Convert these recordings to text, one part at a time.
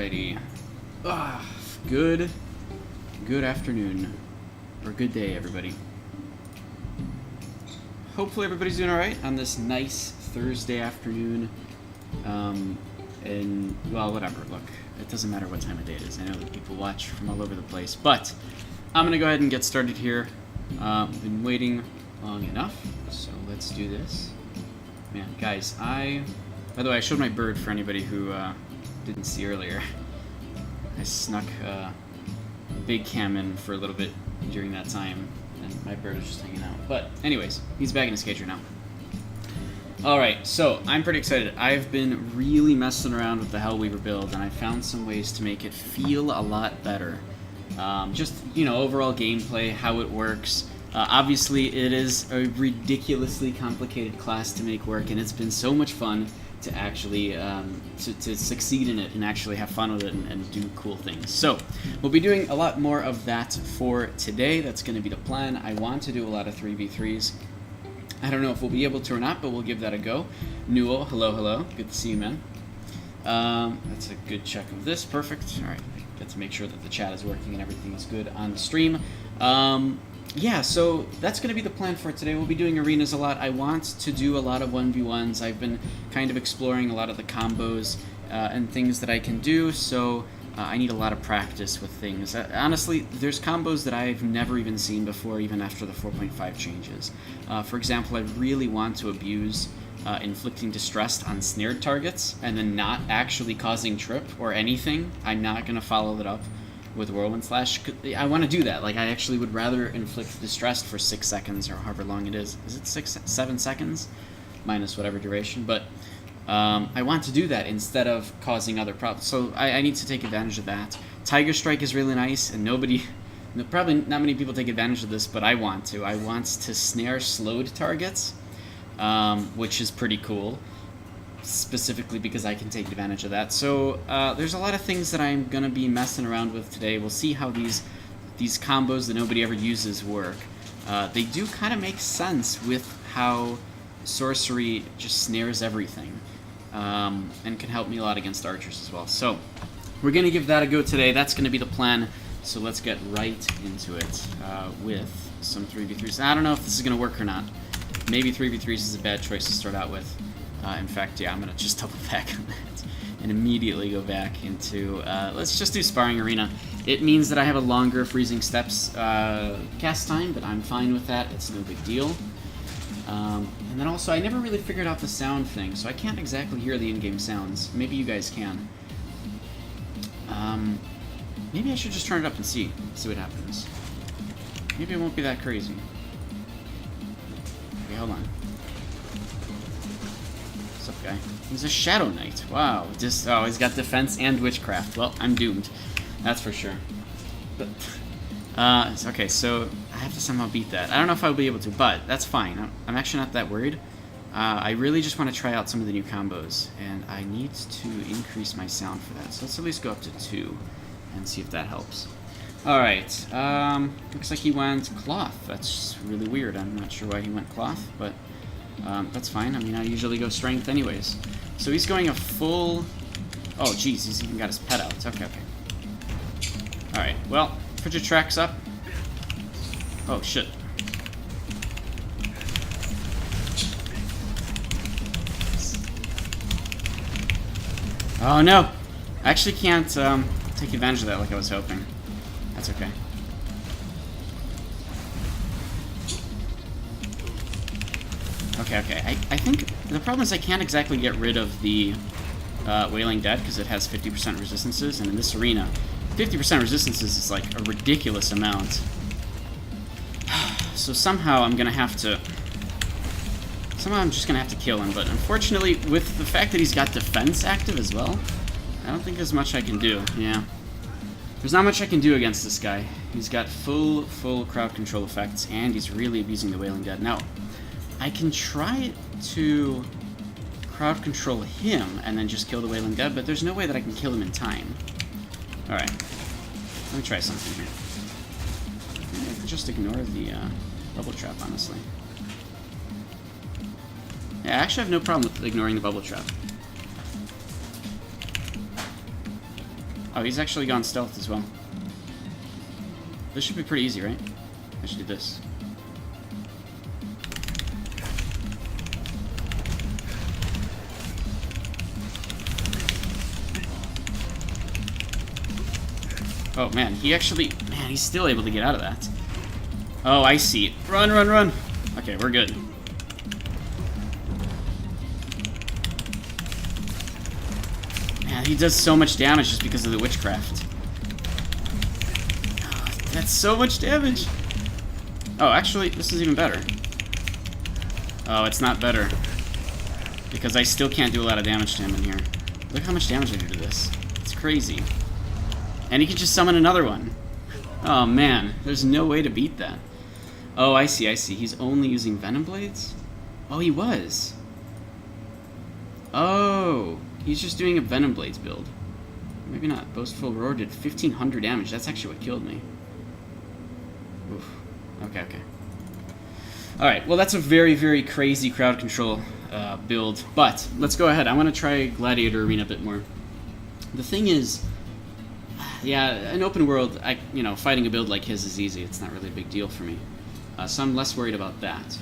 Alrighty. Good afternoon. Or good day, everybody. Hopefully everybody's doing alright on this nice Thursday afternoon. And, well, whatever, look. It doesn't matter what time of day it is. I know that people watch from all over the place. But, I'm gonna go ahead and get started here. I've been waiting long enough, so let's do this. Man, guys, by the way, I showed my bird for anybody who didn't see earlier. I snuck Big Cam in for a little bit during that time, and my bird was just hanging out. But anyways, he's back in his cage right now. Alright, so I'm pretty excited. I've been really messing around with the Hellweaver build, and I found some ways to make it feel a lot better. Just, you know, overall gameplay, how it works. Obviously, it is a ridiculously complicated class to make work, and it's been so much fun to actually to succeed in it and actually have fun with it and do cool things. So we'll be doing a lot more of that for today. That's going to be the plan. I want to do a lot of 3v3s. I don't know if we'll be able to or not, but we'll give that a go. Nuo, hello. Good to see you, man. That's a good check of this. Perfect. All right. Get to make sure that the chat is working and everything is good on the stream. Yeah, so that's going to be the plan for today. We'll be doing arenas a lot. I want to do a lot of 1v1s. I've been kind of exploring a lot of the combos and things that I can do, so I need a lot of practice with things. Honestly, there's combos that I've never even seen before, even after the 4.5 changes. For example, I really want to abuse inflicting distress on snared targets and then not actually causing trip or anything. I'm not going to follow that up with Whirlwind Slash. I want to do that. Like, I actually would rather inflict distress for 6 seconds or however long it is. Is it 7 seconds? Minus whatever duration. But I want to do that instead of causing other problems. So I need to take advantage of that. Tiger Strike is really nice, and probably not many people take advantage of this, but I want to. I want to snare slowed targets, which is pretty cool. Specifically because I can take advantage of that. So there's a lot of things that I'm going to be messing around with today. We'll see how these combos that nobody ever uses work. They do kind of make sense with how sorcery just snares everything, and can help me a lot against archers as well. So we're going to give that a go today. That's going to be the plan. So let's get right into it with some 3v3s. I don't know if this is going to work or not. Maybe 3v3s is a bad choice to start out with. In fact, yeah, I'm going to just double back on that and immediately go back into, let's just do Sparring Arena. It means that I have a longer Freezing Steps cast time, but I'm fine with that. It's no big deal. And then also, I never really figured out the sound thing, so I can't exactly hear the in-game sounds. Maybe you guys can. Maybe I should just turn it up and see what happens. Maybe it won't be that crazy. Okay, hold on. What's up, guy? He's a Shadow Knight. Wow. He's got defense and witchcraft. Well, I'm doomed. That's for sure. But, okay, so I have to somehow beat that. I don't know if I'll be able to, but that's fine. I'm actually not that worried. I really just want to try out some of the new combos, and I need to increase my sound for that. So let's at least go up to 2 and see if that helps. Alright, looks like he went Cloth. That's really weird. I'm not sure why he went Cloth, but that's fine. I mean, I usually go Strength anyways. So he's going a full... Oh, geez, he's even got his pet out. Okay. Alright, well, put your tracks up. Oh, shit. Oh, no! I actually can't take advantage of that like I was hoping. That's okay. Okay. I think the problem is I can't exactly get rid of the Wailing Dead because it has 50% resistances, and in this arena, 50% resistances is like a ridiculous amount. So somehow I'm gonna have to... Somehow I'm just gonna have to kill him, but unfortunately, with the fact that he's got defense active as well, I don't think there's much I can do. Yeah. There's not much I can do against this guy. He's got full crowd control effects, and he's really abusing the Wailing Dead. Now, I can try to crowd control him and then just kill the Wailing Dead, but there's no way that I can kill him in time. Alright. Let me try something here. Maybe I can just ignore the bubble trap, honestly. Yeah, I actually have no problem with ignoring the bubble trap. Oh, he's actually gone stealth as well. This should be pretty easy, right? I should do this. Oh, man, he's still able to get out of that. Oh, I see. Run, run, run. Okay, we're good. Man, he does so much damage just because of the witchcraft. Oh, that's so much damage. Oh, actually, this is even better. Oh, it's not better. Because I still can't do a lot of damage to him in here. Look how much damage I do to this. It's crazy. And he can just summon another one. Oh, man. There's no way to beat that. Oh, I see, I see. He's only using Venom Blades? Oh, he was. Oh, he's just doing a Venom Blades build. Maybe not. Boastful Roar did 1,500 damage. That's actually what killed me. Oof. Okay, okay. Alright, well, that's a very, very crazy crowd control build. But let's go ahead. I want to try Gladiator Arena a bit more. The thing is, yeah, in open world, fighting a build like his is easy. It's not really a big deal for me. So I'm less worried about that.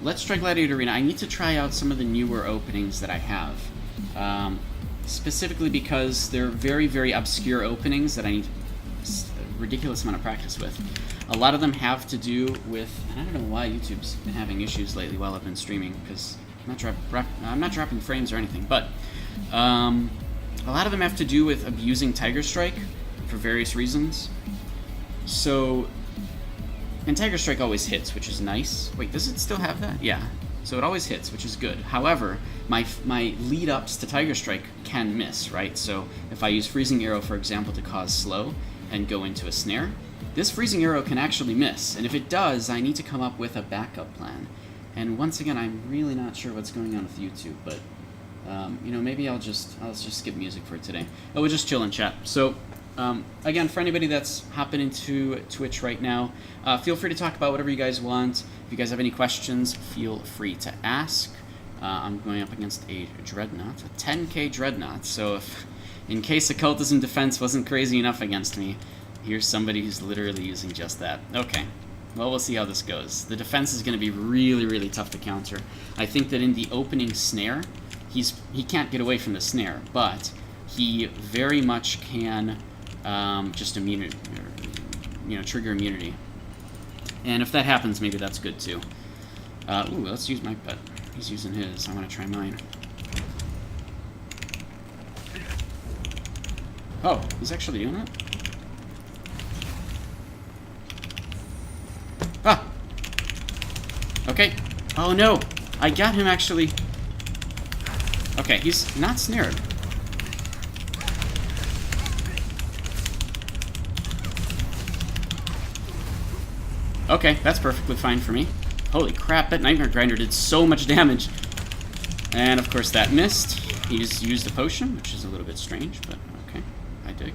Let's try Gladiator Arena. I need to try out some of the newer openings that I have. Specifically because they're very, very obscure openings that I need a ridiculous amount of practice with. A lot of them have to do with, and I don't know why YouTube's been having issues lately while I've been streaming, because I'm not dropping frames or anything, but a lot of them have to do with abusing Tiger Strike for various reasons. So, and Tiger Strike always hits, which is nice. Wait, does it still have that? Yeah. So it always hits, which is good. However, my lead-ups to Tiger Strike can miss, right? So if I use Freezing Arrow, for example, to cause slow and go into a snare, this Freezing Arrow can actually miss. And if it does, I need to come up with a backup plan. And once again, I'm really not sure what's going on with YouTube, but maybe I'll just skip music for today. Oh, we'll just chill and chat. So, again, for anybody that's hopping into Twitch right now, feel free to talk about whatever you guys want. If you guys have any questions, feel free to ask. I'm going up against a Dreadnought, a 10k Dreadnought, so if, in case Occultism Defense wasn't crazy enough against me, here's somebody who's literally using just that. Okay, well, we'll see how this goes. The defense is going to be really, really tough to counter. I think that in the opening snare, he can't get away from the snare, but he very much can just trigger immunity. And if that happens, maybe that's good too. Ooh, let's use my pet. He's using his. I want to try mine. Oh, he's actually doing it? Ah! Okay. Oh no! I got him actually. Okay, he's not snared. Okay, that's perfectly fine for me. Holy crap, that Nightmare Grinder did so much damage. And of course that missed. He just used a potion, which is a little bit strange, but okay, I dig.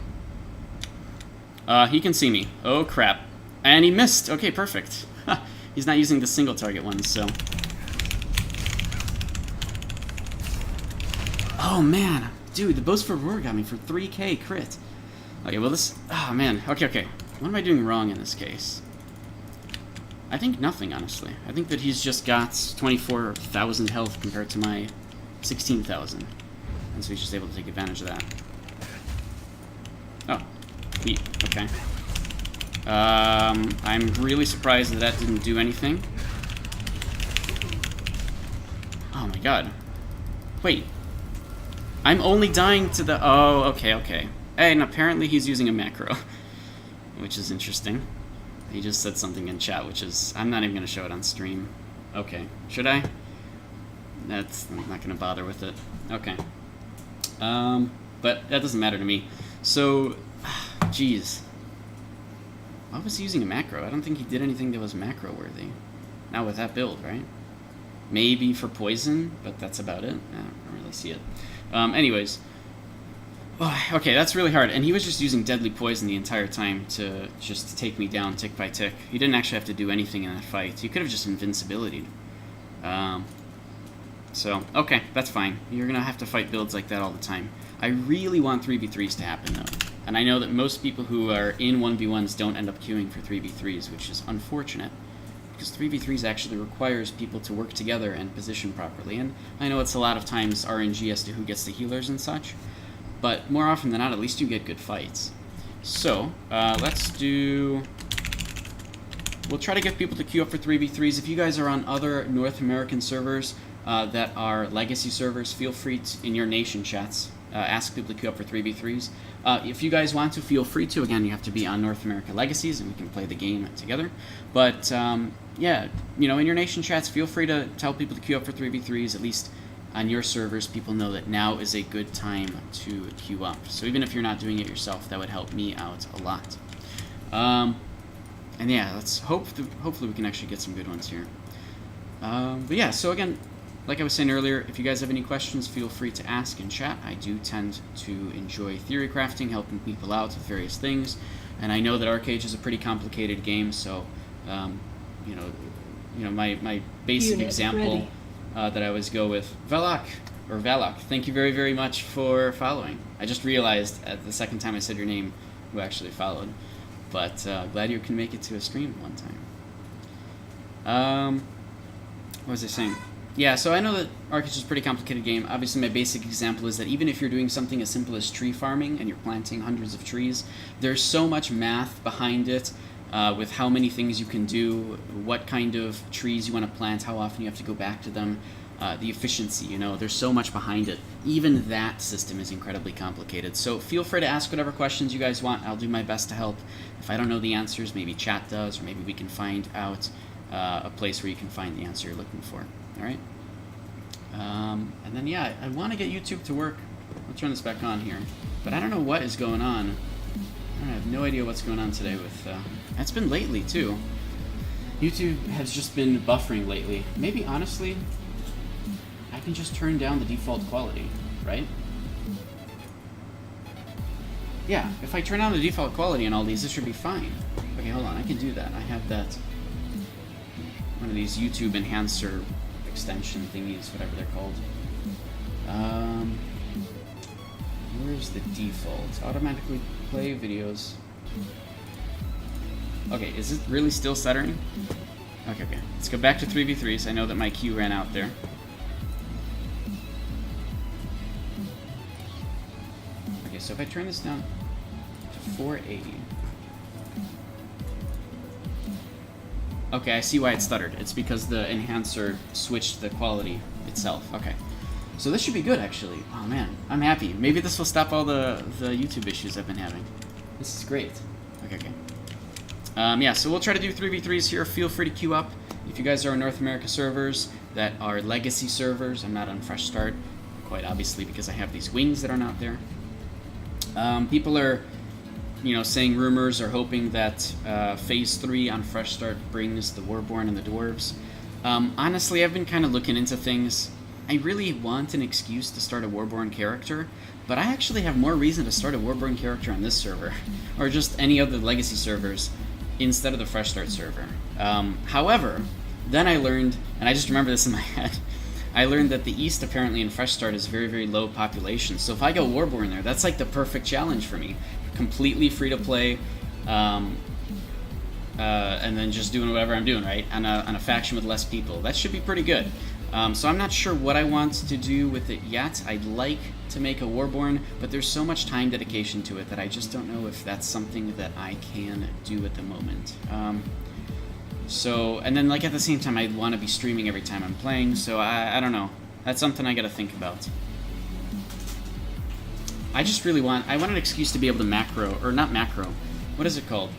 He can see me. Oh crap. And he missed. Okay, perfect. He's not using the single target ones, so. Oh man, dude, the Boastful Roar got me for 3k crit. Okay, well this, oh man, okay. What am I doing wrong in this case? I think nothing, honestly. I think that he's just got 24,000 health compared to my 16,000. And so he's just able to take advantage of that. Oh, neat, okay. I'm really surprised that didn't do anything. Oh my god. Wait. I'm only dying to the... Oh, okay. And apparently he's using a macro. Which is interesting. He just said something in chat, which is... I'm not even going to show it on stream. Okay. Should I? I'm not going to bother with it. Okay. But that doesn't matter to me. So... Jeez. Why was he using a macro? I don't think he did anything that was macro-worthy. Not with that build, right? Maybe for poison, but that's about it. I don't really see it. Anyways. Oh, okay, that's really hard. And he was just using Deadly Poison the entire time to just take me down tick by tick. He didn't actually have to do anything in that fight. He could have just invincibilitied. So, okay, that's fine. You're going to have to fight builds like that all the time. I really want 3v3s to happen, though. And I know that most people who are in 1v1s don't end up queuing for 3v3s, which is unfortunate. Because 3v3s actually requires people to work together and position properly. And I know it's a lot of times RNG as to who gets the healers and such. But more often than not, at least you get good fights. So, let's do... We'll try to get people to queue up for 3v3s. If you guys are on other North American servers that are legacy servers, feel free to, in your nation chats, ask people to queue up for 3v3s. If you guys want to, feel free to. Again, you have to be on North America Legacies, and we can play the game together. But, yeah, you know, in your nation chats, feel free to tell people to queue up for 3v3s. At least on your servers, people know that now is a good time to queue up. So even if you're not doing it yourself, that would help me out a lot. And yeah, let's hopefully we can actually get some good ones here. But yeah, so again, like I was saying earlier, if you guys have any questions, feel free to ask in chat. I do tend to enjoy theory crafting, helping people out with various things. And I know that Arcade is a pretty complicated game, so you know, my basic example that I always go with, Velok, thank you very, very much for following. I just realized at the second time I said your name who actually followed. But glad you can make it to a stream one time. What was I saying? Yeah, so I know that Arcade is a pretty complicated game. Obviously, my basic example is that even if you're doing something as simple as tree farming and you're planting hundreds of trees, there's so much math behind it with how many things you can do, what kind of trees you want to plant, how often you have to go back to them, the efficiency, you know, there's so much behind it. Even that system is incredibly complicated. So feel free to ask whatever questions you guys want. I'll do my best to help. If I don't know the answers, maybe chat does, or maybe we can find out a place where you can find the answer you're looking for. All right? And then, yeah, I want to get YouTube to work. I'll turn this back on here. But I don't know what is going on. I have no idea what's going on today with... It's been lately, too. YouTube has just been buffering lately. Maybe, honestly... I can just turn down the default quality, right? Yeah, if I turn down the default quality on all these, this should be fine. Okay, hold on, I can do that. I have that, one of these YouTube enhancer extension thingies, whatever they're called. Where's the default? Automatically play videos. Okay, is it really still stuttering? Okay, let's go back to 3v3s. I know that my queue ran out there. So if I turn this down to 480... Okay, I see why it stuttered. It's because the enhancer switched the quality itself. Okay. So this should be good, actually. Oh, man. I'm happy. Maybe this will stop all the YouTube issues I've been having. This is great. Okay. Yeah, so we'll try to do 3v3s here. Feel free to queue up. If you guys are on North America servers that are legacy servers, I'm not on Fresh Start, quite obviously, because I have these wings that are not there. People are, you know, saying rumors or hoping that Phase 3 on Fresh Start brings the Warborn and the Dwarves. Honestly, I've been kind of looking into things. I really want an excuse to start a Warborn character, but I actually have more reason to start a Warborn character on this server, or just any other legacy servers, instead of the Fresh Start server. However, then I learned, and I just remember this in my head, I learned that the East apparently in Fresh Start is very, very low population. So if I go Warborn there, that's like the perfect challenge for me. Completely free to play, and then just doing whatever I'm doing, right? On a faction with less people. That should be pretty good. So I'm not sure what I want to do with it yet. I'd like to make a Warborn, but there's so much time dedication to it that I just don't know if that's something that I can do at the moment. So, and then like at the same time, I want to be streaming every time I'm playing, so I don't know. That's something I gotta think about. I just really want an excuse to be able to macro, or not macro, what is it called?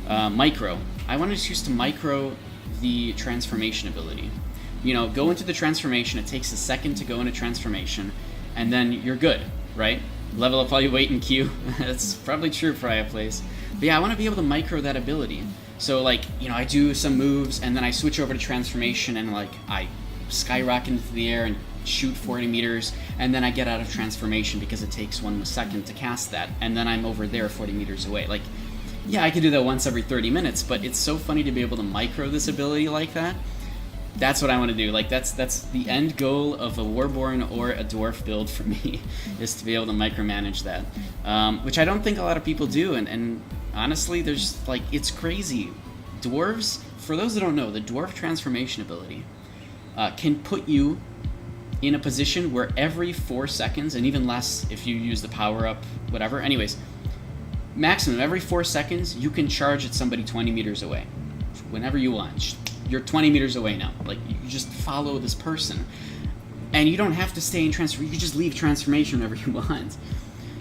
Micro. I want an excuse to micro the transformation ability. You know, go into the transformation, it takes a second to go into transformation, and then you're good, right? Level up while you wait in queue. That's probably true for IAPlays. But yeah, I want to be able to micro that ability. So like, you know, I do some moves and then I switch over to transformation and like I skyrocket into the air and shoot 40 meters and then I get out of transformation because it takes 1 second to cast that and then I'm over there 40 meters away. Like, yeah, I could do that once every 30 minutes, but it's so funny to be able to micro this ability like that. That's what I want to do. Like that's the end goal of a Warborn or a Dwarf build for me, is to be able to micromanage that, which I don't think a lot of people do. And honestly, there's like, it's crazy. Dwarves, for those that don't know, the Dwarf transformation ability can put you in a position where every 4 seconds, and even less if you use the power up, whatever. Anyways, maximum every 4 seconds you can charge at somebody 20 meters away, whenever you want. You're 20 meters away now. Like, you just follow this person. And you don't have to stay in transformation. You can just leave transformation whenever you want.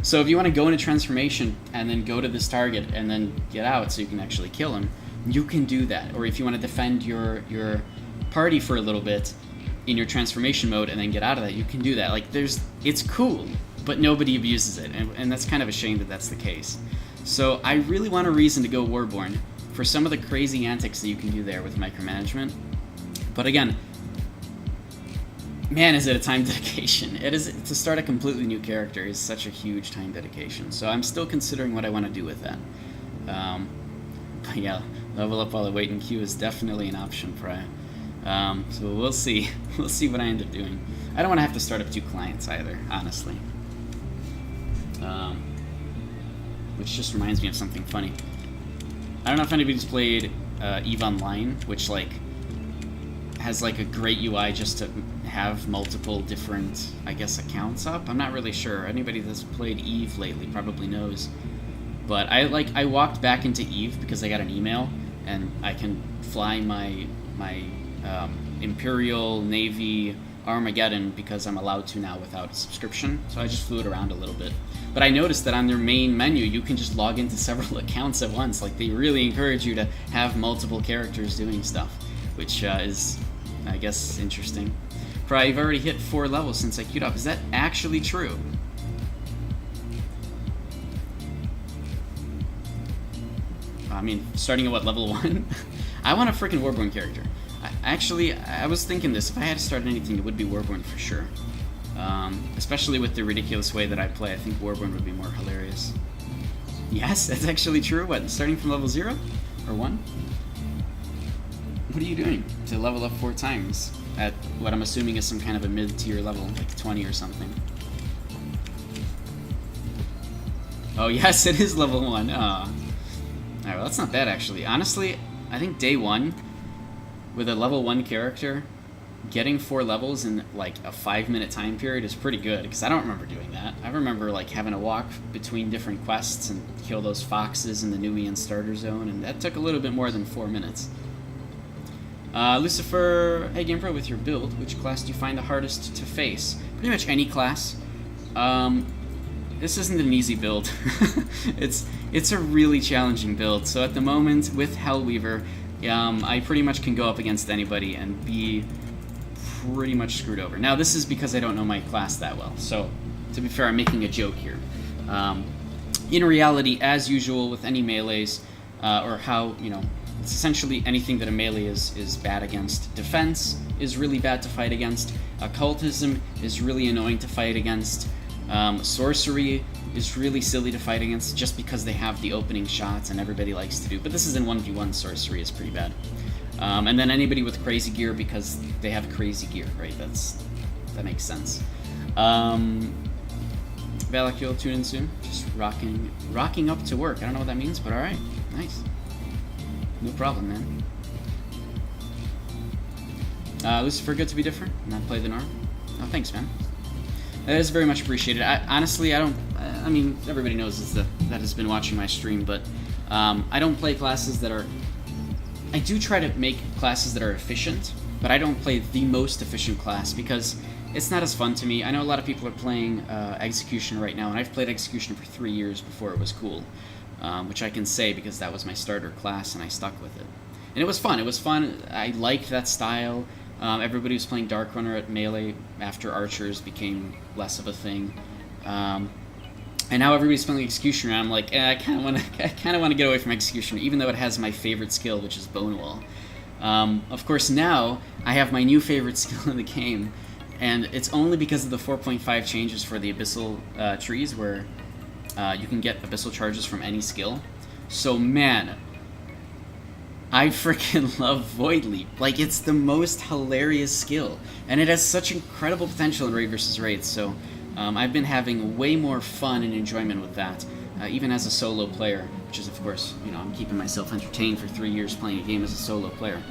So if you want to go into transformation and then go to this target and then get out so you can actually kill him, you can do that. Or if you want to defend your party for a little bit in your transformation mode and then get out of that, you can do that. Like, it's cool, but nobody abuses it. And that's kind of a shame that that's the case. So I really want a reason to go Warborn for some of the crazy antics that you can do there with micromanagement. But again, man, is it a time dedication. It is, to start a completely new character is such a huge time dedication. So I'm still considering what I want to do with that. But yeah, level up while I wait in queue is definitely an option, Pry. So we'll see. We'll see what I end up doing. I don't want to have to start up 2 clients either, honestly. Which just reminds me of something funny. I don't know if anybody's played EVE Online, which like has like a great UI just to have multiple different, I guess, accounts up. I'm not really sure. Anybody that's played EVE lately probably knows. But I walked back into EVE because I got an email, and I can fly my Imperial, Navy, Armageddon because I'm allowed to now without a subscription. So I just flew it around a little bit. But I noticed that on their main menu, you can just log into several accounts at once. Like, they really encourage you to have multiple characters doing stuff, which is, I guess, interesting. Probably you've already hit 4 levels since I queued up. Is that actually true? I mean, starting at what, level 1? I want a freaking Warborn character. I was thinking this. If I had to start anything, it would be Warborn for sure. Especially with the ridiculous way that I play, I think Warborn would be more hilarious. Yes, that's actually true. What, starting from level 0? Or 1? What are you doing to level up 4 times at what I'm assuming is some kind of a mid-tier level, like 20 or something? Oh, yes, it is level 1. Alright, well, that's not bad, actually. Honestly, I think day 1, with a level 1 character, getting 4 levels in like a 5-minute time period is pretty good, because I don't remember doing that. I remember like having to walk between different quests and kill those foxes in the Numian starter zone, and that took a little bit more than 4 minutes. Lucifer, hey GamePro, with your build, which class do you find the hardest to face? Pretty much any class. This isn't an easy build. It's a really challenging build. So at the moment, with Hellweaver, I pretty much can go up against anybody and be pretty much screwed over. Now, this is because I don't know my class that well. So, to be fair, I'm making a joke here. In reality, as usual with any melees, or how, it's essentially anything that a melee is bad against. Defense is really bad to fight against. Occultism is really annoying to fight against. Sorcery is really silly to fight against just because they have the opening shots and everybody likes to do. But this is in 1v1, sorcery is pretty bad. And then anybody with crazy gear because they have crazy gear, right? That makes sense. Valakul, tune in soon. Just rocking up to work. I don't know what that means, but alright. Nice. No problem, man. Lucifer, good to be different. Not play the norm. Oh, thanks, man. That is very much appreciated. Honestly, I mean, everybody knows that has been watching my stream, but I don't play classes that are... I do try to make classes that are efficient, but I don't play the most efficient class because it's not as fun to me. I know a lot of people are playing Executioner right now, and I've played Executioner for 3 years before it was cool, which I can say because that was my starter class and I stuck with it. And it was fun. It was fun. I liked that style. Everybody was playing Dark Runner at Melee after Archers became less of a thing. And now everybody's playing Executioner, and I'm like, I kind of want to get away from Executioner, even though it has my favorite skill, which is Bone Wall. Of course, now I have my new favorite skill in the game, and it's only because of the 4.5 changes for the Abyssal trees, where you can get Abyssal charges from any skill. So, man, I freaking love Void Leap. Like, it's the most hilarious skill, and it has such incredible potential in Raid vs. Raid, so I've been having way more fun and enjoyment with that, even as a solo player, which is, of course, you know, I'm keeping myself entertained for 3 years playing a game as a solo player.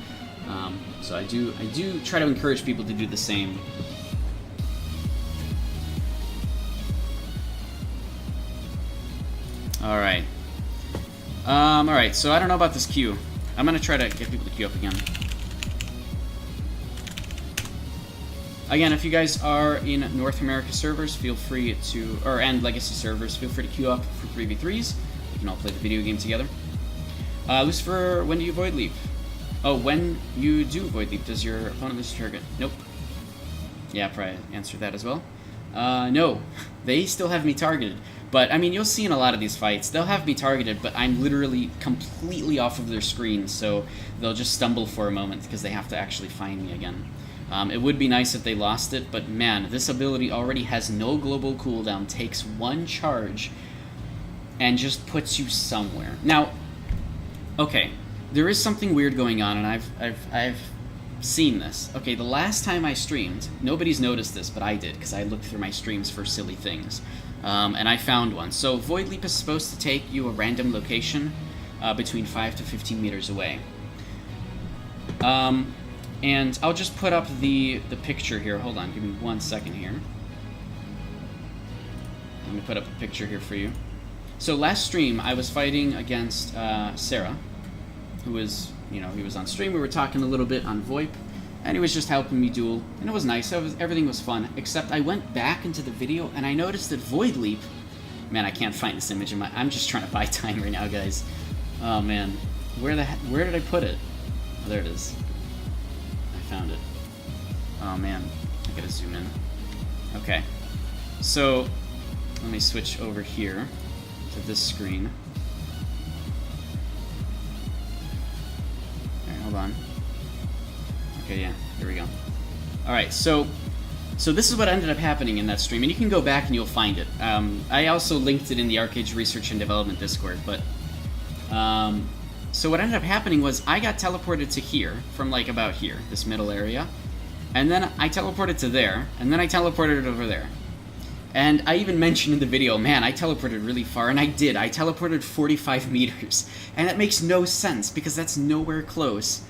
So I do try to encourage people to do the same. Alright. Alright, so I don't know about this queue. I'm gonna try to get people to queue up again. Again, if you guys are in North America servers, feel free to, and Legacy servers, feel free to queue up for 3v3s. We can all play the video game together. Lucifer, when do you Void Leap? Oh, when you do Void Leap, does your opponent lose target? Nope. Yeah, probably answered that as well. No, they still have me targeted. But, I mean, you'll see in a lot of these fights, they'll have me targeted, but I'm literally completely off of their screen, so they'll just stumble for a moment because they have to actually find me again. It would be nice if they lost it, but man, this ability already has no global cooldown, takes one charge, and just puts you somewhere. Now, okay, there is something weird going on, and I've seen this. Okay, the last time I streamed, nobody's noticed this, but I did, because I looked through my streams for silly things. And I found one. So Void Leap is supposed to take you a random location between 5 to 15 meters away. And I'll just put up the picture here. Hold on, give me 1 second here. Let me put up a picture here for you. So last stream, I was fighting against Sarah, who was, you know, he was on stream. We were talking a little bit on VoIP, and he was just helping me duel, and it was nice. Everything was fun, except I went back into the video, and I noticed that Void Leap... Man, I can't find this image. I'm just trying to buy time right now, guys. Oh, man. Where did I put it? Oh, there it is. I found it. Oh, man. I gotta zoom in. Okay. So, let me switch over here to this screen. Alright, hold on. Okay, yeah, here we go. Alright, so this is what ended up happening in that stream, and you can go back and you'll find it. I also linked it in the Arcade Research and Development Discord, but... so what ended up happening was I got teleported to here, from like about here, this middle area, and then I teleported to there, and then I teleported over there. And I even mentioned in the video, man, I teleported really far, and I did. I teleported 45 meters, and that makes no sense, because that's nowhere close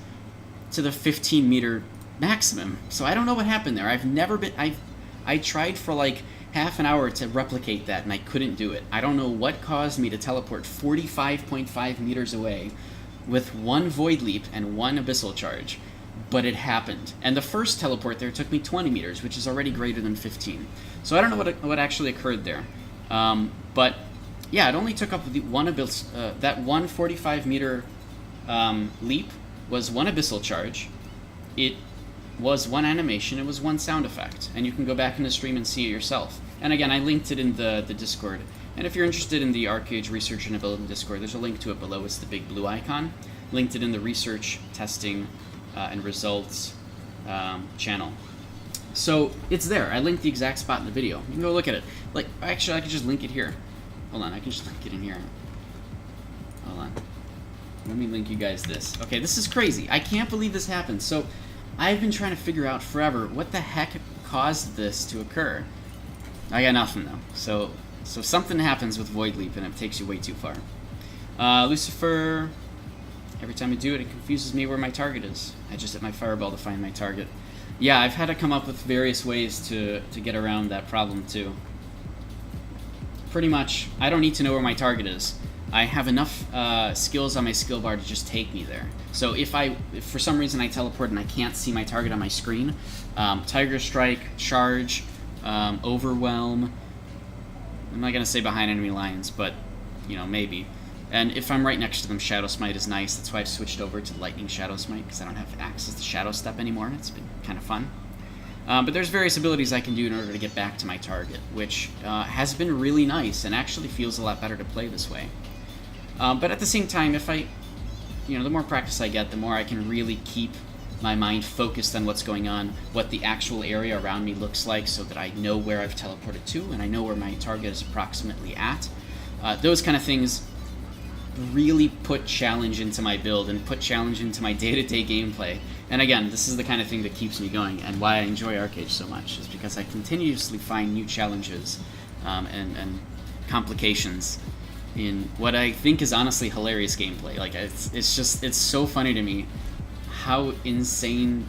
to the 15-meter maximum. So I don't know what happened there. I've never been... I tried for like half an hour to replicate that, and I couldn't do it. I don't know what caused me to teleport 45.5 meters away with one Void Leap and one Abyssal Charge, but it happened. And the first teleport there took me 20 meters, which is already greater than 15. So I don't know what actually occurred there. But yeah, it only took up the one Abyssal... that one 45-meter leap was one Abyssal Charge. It was one animation, it was one sound effect, and you can go back in the stream and see it yourself. And again, I linked it in the Discord, and if you're interested in the Arcade Research and Development Discord, there's a link to it below. It's the big blue icon. Linked it in the Research, Testing, and Results channel. So, it's there. I linked the exact spot in the video. You can go look at it. Like, actually, I could just link it here. Hold on, I can just link it in here. Hold on. Let me link you guys this. Okay, this is crazy. I can't believe this happened. So, I've been trying to figure out forever what the heck caused this to occur. I got nothing, though. So something happens with Void Leap, and it takes you way too far. Lucifer, every time I do it, it confuses me where my target is. I just hit my fireball to find my target. Yeah, I've had to come up with various ways to get around that problem, too. Pretty much, I don't need to know where my target is. I have enough skills on my skill bar to just take me there. So if for some reason I teleport and I can't see my target on my screen, Tiger Strike, Charge, Overwhelm, I'm not going to say behind enemy lines, but, you know, maybe. And if I'm right next to them, Shadow Smite is nice. That's why I've switched over to Lightning Shadow Smite, because I don't have access to Shadow Step anymore, and it's been kind of fun. But there's various abilities I can do in order to get back to my target, which has been really nice and actually feels a lot better to play this way. But at the same time, if the more practice I get, the more I can really keep my mind focused on what's going on, what the actual area around me looks like, so that I know where I've teleported to, and I know where my target is approximately at. Those kind of things really put challenge into my build and put challenge into my day-to-day gameplay. And again, this is the kind of thing that keeps me going, and why I enjoy ArcheAge so much is because I continuously find new challenges and complications in what I think is honestly hilarious gameplay. Like it's so funny to me how insane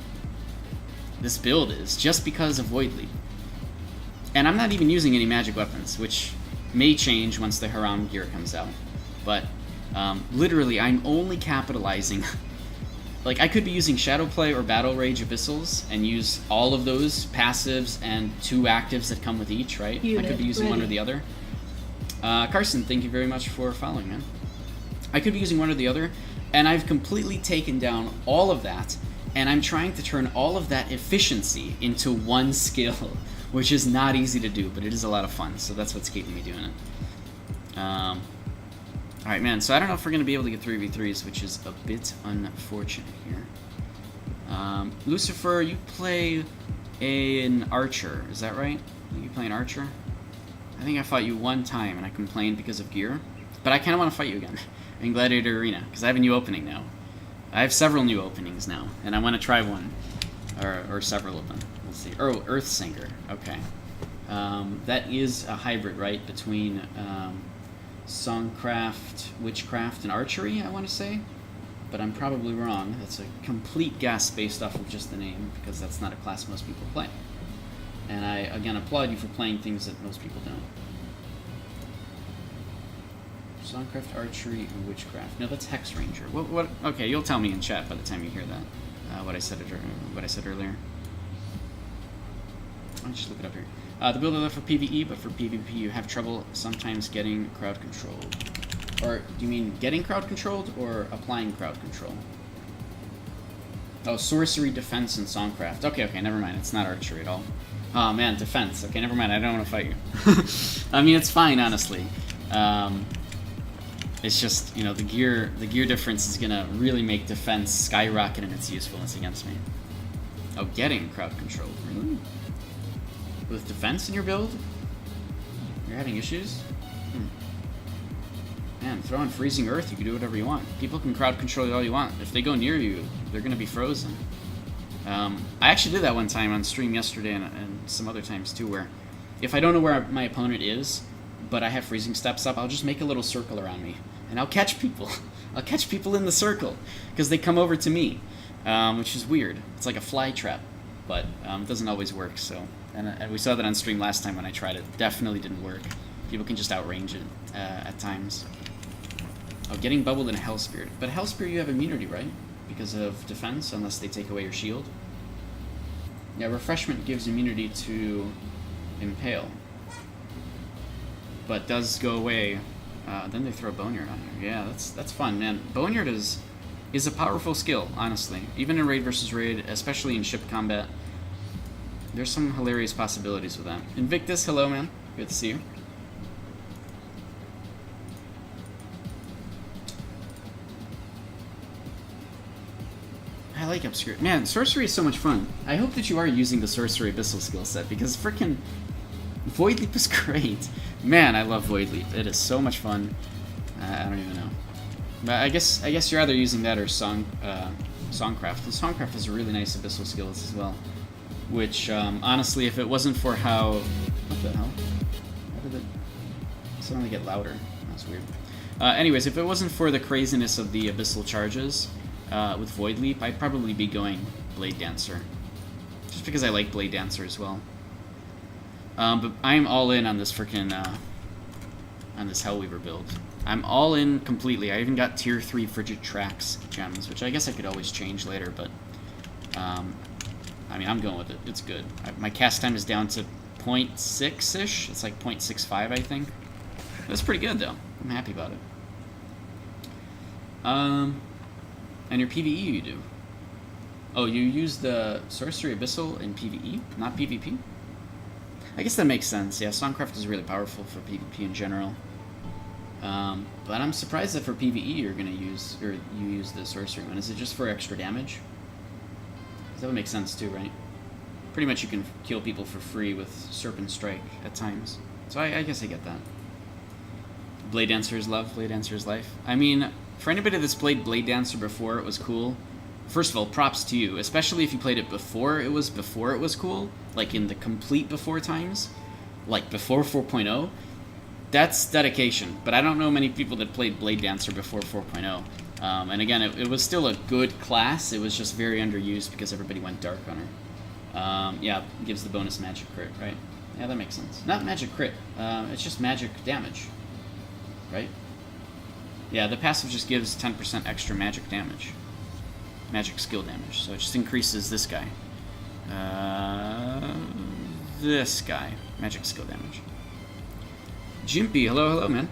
this build is just because of Void Leap. And I'm not even using any magic weapons, which may change once the Haram gear comes out. But literally, I'm only capitalizing. Like, I could be using Shadowplay or Battle Rage Abyssals and use all of those passives and 2 actives that come with each, right? I could be using one or the other. Carson, thank you very much for following, man. I could be using one or the other, and I've completely taken down all of that, and I'm trying to turn all of that efficiency into one skill, which is not easy to do, but it is a lot of fun, so that's what's keeping me doing it. Alright, man, so I don't know if we're going to be able to get 3v3s, which is a bit unfortunate here. Lucifer, you play an archer, is that right? You play an archer? I think I fought you one time, and I complained because of gear. But I kind of want to fight you again in Gladiator Arena, because I have a new opening now. I have several new openings now, and I want to try one. Or several of them. Let's see. Oh, Earthsinger. Okay. That is a hybrid, right, between Songcraft, Witchcraft, and Archery, I want to say. But I'm probably wrong. That's a complete guess based off of just the name, because that's not a class most people play. And I, again, applaud you for playing things that most people don't. Songcraft, Archery, and Witchcraft. No, that's Hex Ranger. What? Okay, you'll tell me in chat by the time you hear that. What I said earlier. I'll just look it up here. The build I left for PvE, but for PvP you have trouble sometimes getting crowd controlled. Or do you mean getting crowd controlled or applying crowd control? Oh, Sorcery, Defense, and Songcraft. Okay, never mind. It's not Archery at all. Oh man, Defense. Okay, never mind. I don't want to fight you. I mean, it's fine, honestly. It's just, you know, the gear difference is gonna really make Defense skyrocket in its usefulness against me. Oh, getting crowd control. Really? With Defense in your build? You're having issues? Man, throw in Freezing Earth, you can do whatever you want. People can crowd control you all you want. If they go near you, they're gonna be frozen. I actually did that one time on stream yesterday and some other times too, where if I don't know where my opponent is, but I have Freezing Steps up, I'll just make a little circle around me, and I'll catch people. I'll catch people in the circle, because they come over to me, which is weird. It's like a fly trap, but it doesn't always work, so... And we saw that on stream last time when I tried it. Definitely didn't work. People can just outrange it at times. Oh, getting bubbled in a Hell Spirit. But Hell Spirit you have immunity, right? Because of Defense, unless they take away your shield. Yeah, Refreshment gives immunity to Impale. But does go away. Then they throw Boneyard on you. Yeah, that's fun, man. Boneyard is a powerful skill, honestly. Even in Raid versus Raid, especially in ship combat. There's some hilarious possibilities with that. Invictus, hello, man. Good to see you. I like Obscure. Man, Sorcery is so much fun. I hope that you are using the Sorcery Abyssal skill set, because frickin' Void Leap is great. Man, I love Void Leap. It is so much fun. I don't even know. But I guess you're either using that or Songcraft. The Songcraft has a really nice Abyssal skills as well. Which, honestly, if it wasn't for how... What the hell? How did it suddenly get louder? That's weird. Anyways, if it wasn't for the craziness of the Abyssal charges with Void Leap, I'd probably be going Blade Dancer. Just because I like Blade Dancer as well. But I'm all in on this frickin' on this Hellweaver build. I'm all in completely. I even got tier 3 Frigid Tracks gems, which I guess I could always change later, but... I mean, I'm going with it. It's good. My cast time is down to 0.6-ish. It's like 0.65, I think. That's pretty good, though. I'm happy about it. And your PvE you do? Oh, you use the Sorcery Abyssal in PvE, not PvP? I guess that makes sense. Yeah, Songcraft is really powerful for PvP in general. But I'm surprised that for PvE you're gonna use, or you use the Sorcery one. Is it just for extra damage? That would make sense too, right? Pretty much you can kill people for free with Serpent Strike at times. So I guess I get that. Blade Dancer is love, Blade Dancer is life. I mean, for anybody that's played Blade Dancer before it was cool, first of all, props to you, especially if you played it before it was cool, like in the complete before times, like before 4.0. That's dedication, but I don't know many people that played Blade Dancer before 4.0. And again, it was still a good class, it was just very underused because everybody went dark on her. Yeah, gives the bonus magic crit, right? Yeah, that makes sense. Not magic crit, it's just magic damage, right? Yeah, the passive just gives 10% extra magic damage. Magic skill damage, so it just increases this guy. This guy. Magic skill damage. Jimpy, hello, man.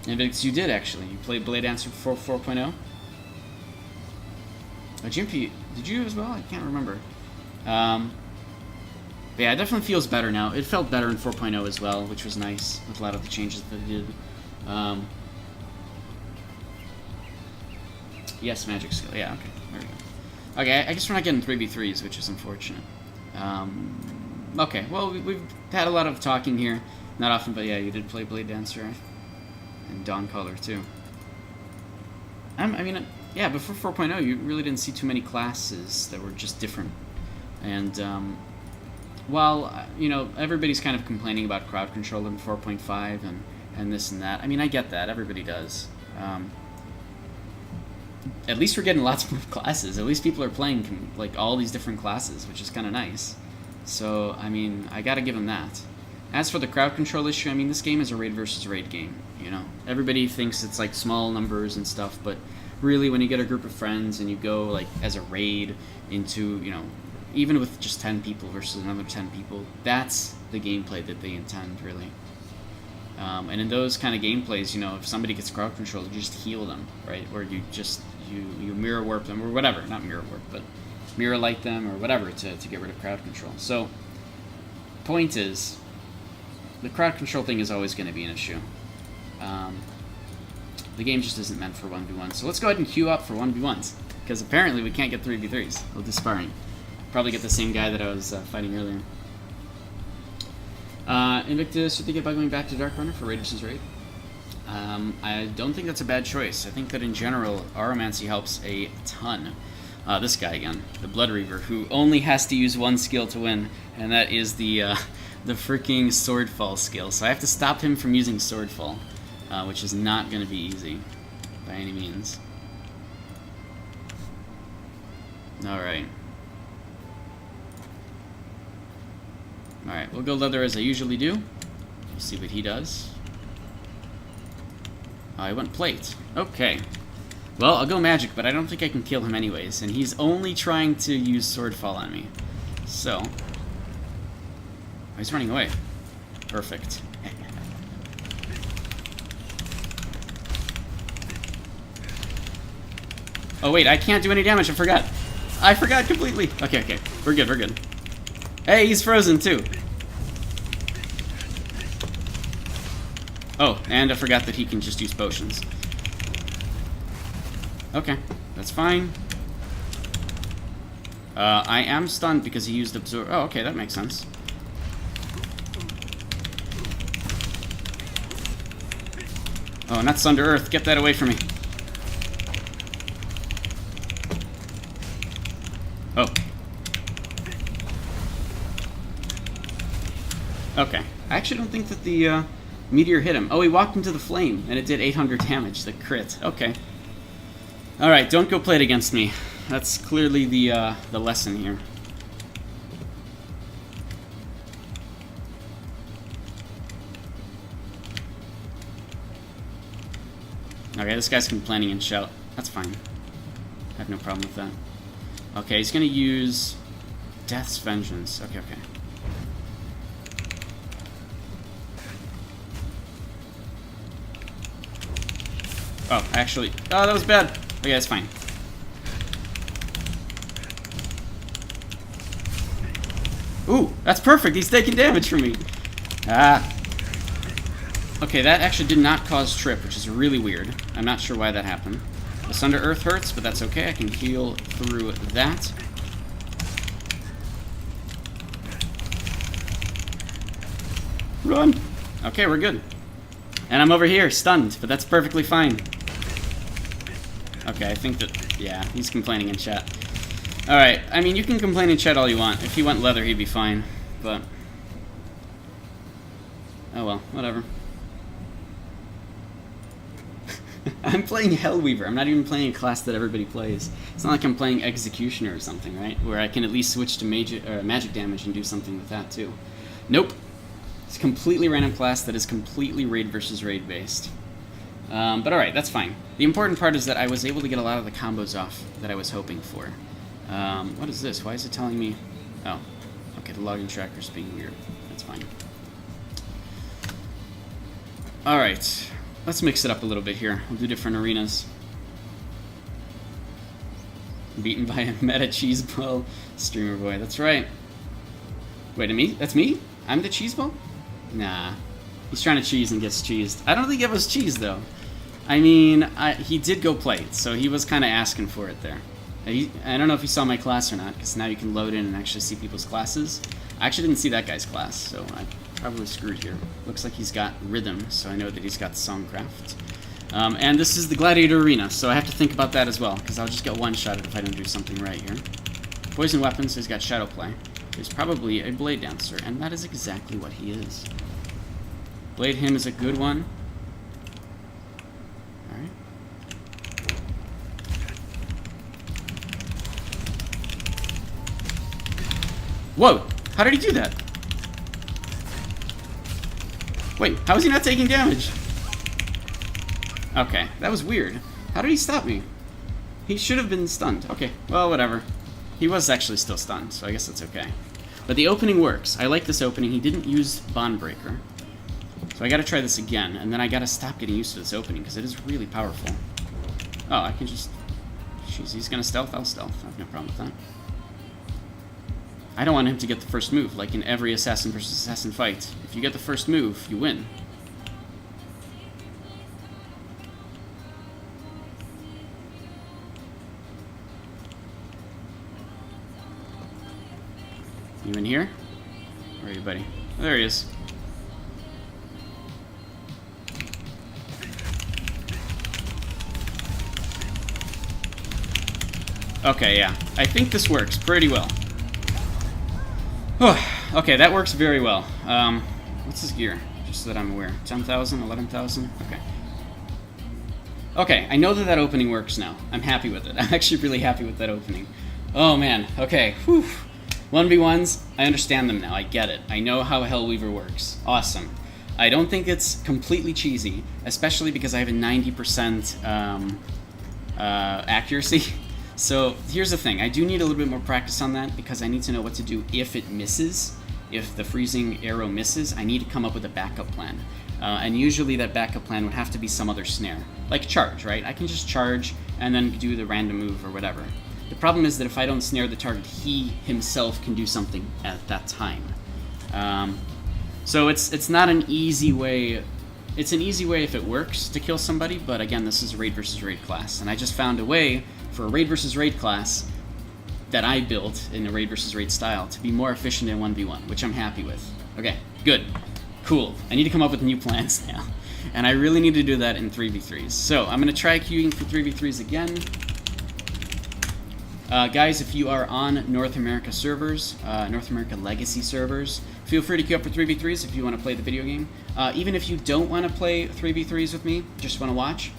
Invictus, you did actually. You played Blade Dancer for 4.0. Jimpy, did you as well? I can't remember. But yeah, it definitely feels better now. It felt better in 4.0 as well, which was nice with a lot of the changes that they did. Yes, magic skill. Yeah, okay. There we go. Okay, I guess we're not getting 3v3s, which is unfortunate. Okay, well, we've had a lot of talking here. Not often, but yeah, you did play Blade Dancer. And Dawn Caller, too. I mean, yeah, before 4.0, you really didn't see too many classes that were just different. And, while, you know, everybody's kind of complaining about crowd control in 4.5 and this and that. I mean, I get that. Everybody does. At least we're getting lots more classes. At least people are playing, like, all these different classes, which is kind of nice. So, I mean, I gotta give them that. As for the crowd control issue, I mean, this game is a raid versus raid game, you know? Everybody thinks it's, like, small numbers and stuff, but really, when you get a group of friends and you go, like, as a raid into, you know, even with just 10 people versus another 10 people, that's the gameplay that they intend, really. And in those kind of gameplays, you know, if somebody gets crowd control, you just heal them, right? Or you just, you mirror warp them, or whatever. Not mirror warp, but mirror light them, or whatever, to get rid of crowd control. So, point is, the crowd control thing is always going to be an issue. The game just isn't meant for 1v1s. So let's go ahead and queue up for 1v1s, because apparently we can't get 3v3s. We'll do sparring. Probably get the same guy that I was fighting earlier. Invictus, you think about going back to Dark Runner for Raid vs. Raid? I don't think that's a bad choice. I think that in general, Aromancy helps a ton. This guy again, the Blood Reaver, who only has to use one skill to win, and that is the freaking Swordfall skill. So I have to stop him from using Swordfall, which is not going to be easy by any means. Alright. Alright, we'll go Leather as I usually do. We'll see what he does. Oh, I went Plate. Okay. Well, I'll go Magic, but I don't think I can kill him anyways. And he's only trying to use Swordfall on me. So. Oh, he's running away. Perfect. Oh, wait, I can't do any damage. I forgot. I forgot completely. Okay, okay. We're good, we're good. Hey, he's frozen too. Oh, and I forgot that he can just use potions. Okay, that's fine. I am stunned because he used absorb. Oh, okay, that makes sense. Oh, not Sunder Earth. Get that away from me. Oh. Okay. I actually don't think that the meteor hit him. Oh, he walked into the flame, and it did 800 damage, the crit. Okay. Alright, don't go Plate against me. That's clearly the lesson here. Okay, this guy's complaining and shout. That's fine. I have no problem with that. Okay, he's gonna use Death's Vengeance. Okay, okay. Oh, actually... Oh, that was bad. Okay, that's fine. Ooh, that's perfect. He's taking damage from me. Ah. Okay, that actually did not cause trip, which is really weird. I'm not sure why that happened. The Sunder Earth hurts, but that's okay. I can heal through that. Run! Okay, we're good. And I'm over here, stunned, but that's perfectly fine. Okay, I think that... Yeah, he's complaining in chat. Alright, I mean, you can complain in chat all you want. If he went leather, he'd be fine. But... oh well, whatever. I'm playing Hellweaver. I'm not even playing a class that everybody plays. It's not like I'm playing Executioner or something, right? Where I can at least switch to magic damage and do something with that, too. Nope. It's a completely random class that is completely raid versus raid based. But alright, that's fine. The important part is that I was able to get a lot of the combos off that I was hoping for. What is this? Why is it telling me... oh, okay, the login tracker's being weird. That's fine. Alright, let's mix it up a little bit here. We'll do different arenas. Beaten by a meta cheese ball streamer boy, that's right. Wait, me? That's me? I'm the cheese ball? Nah. He's trying to cheese and gets cheesed. I don't think it was cheese, though. I mean, he did go plate, so he was kind of asking for it there. I don't know if you saw my class or not, because now you can load in and actually see people's classes. I actually didn't see that guy's class, so I probably screwed here. Looks like he's got rhythm, so I know that he's got songcraft. And this is the Gladiator Arena, so I have to think about that as well, because I'll just get one-shotted if I don't do something right here. Poison weapons, so he's got Shadow Play. He's probably a Blade Dancer, and that is exactly what he is. Blade him is a good one. Alright. Whoa! How did he do that? Wait, how is he not taking damage? Okay, that was weird. How did he stop me? He should have been stunned. Okay, well, whatever. He was actually still stunned, so I guess that's okay. But the opening works. I like this opening. He didn't use Bond Breaker. So I gotta try this again, and then I gotta stop getting used to this opening, because it is really powerful. Oh, I can just... jeez, he's gonna stealth? I'll stealth. I have no problem with that. I don't want him to get the first move, like in every assassin versus assassin fight. If you get the first move, you win. You in here? Where are you, buddy? Oh, there he is. Okay, yeah. I think this works pretty well. Okay, that works very well. What's his gear? Just so that I'm aware. 10,000, 11,000? Okay. Okay, I know that that opening works now. I'm happy with it. I'm actually really happy with that opening. Oh, man. Okay. Whew. 1v1s, I understand them now. I get it. I know how Hellweaver works. Awesome. I don't think it's completely cheesy, especially because I have a 90% accuracy. So here's the thing. I do need a little bit more practice on that because I need to know what to do if it misses. If the freezing arrow misses, I need to come up with a backup plan. And usually that backup plan would have to be some other snare. Like charge, right? I can just charge and then do the random move or whatever. The problem is that if I don't snare the target, he himself can do something at that time. So it's not an easy way. It's an easy way if it works to kill somebody, but again, this is a raid versus raid class, and I just found a way for a raid versus raid class that I built in a raid versus raid style to be more efficient in 1v1, which I'm happy with. Okay, good, cool. I need to come up with new plans now, and I really need to do that in 3v3s. So I'm gonna try queuing for 3v3s again. Guys, if you are on North America servers, North America Legacy servers, feel free to queue up for 3v3s if you want to play the video game. Even if you don't want to play 3v3s with me, just want to watch,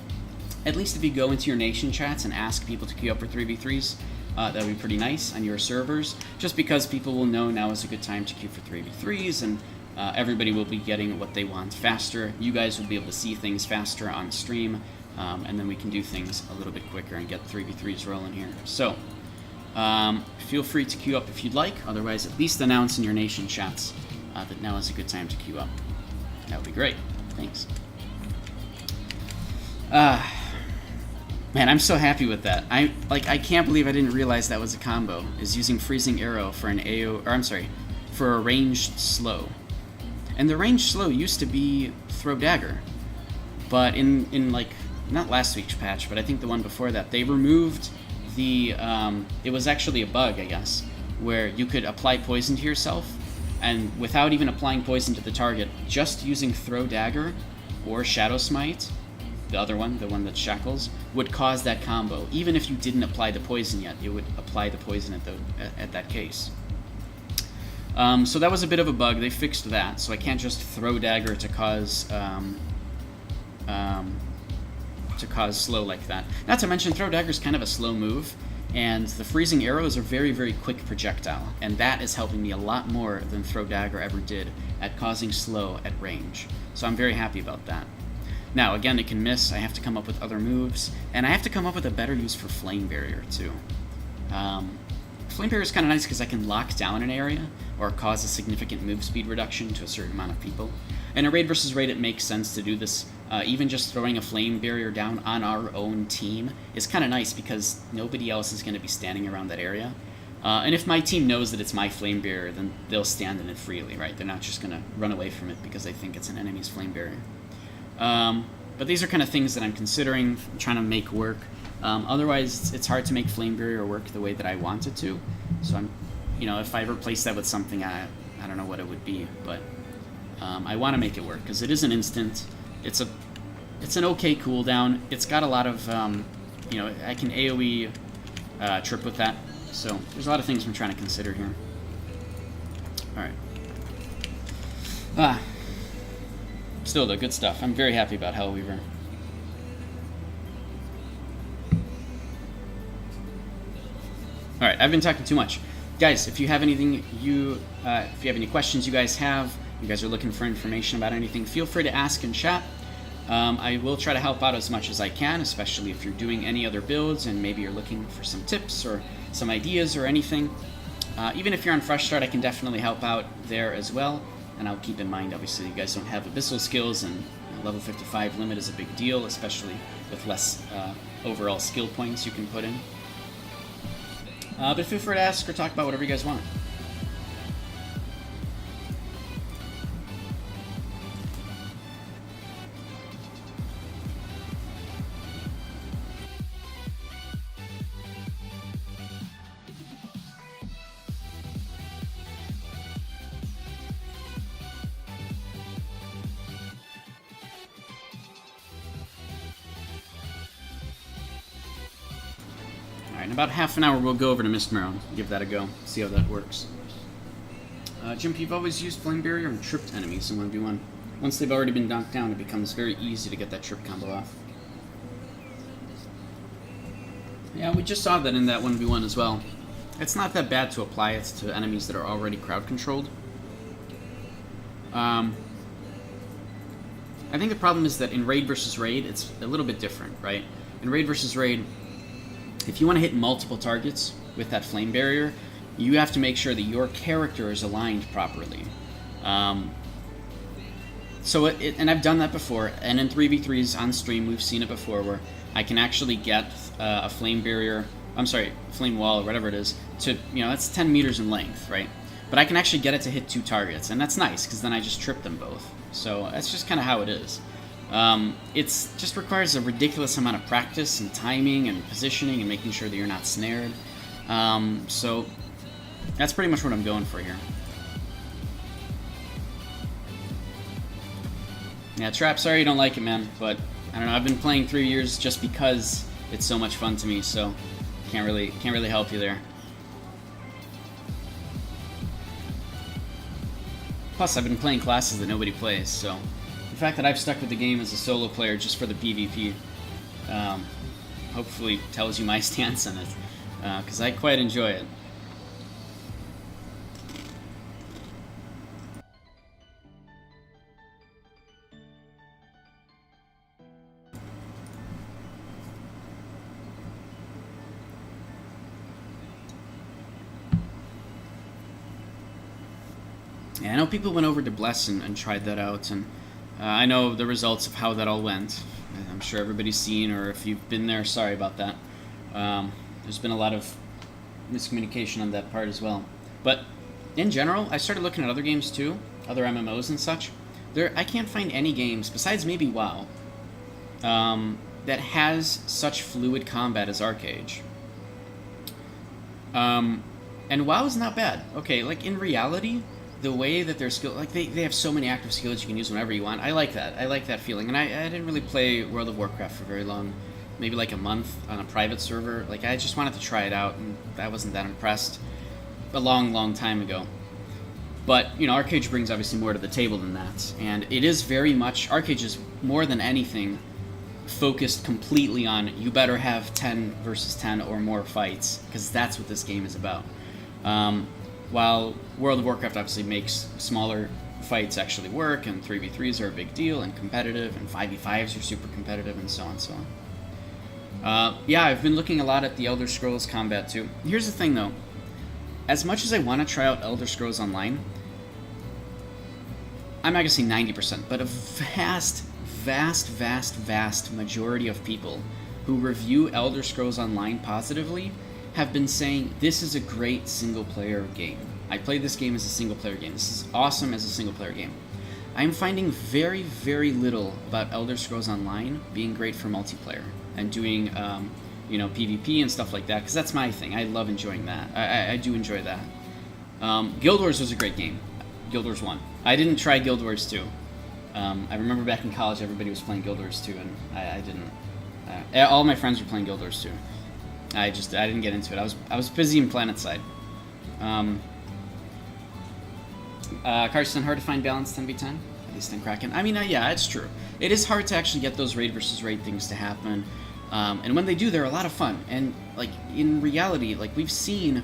at least if you go into your nation chats and ask people to queue up for 3v3s, that would be pretty nice on your servers, just because people will know now is a good time to queue for 3v3s, and everybody will be getting what they want faster. You guys will be able to see things faster on stream, and then we can do things a little bit quicker and get 3v3s rolling here. So, feel free to queue up if you'd like. Otherwise, at least announce in your nation chats that now is a good time to queue up. That would be great. Thanks. Man, I'm so happy with that. I can't believe I didn't realize that was a combo. Is using freezing arrow for an AO, or I'm sorry, for a ranged slow. And the ranged slow used to be throw dagger, but in like not last week's patch, but I think the one before that, they removed the, it was actually a bug, I guess, where you could apply poison to yourself, and without even applying poison to the target, just using throw dagger or Shadow Smite, the other one, the one that shackles, would cause that combo. Even if you didn't apply the poison yet, it would apply the poison at that case. So that was a bit of a bug. They fixed that, so I can't just throw dagger to cause slow like that. Not to mention, throw dagger is kind of a slow move, and the freezing arrows are very, very quick projectile, and that is helping me a lot more than throw dagger ever did at causing slow at range. So I'm very happy about that. Now, again, it can miss. I have to come up with other moves, and I have to come up with a better use for Flame Barrier, too. Flame Barrier is kind of nice because I can lock down an area or cause a significant move speed reduction to a certain amount of people. In a raid versus raid, it makes sense to do this. Even just throwing a Flame Barrier down on our own team is kind of nice because nobody else is going to be standing around that area. And if my team knows that it's my Flame Barrier, then they'll stand in it freely, right? They're not just going to run away from it because they think it's an enemy's Flame Barrier. But these are kind of things that I'm considering, trying to make work. Otherwise, it's hard to make Flame Barrier work the way that I want it to. So I'm, if I replace that with something, I don't know what it would be, but I want to make it work because it is an instant. It's an okay cooldown. It's got a lot of, I can AoE trip with that. So there's a lot of things I'm trying to consider here. All right. Still, though, good stuff. I'm very happy about Hellweaver. All right, I've been talking too much. Guys, if you have anything if you have any questions you guys are looking for information about anything, feel free to ask in chat. I will try to help out as much as I can, especially if you're doing any other builds and maybe you're looking for some tips or some ideas or anything. Even if you're on Fresh Start, I can definitely help out there as well. And I'll keep in mind, obviously, you guys don't have Abyssal skills, and level 55 limit is a big deal, especially with less overall skill points you can put in. But feel free to ask or talk about whatever you guys want. In about half an hour, we'll go over to Mistmarrow, give that a go, see how that works. Jimp, you've always used Flame Barrier and tripped enemies in 1v1. Once they've already been knocked down, it becomes very easy to get that trip combo off. Yeah, we just saw that in that 1v1 as well. It's not that bad to apply it to enemies that are already crowd-controlled. I think the problem is that in raid versus raid, it's a little bit different, right? In raid versus raid, if you want to hit multiple targets with that Flame Barrier, you have to make sure that your character is aligned properly. And I've done that before, and in 3v3s on stream, we've seen it before, where I can actually get a Flame Barrier, Flame Wall, or whatever it is, to, that's 10 meters in length, right? But I can actually get it to hit 2 targets, and that's nice, because then I just trip them both. So that's just kind of how it is. It just requires a ridiculous amount of practice and timing and positioning and making sure that you're not snared. So that's pretty much what I'm going for here. Yeah, Trap, sorry you don't like it, man, but I don't know, I've been playing 3 years just because it's so much fun to me, so can't really help you there. Plus, I've been playing classes that nobody plays, so the fact that I've stuck with the game as a solo player just for the PvP hopefully tells you my stance on it, because I quite enjoy it. Yeah, I know people went over to Bless and tried that out, and I know the results of how that all went. I'm sure everybody's seen, or if you've been there, sorry about that. There's been a lot of miscommunication on that part as well. But in general, I started looking at other games too, other MMOs and such. I can't find any games, besides maybe WoW, that has such fluid combat as ArcheAge. And WoW is not bad. Okay, like in reality, the way that their skill, like they have so many active skills you can use whenever you want. I like that. I like that feeling. And I didn't really play World of Warcraft for very long, maybe like a month on a private server. Like I just wanted to try it out, and I wasn't that impressed a long time ago. But, you know, ArcheAge brings obviously more to the table than that. And it is very much, ArcheAge is more than anything focused completely on you better have 10 versus 10 or more fights, because that's what this game is about. While World of Warcraft obviously makes smaller fights actually work, and 3v3s are a big deal, and competitive, and 5v5s are super competitive, and so on and so on. Yeah, I've been looking a lot at the Elder Scrolls Combat too. Here's the thing though. As much as I want to try out Elder Scrolls Online, I'm not going to say 90%, but a vast majority of people who review Elder Scrolls Online positively have been saying this is a great single-player game. I played this game as a single-player game. This is awesome as a single-player game. I'm finding very little about Elder Scrolls Online being great for multiplayer and doing you know, PvP and stuff like that, because that's my thing. I love enjoying that. I do enjoy that. Guild Wars was a great game. Guild Wars 1. I didn't try Guild Wars 2. I remember back in college everybody was playing Guild Wars 2, and I didn't. All my friends were playing Guild Wars 2. I didn't get into it. I was busy in PlanetSide. Carson, hard to find balance 10v10, at least in Kraken. I mean, yeah, it's true. It is hard to actually get those raid versus raid things to happen. And when they do, they're a lot of fun. And, like, in reality, like, we've seen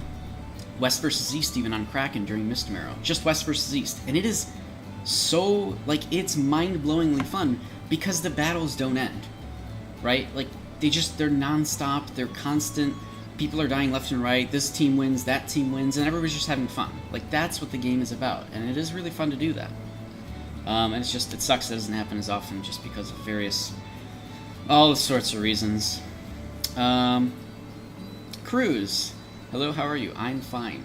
West versus East even on Kraken during Mistmarrow. Just West versus East. And it is so, like, it's mind-blowingly fun because the battles don't end. Right? Like, they're non-stop, they're constant, people are dying left and right, this team wins, that team wins, and everybody's just having fun. Like, that's what the game is about. And it is really fun to do that. And it's just, it sucks that it doesn't happen as often just because of all sorts of reasons. Cruz. Hello, how are you? I'm fine.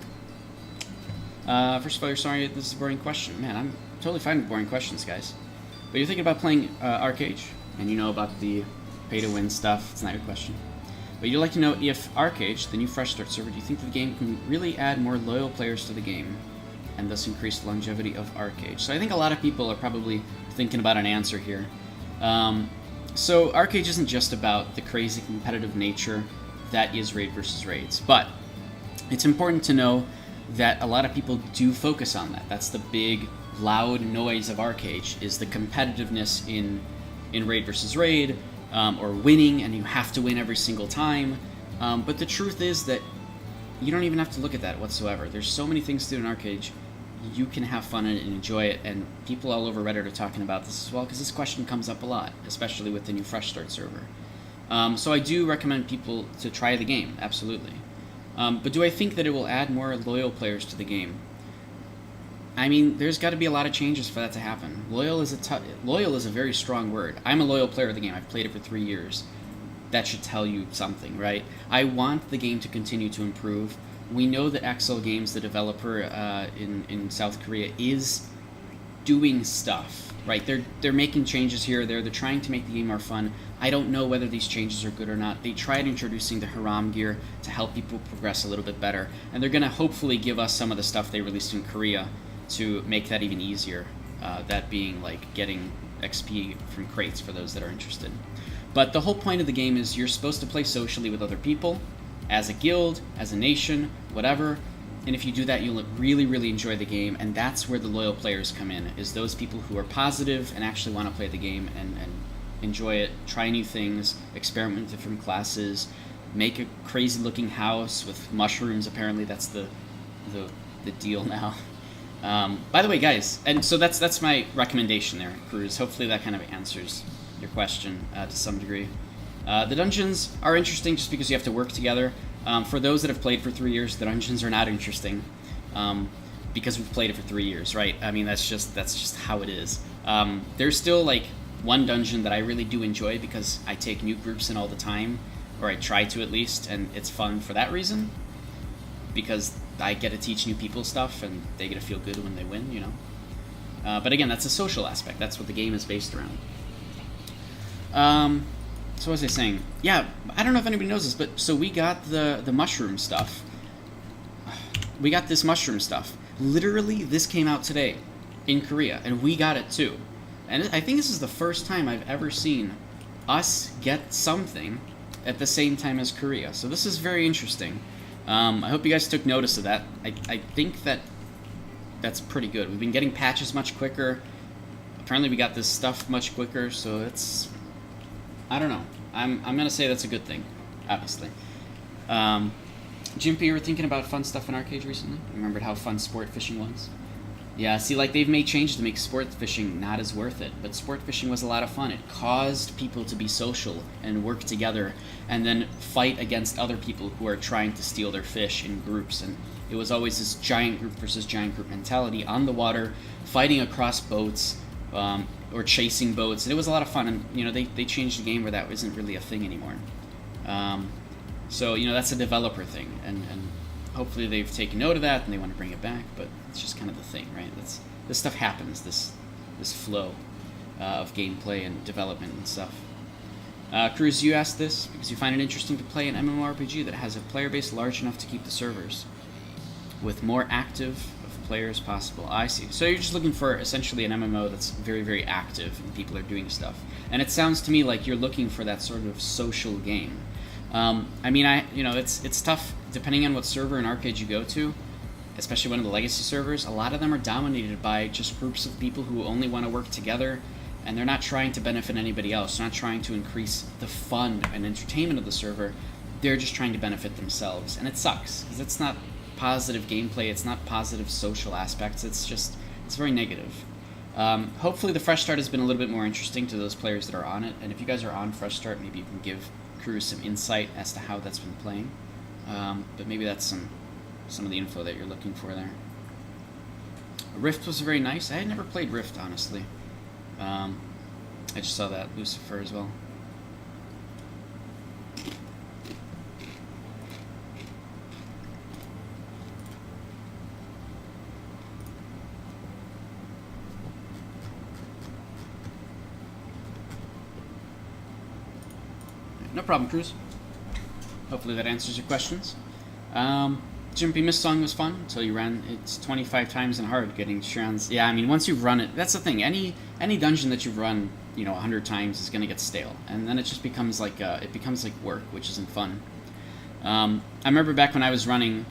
First of all, you're sorry this is a boring question. Man, I'm totally fine with boring questions, guys. But you're thinking about playing ArcheAge, and you know about the pay-to-win stuff. It's not your question. But you'd like to know if ArcheAge, the new Fresh Start server, do you think the game can really add more loyal players to the game, and thus increase the longevity of ArcheAge? So I think a lot of people are probably thinking about an answer here. So ArcheAge isn't just about the crazy competitive nature that is raid versus raids, but it's important to know that a lot of people do focus on that. That's the big, loud noise of ArcheAge, is the competitiveness in raid versus raid, or winning, and you have to win every single time. But the truth is that you don't even have to look at that whatsoever. There's so many things to do in ArcheAge. You can have fun and enjoy it, and people all over Reddit are talking about this as well, because this question comes up a lot, especially with the new Fresh Start server. So I do recommend people to try the game, absolutely. But do I think that it will add more loyal players to the game? I mean, there's got to be a lot of changes for that to happen. Loyal is a very strong word. I'm a loyal player of the game. I've played it for 3 years. That should tell you something, right? I want the game to continue to improve. We know that Excel Games, the developer in South Korea, is doing stuff, right? They're making changes here or there. They're trying to make the game more fun. I don't know whether these changes are good or not. They tried introducing the Haram gear to help people progress a little bit better, and they're going to hopefully give us some of the stuff they released in Korea to make that even easier, that being like getting XP from crates for those that are interested. But the whole point of the game is you're supposed to play socially with other people, as a guild, as a nation, whatever, and if you do that, you'll really enjoy the game, and that's where the loyal players come in, is those people who are positive and actually want to play the game and enjoy it, try new things, experiment with different classes, make a crazy looking house with mushrooms. Apparently that's the deal now. By the way, guys, and so that's my recommendation there, Cruz. Hopefully that kind of answers your question to some degree. The dungeons are interesting just because you have to work together. For those that have played for 3 years, the dungeons are not interesting because we've played it for 3 years, right? I mean, that's just how it is. There's still like one dungeon that I really do enjoy because I take new groups in all the time, or I try to at least, and it's fun for that reason, because I get to teach new people stuff and they get to feel good when they win, you know. But again, that's a social aspect. That's what the game is based around. So what was I saying? Yeah, I don't know if anybody knows this, but so we got the mushroom stuff. we got this mushroom stuff. Literally, this came out today in Korea, and we got it too. And I think this is the first time I've ever seen us get something at the same time as Korea. So this is very interesting. I hope you guys took notice of that. I think that's pretty good. We've been getting patches much quicker. Apparently we got this stuff much quicker, so it's... I don't know. I'm going to say that's a good thing, obviously. Jimpy, you were thinking about fun stuff in Arcade recently? Remembered how fun sport fishing was? Yeah, see, like, they've made changes to make sport fishing not as worth it, but sport fishing was a lot of fun. It caused people to be social and work together and then fight against other people who are trying to steal their fish in groups. And it was always this giant group versus giant group mentality on the water, fighting across boats, or chasing boats. And it was a lot of fun, and, you know, they changed the game where that isn't really a thing anymore. So, you know, that's a developer thing, and hopefully they've taken note of that and they want to bring it back, but it's just kind of the thing, right? This stuff happens, this flow of gameplay and development and stuff. Cruz, you asked this because you find it interesting to play an MMORPG that has a player base large enough to keep the servers with more active of players possible. I see. So you're just looking for essentially an MMO that's very, very active and people are doing stuff. And it sounds to me like you're looking for that sort of social game. I mean, it's tough depending on what server and arcade you go to, especially one of the legacy servers. A lot of them are dominated by just groups of people who only want to work together, and they're not trying to benefit anybody else. They're not trying to increase the fun and entertainment of the server. They're just trying to benefit themselves, and it sucks because it's not positive gameplay. It's not positive social aspects. It's very negative. Hopefully, the Fresh Start has been a little bit more interesting to those players that are on it, and if you guys are on Fresh Start, maybe you can give Cruz some insight as to how that's been playing. But maybe that's some of the info that you're looking for there. Rift was very nice. I had never played Rift, honestly. I just saw that Lucifer as well. No problem, Cruz. Hopefully that answers your questions. Jimpy Mist Song was fun until you ran it 25 times in hard, getting Shran's. Yeah, I mean, once you've run it, that's the thing. Any dungeon that you've run, 100 times is gonna get stale, and then it just becomes like work, which isn't fun. I remember back when I was running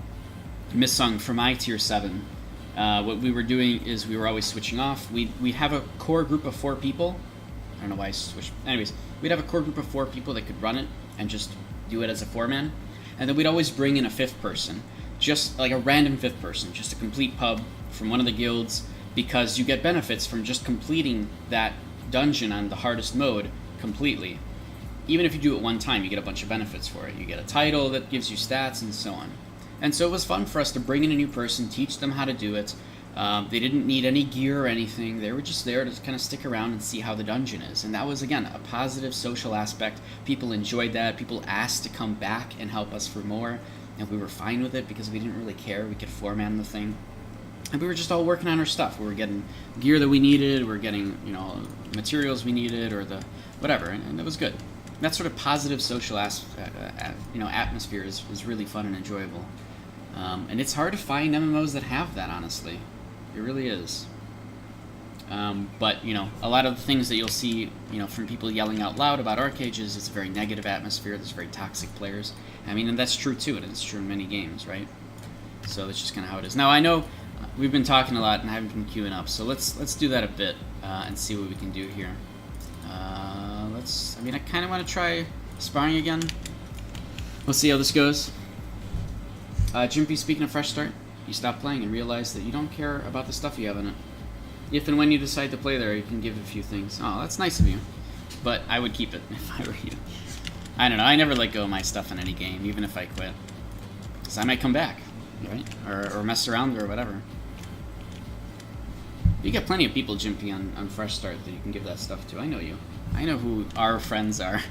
Mist Song for my tier 7. What we were doing is we were always switching off. We'd have a core group of 4 people. I don't know why I switched. Anyways, we'd have a core group of 4 people that could run it and just do it as a 4-man. And then we'd always bring in a 5th person, just like a random 5th person, just a complete pub from one of the guilds, because you get benefits from just completing that dungeon on the hardest mode completely. Even if you do it one time, you get a bunch of benefits for it. You get a title that gives you stats and so on. And so it was fun for us to bring in a new person, teach them how to do it. They didn't need any gear or anything. They were just there to kind of stick around and see how the dungeon is. And that was, again, a positive social aspect. People enjoyed that. People asked to come back and help us for more. And we were fine with it because we didn't really care. We could 4-man the thing. And we were just all working on our stuff. We were getting gear that we needed. We were getting, materials we needed or the whatever. And it was good. That sort of positive social atmosphere is really fun and enjoyable. And it's hard to find MMOs that have that, honestly. It really is. But, a lot of the things that you'll see, from people yelling out loud about Arcade is it's a very negative atmosphere. There's very toxic players. I mean, and that's true, too, and it's true in many games, right? So that's just kind of how it is. Now, I know we've been talking a lot and I haven't been queuing up, so let's do that a bit and see what we can do here. I kind of want to try sparring again. We'll see how this goes. Jimpy, speaking of Fresh Start, you stop playing and realize that you don't care about the stuff you have in it. If and when you decide to play there, you can give a few things. Oh, that's nice of you. But I would keep it if I were you. I don't know, I never let go of my stuff in any game, even if I quit. Because I might come back, right? Or mess around or whatever. You get plenty of people, Jimpy, on Fresh Start that you can give that stuff to. I know you. I know who our friends are.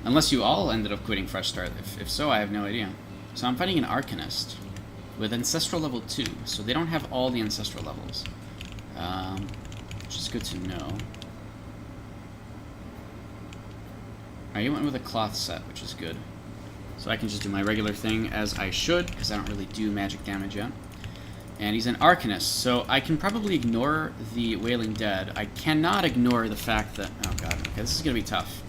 Unless you all ended up quitting Fresh Start. If so, I have no idea. So I'm fighting an Arcanist with Ancestral level 2, so they don't have all the Ancestral levels. Which is good to know. Alright, you went with a cloth set, which is good. So I can just do my regular thing as I should, because I don't really do magic damage yet. And he's an Arcanist, so I can probably ignore the Wailing Dead. I cannot ignore the fact that... Oh god, okay, this is going to be tough.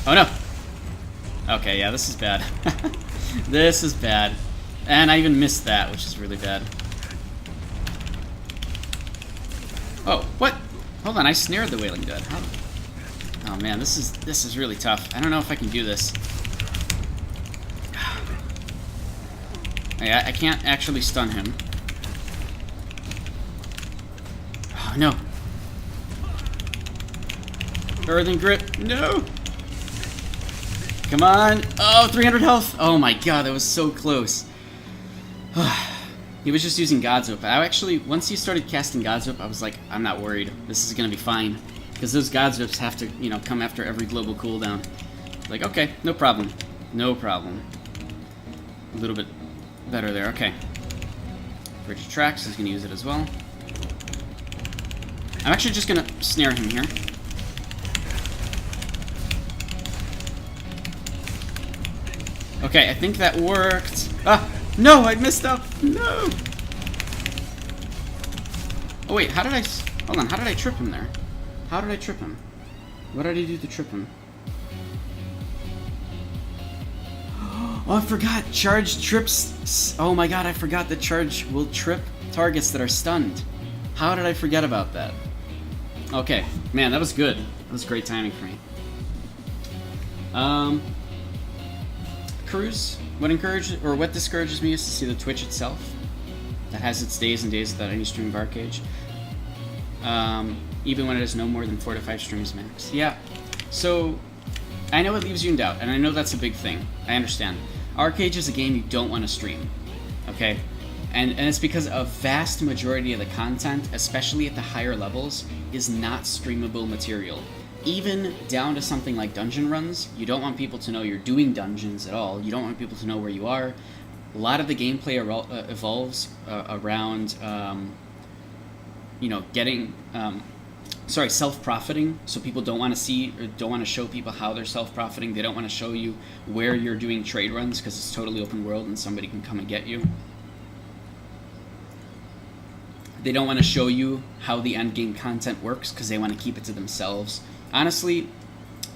Oh no! Okay, yeah, this is bad. This is bad. And I even missed that, which is really bad. Oh, what? Hold on, I snared the Wailing Dead. How? Oh man, this is really tough. I don't know if I can do this. I can't actually stun him. Oh no. Earthen Grip, no! Come on! Oh, 300 health! Oh my god, that was so close. He was just using God's Whip. I actually, once he started casting God's Whip, I was like, I'm not worried. This is gonna be fine. Because those God's Whips have to, you know, come after every global cooldown. Like, okay, no problem. No problem. A little bit better there, okay. Bridge of Tracks is gonna use it as well. I'm actually just gonna snare him here. Okay, I think that worked. Ah! No, I messed up! No! Oh wait, how did I... Hold on, how did I trip him there? How did I trip him? What did I do to trip him? Oh, I forgot! Charge trips... Oh my god, I forgot that charge will trip targets that are stunned. How did I forget about that? Okay, man, that was good. That was great timing for me. Cruise. What discourages me is to see the Twitch itself. That has its days and days without any stream of Arcade. Even when it has no more than 4 to 5 streams max. Yeah. So, I know it leaves you in doubt, and I know that's a big thing. I understand. Arcade is a game you don't want to stream. Okay? And it's because a vast majority of the content, especially at the higher levels, is not streamable material. Even down to something like dungeon runs, you don't want people to know you're doing dungeons at all. You don't want people to know where you are. A lot of the gameplay evolves around, you know, getting, self-profiting. So people don't want to see or don't want to show people how they're self-profiting. They don't want to show you where you're doing trade runs because it's totally open world and somebody can come and get you. They don't want to show you how the end game content works because they want to keep it to themselves. Honestly,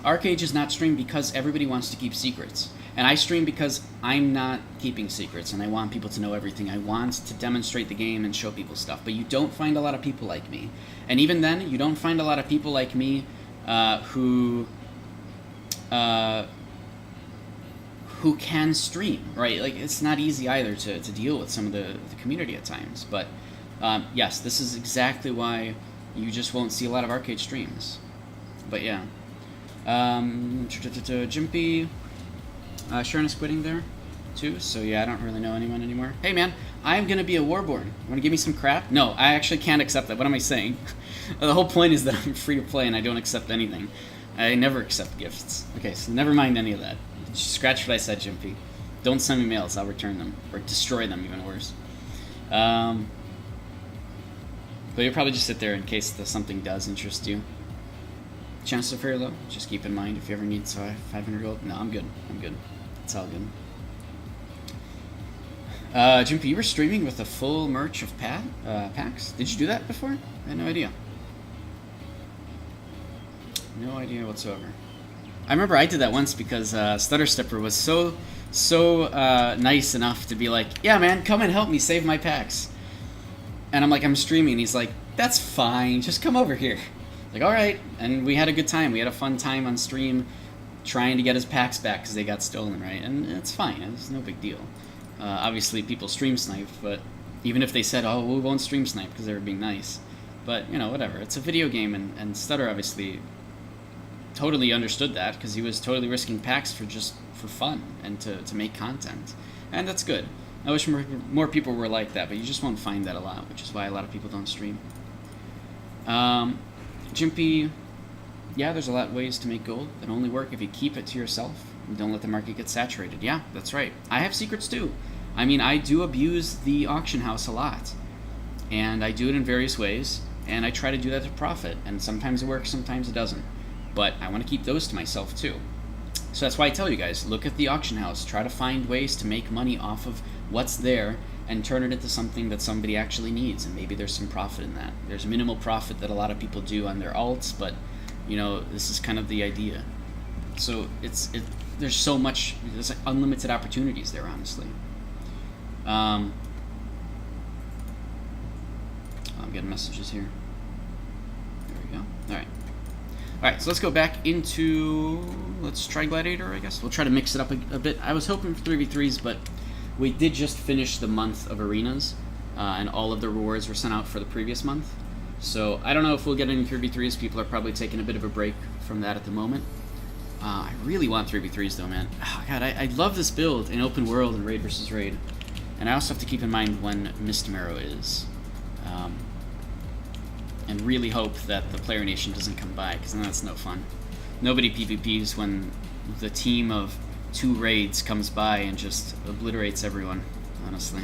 Arcade is not streamed because everybody wants to keep secrets. And I stream because I'm not keeping secrets and I want people to know everything. I want to demonstrate the game and show people stuff. But you don't find a lot of people like me. And even then, you don't find a lot of people like me who can stream, right? Like, it's not easy either to deal with some of the community at times. But yes, this is exactly why you just won't see a lot of Arcade streams. But yeah. Jimpy. Sharon is quitting there, too. So yeah, I don't really know anyone anymore. Hey man, I'm gonna be a Warborn. Wanna give me some crap? No, I actually can't accept that. What am I saying? The whole point is that I'm free to play and I don't accept anything. I never accept gifts. Okay, so never mind any of that. Just scratch what I said, Jimpy. Don't send me mails, I'll return them. Or destroy them, even worse. But you'll probably just sit there in case something does interest you. Chances are very low. Just keep in mind if you ever need 500 gold. No, I'm good. I'm good. It's all good. Jimpy, you were streaming with a full merch of packs? Did you do that before? I had no idea. No idea whatsoever. I remember I did that once because Stutter Stepper was so nice enough to be like, yeah man, come and help me save my packs. And I'm like, I'm streaming. And he's like, that's fine. Just come over here. Like, alright, and we had a good time. We had a fun time on stream trying to get his packs back because they got stolen, right? And it's fine. It's no big deal. Obviously, people stream sniped, but even if they said, oh, we won't stream snipe because they were being nice. But, you know, whatever. It's a video game, and Stutter obviously totally understood that because he was totally risking packs for fun and to make content. And that's good. I wish more people were like that, but you just won't find that a lot, which is why a lot of people don't stream. Jimpy, yeah, there's a lot of ways to make gold that only work if you keep it to yourself and don't let the market get saturated. Yeah, that's right. I have secrets too. I mean, I do abuse the auction house a lot, and I do it in various ways, and I try to do that to profit, and sometimes it works, sometimes it doesn't. but I want to keep those to myself too. So that's why I tell you guys, look at the auction house, try to find ways to make money off of what's there and turn it into something that somebody actually needs, and maybe there's some profit in that. There's minimal profit that a lot of people do on their alts, but you know, this is kind of the idea. So there's so much, there's like unlimited opportunities there, honestly. I'm getting messages here. There we go. Alright, so let's go back into, let's try Gladiator, I guess. We'll try to mix it up a bit. I was hoping for 3v3s, but we did just finish the month of arenas, and all of the rewards were sent out for the previous month. So I don't know if we'll get any 3v3s. People are probably taking a bit of a break from that at the moment. I really want 3v3s though, man. Oh, God, I love this build in open world and raid versus raid. And I also have to keep in mind when Mist Marrow is. And really hope that the player nation doesn't come by, because then that's no fun. Nobody PvPs when the team of 2 raids comes by and just obliterates everyone, honestly.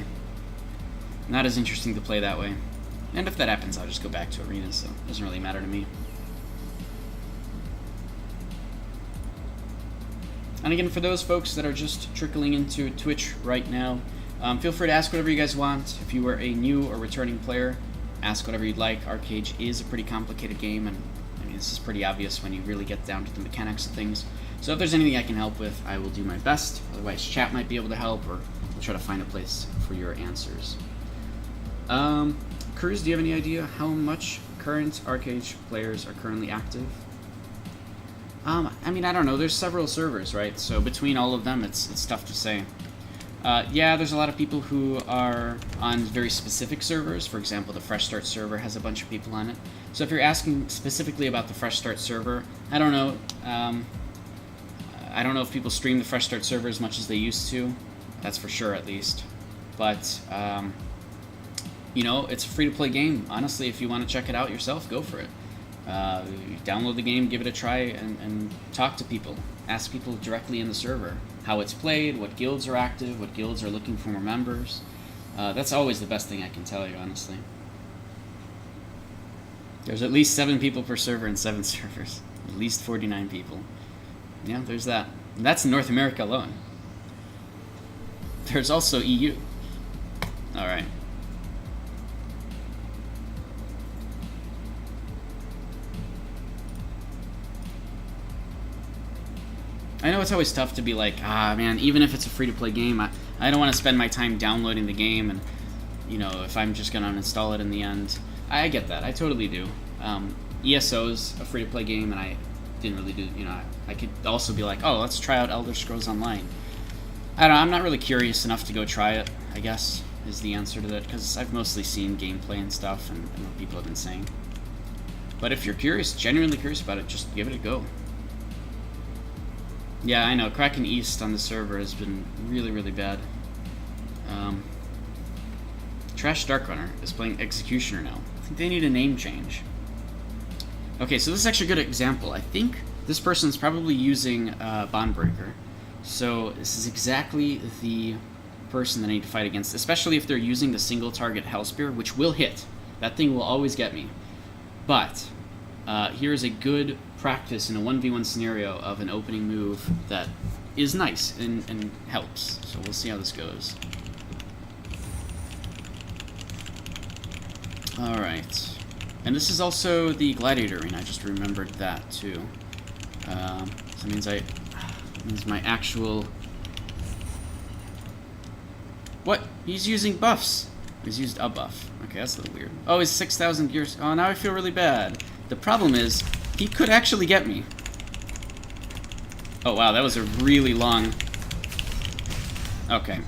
Not as interesting to play that way. And if that happens, I'll just go back to arenas, so it doesn't really matter to me. And again, for those folks that are just trickling into Twitch right now, feel free to ask whatever you guys want. If you are a new or returning player, ask whatever you'd like. Arcade is a pretty complicated game, and I mean, this is pretty obvious when you really get down to the mechanics of things. So if there's anything I can help with, I will do my best. Otherwise, chat might be able to help, or we'll try to find a place for your answers. Cruz, do you have any idea how much current Arcade players are currently active? I mean, I don't know. There's several servers, right? So between all of them, it's tough to say. Yeah, there's a lot of people who are on very specific servers. For example, the Fresh Start server has a bunch of people on it. So if you're asking specifically about the Fresh Start server, I don't know. I don't know if people stream the Fresh Start server as much as they used to. That's for sure, at least. But, you know, it's a free-to-play game. Honestly, if you want to check it out yourself, go for it. Download the game, give it a try, and talk to people. Ask people directly in the server how it's played, what guilds are active, what guilds are looking for more members. That's always the best thing I can tell you, honestly. There's at least 7 people per server in 7 servers. At least 49 people. Yeah, there's that. And that's in North America alone. There's also EU. Alright. I know it's always tough to be like, man, even if it's a free-to-play game, I don't want to spend my time downloading the game, and, you know, if I'm just going to uninstall it in the end. I get that. I totally do. ESO's a free-to-play game, and I didn't really do, you know, I could also be like, oh, let's try out Elder Scrolls Online. I don't know, I'm not really curious enough to go try it, I guess, is the answer to that, because I've mostly seen gameplay and stuff, and what people have been saying. But if you're curious, genuinely curious about it, just give it a go. Yeah, I know. Kraken East on the server has been really, really bad. Trash Darkrunner is playing Executioner now. I think they need a name change. Okay, so this is actually a good example. I think this person's probably using Bondbreaker. So this is exactly the person that I need to fight against, especially if they're using the single target Hellspear, which will hit. That thing will always get me. But here's a good practice in a 1v1 scenario of an opening move that is nice and helps. So we'll see how this goes. Alright. And this is also the Gladiator Arena. I just remembered that too. So it means my actual... What? He's using buffs. He's used a buff. Okay, that's a little weird. Oh, he's 6,000 gears. Oh, now I feel really bad. The problem is, he could actually get me. Oh, wow, that was a really long... Okay.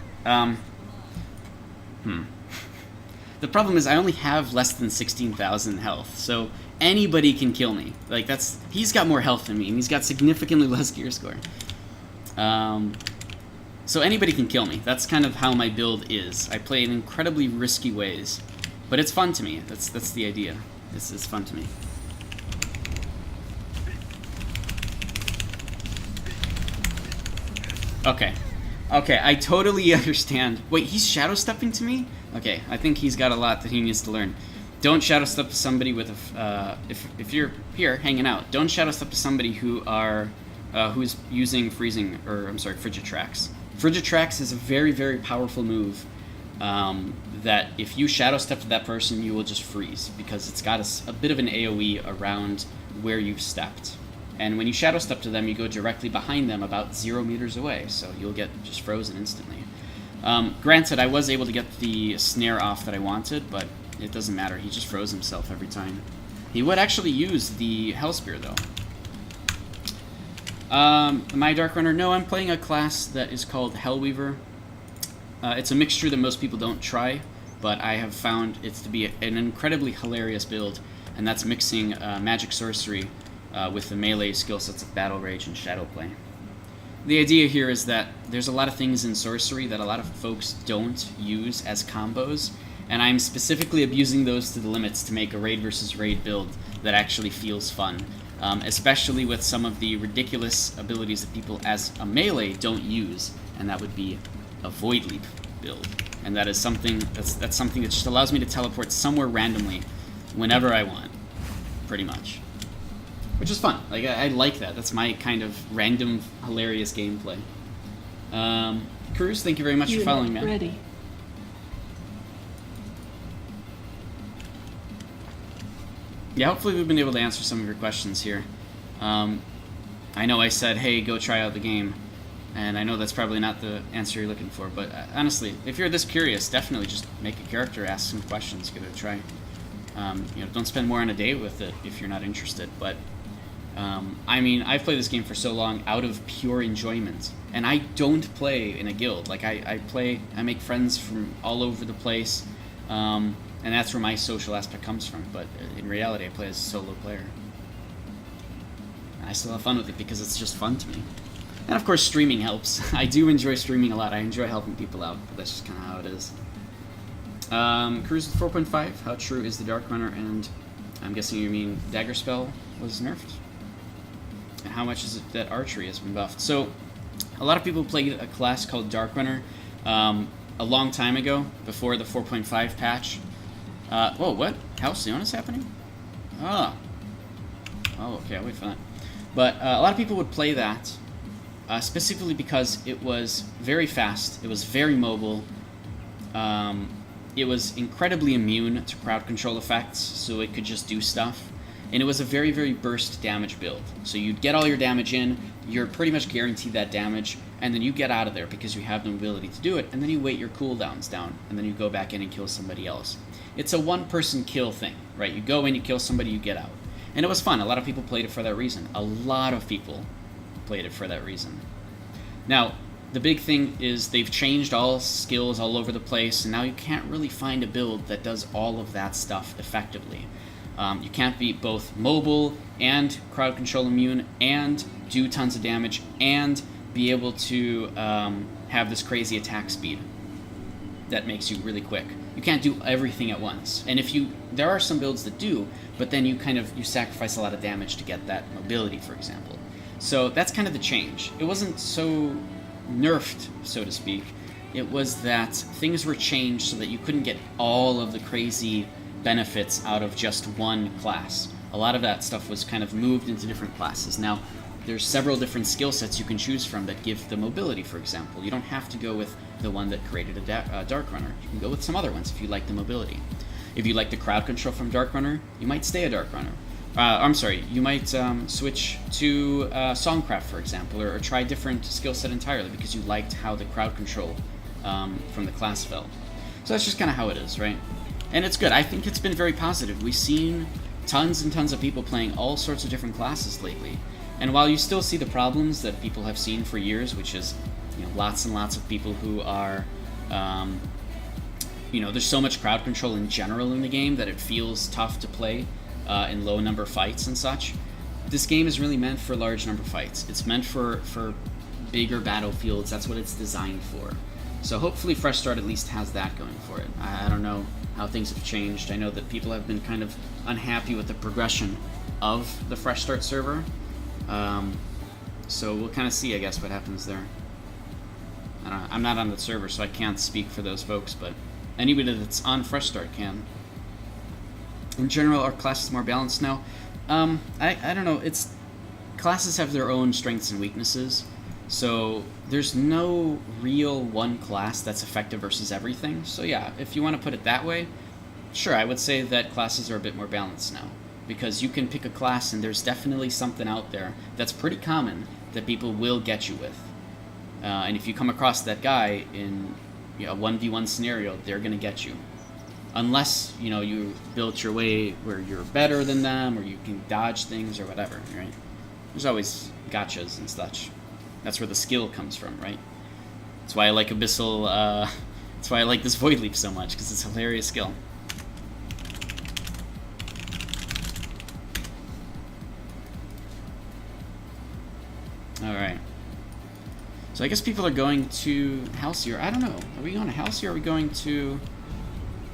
The problem is I only have less than 16,000 health, so anybody can kill me. Like, that's... He's got more health than me, and he's got significantly less gear score. So anybody can kill me. That's kind of how my build is. I play in incredibly risky ways. But it's fun to me. That's the idea. It's fun to me. Okay. Okay, I totally understand. Wait, he's shadow stepping to me? Okay, I think he's got a lot that he needs to learn. don't shadow step to somebody with if you're here hanging out, don't shadow step to somebody who's using Frigitrax. Frigitrax is a very, very powerful move that if you shadow step to that person, you will just freeze because it's got a bit of an AoE around where you've stepped. And when you shadow step to them, you go directly behind them about 0 meters away, so you'll get just frozen instantly. Granted, I was able to get the snare off that I wanted, but it doesn't matter. He just froze himself every time. He would actually use the Hellspear, though. Am I a Dark Runner? No, I'm playing a class that is called Hellweaver. It's a mixture that most people don't try, but I have found it to be an incredibly hilarious build, and that's mixing magic sorcery with the melee skill sets of Battle Rage and Shadowplay. The idea here is that there's a lot of things in sorcery that a lot of folks don't use as combos, and I'm specifically abusing those to the limits to make a raid versus raid build that actually feels fun, especially with some of the ridiculous abilities that people as a melee don't use, and that would be a Void Leap build. And that is something that's something that just allows me to teleport somewhere randomly whenever I want, pretty much. Which is fun. Like I like that. That's my kind of random, hilarious gameplay. Cruz, thank you very much for following, man. Ready. Yeah, hopefully we've been able to answer some of your questions here. I know I said, hey, go try out the game, and I know that's probably not the answer you're looking for, but honestly, if you're this curious, definitely just make a character, ask some questions, give it a try. Don't spend more on a day with it if you're not interested, but I mean, I've played this game for so long out of pure enjoyment, and I don't play in a guild. Like, I make friends from all over the place, and that's where my social aspect comes from, but in reality, I play as a solo player. And I still have fun with it because it's just fun to me. And of course, streaming helps. I do enjoy streaming a lot. I enjoy helping people out, but that's just kind of how it is. Cruise with 4.5, how true is the Dark Runner? And I'm guessing you mean Dagger Spell was nerfed? And how much is it that Archery has been buffed? So, a lot of people played a class called Dark Runner a long time ago, before the 4.5 patch. Whoa, what? Halcyon is happening? Oh, okay, I'll wait for that. But a lot of people would play that, specifically because it was very fast, it was very mobile, it was incredibly immune to crowd control effects, so it could just do stuff. And it was a very, very burst damage build. So you'd get all your damage in, you're pretty much guaranteed that damage, and then you get out of there because you have the ability to do it, and then you wait your cooldowns down, and then you go back in and kill somebody else. It's a one-person kill thing, right? You go in, you kill somebody, you get out. And it was fun. A lot of people played it for that reason. A lot of people played it for that reason. Now, the big thing is they've changed all skills all over the place, and now you can't really find a build that does all of that stuff effectively. You can't be both mobile and crowd control immune and do tons of damage and be able to have this crazy attack speed that makes you really quick. You can't do everything at once. And there are some builds that do, but then you sacrifice a lot of damage to get that mobility, for example. So that's kind of the change. It wasn't so nerfed, so to speak. It was that things were changed so that you couldn't get all of the crazy benefits out of just one class. A lot of that stuff was kind of moved into different classes. Now, there's several different skill sets you can choose from that give the mobility, for example. You don't have to go with the one that created a Dark Runner. You can go with some other ones if you like the mobility. If you like the crowd control from Dark Runner, you might stay a Dark Runner. You might switch to Songcraft, for example, or try a different skill set entirely because you liked how the crowd control from the class felt. So that's just kind of how it is, right? And it's good. I think it's been very positive. We've seen tons and tons of people playing all sorts of different classes lately. And while you still see the problems that people have seen for years, which is, lots and lots of people who are, there's so much crowd control in general in the game that it feels tough to play in low number fights and such. This game is really meant for large number fights. It's meant for bigger battlefields. That's what it's designed for. So hopefully Fresh Start at least has that going for it. I don't know how things have changed. I know that people have been kind of unhappy with the progression of the Fresh Start server. So we'll kind of see, I guess, what happens there. I don't know. I'm not on the server, so I can't speak for those folks, but anybody that's on Fresh Start can. In general, are classes more balanced now? I don't know. It's classes have their own strengths and weaknesses, so there's no real one class that's effective versus everything. So yeah, if you want to put it that way, sure, I would say that classes are a bit more balanced now, because you can pick a class and there's definitely something out there that's pretty common that people will get you with. And if you come across that guy in a 1v1 scenario, they're going to get you. Unless, you built your way where you're better than them, or you can dodge things or whatever, right? There's always gotchas and such. That's where the skill comes from, right? That's why I like Abyssal, that's why I like this Void Leap so much, because it's a hilarious skill. Alright. So I guess people are going to Halcyon. I don't know. Are we going to Halcyon or are we going to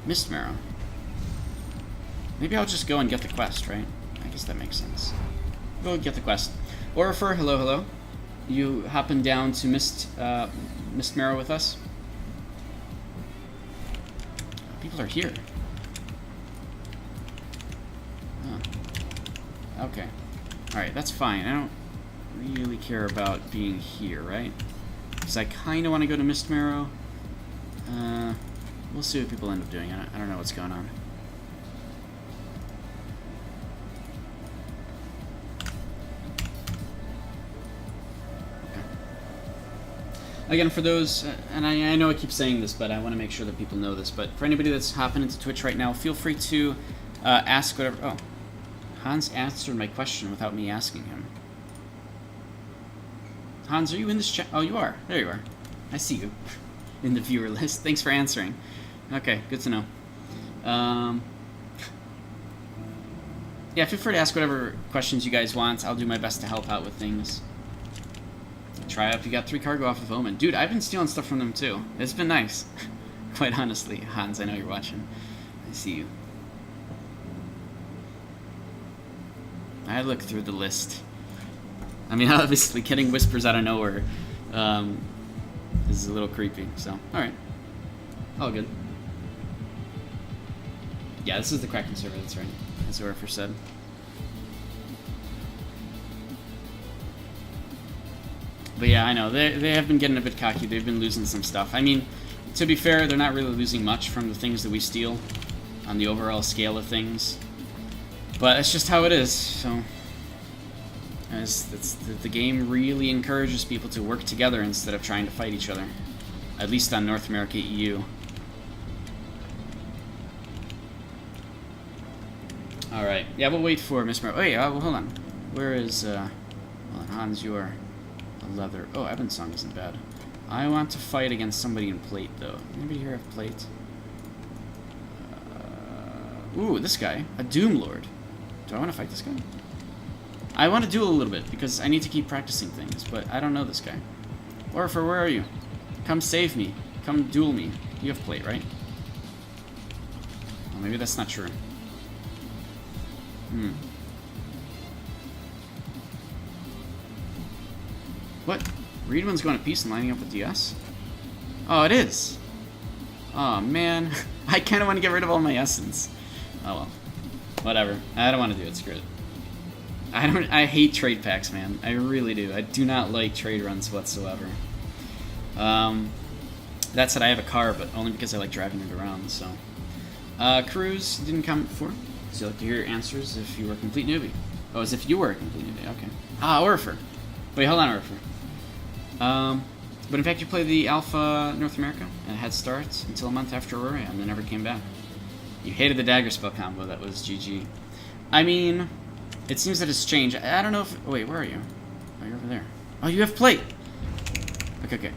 Mistmarrow? Maybe I'll just go and get the quest, right? I guess that makes sense. Go get the quest. Orifer, hello, hello. You hopping down to Mistmarrow with us? People are here. Oh. Okay. Alright, that's fine. I don't really care about being here, right? Because I kind of want to go to Mistmarrow. We'll see what people end up doing. I don't know what's going on. Okay. Again, for those, and I know I keep saying this, but I want to make sure that people know this, but for anybody that's hopping into Twitch right now, feel free to ask whatever... Oh, Hans answered my question without me asking him. Hans, are you in this chat? Oh, you are. There you are. I see you in the viewer list. Thanks for answering. Okay, good to know. Yeah, feel free to ask whatever questions you guys want. I'll do my best to help out with things. Try up. You got 3 cargo off of Omen. Dude, I've been stealing stuff from them too. It's been nice. Quite honestly. Hans, I know you're watching. I see you. I look through the list. I mean, obviously, getting whispers out of nowhere is a little creepy, so, alright. All good. Yeah, this is the Kraken server, that's right. As Orifer said. But yeah, I know, they have been getting a bit cocky. They've been losing some stuff. I mean, to be fair, they're not really losing much from the things that we steal on the overall scale of things. But it's just how it is, so... the game really encourages people to work together instead of trying to fight each other. At least on North America EU. Alright, yeah, we'll wait for Miss Mar- Oh, yeah, well, hold on. Where is, well, Hans, you are a leather... Oh, Ebonsong isn't bad. I want to fight against somebody in plate, though. Anybody here have plate? Ooh, this guy. A Doom Lord. Do I want to fight this guy? I want to duel a little bit, because I need to keep practicing things, but I don't know this guy. Orifer, where are you? Come save me. Come duel me. You have plate, right? Well, maybe that's not true. What? Reedwin's going to peace and lining up with DS? Oh, it is! Oh, man. I kind of want to get rid of all my essence. Oh, well. Whatever. I don't want to do it. Screw it. I hate trade packs, man. I really do. I do not like trade runs whatsoever. That said, I have a car, but only because I like driving it around, so. Cruz didn't comment before, so I'd like to hear your answers if you were a complete newbie. Oh, as if you were a complete newbie, okay. Ah, Orifer. Wait, hold on, Orifer. But in fact, you played the Alpha North America and had starts until a month after Aurora, and then never came back. You hated the dagger spell combo, that was GG. I mean... It seems that it's changed. I don't know if... Oh, wait, where are you? Oh, you're over there. Oh, you have plate! Okay, okay.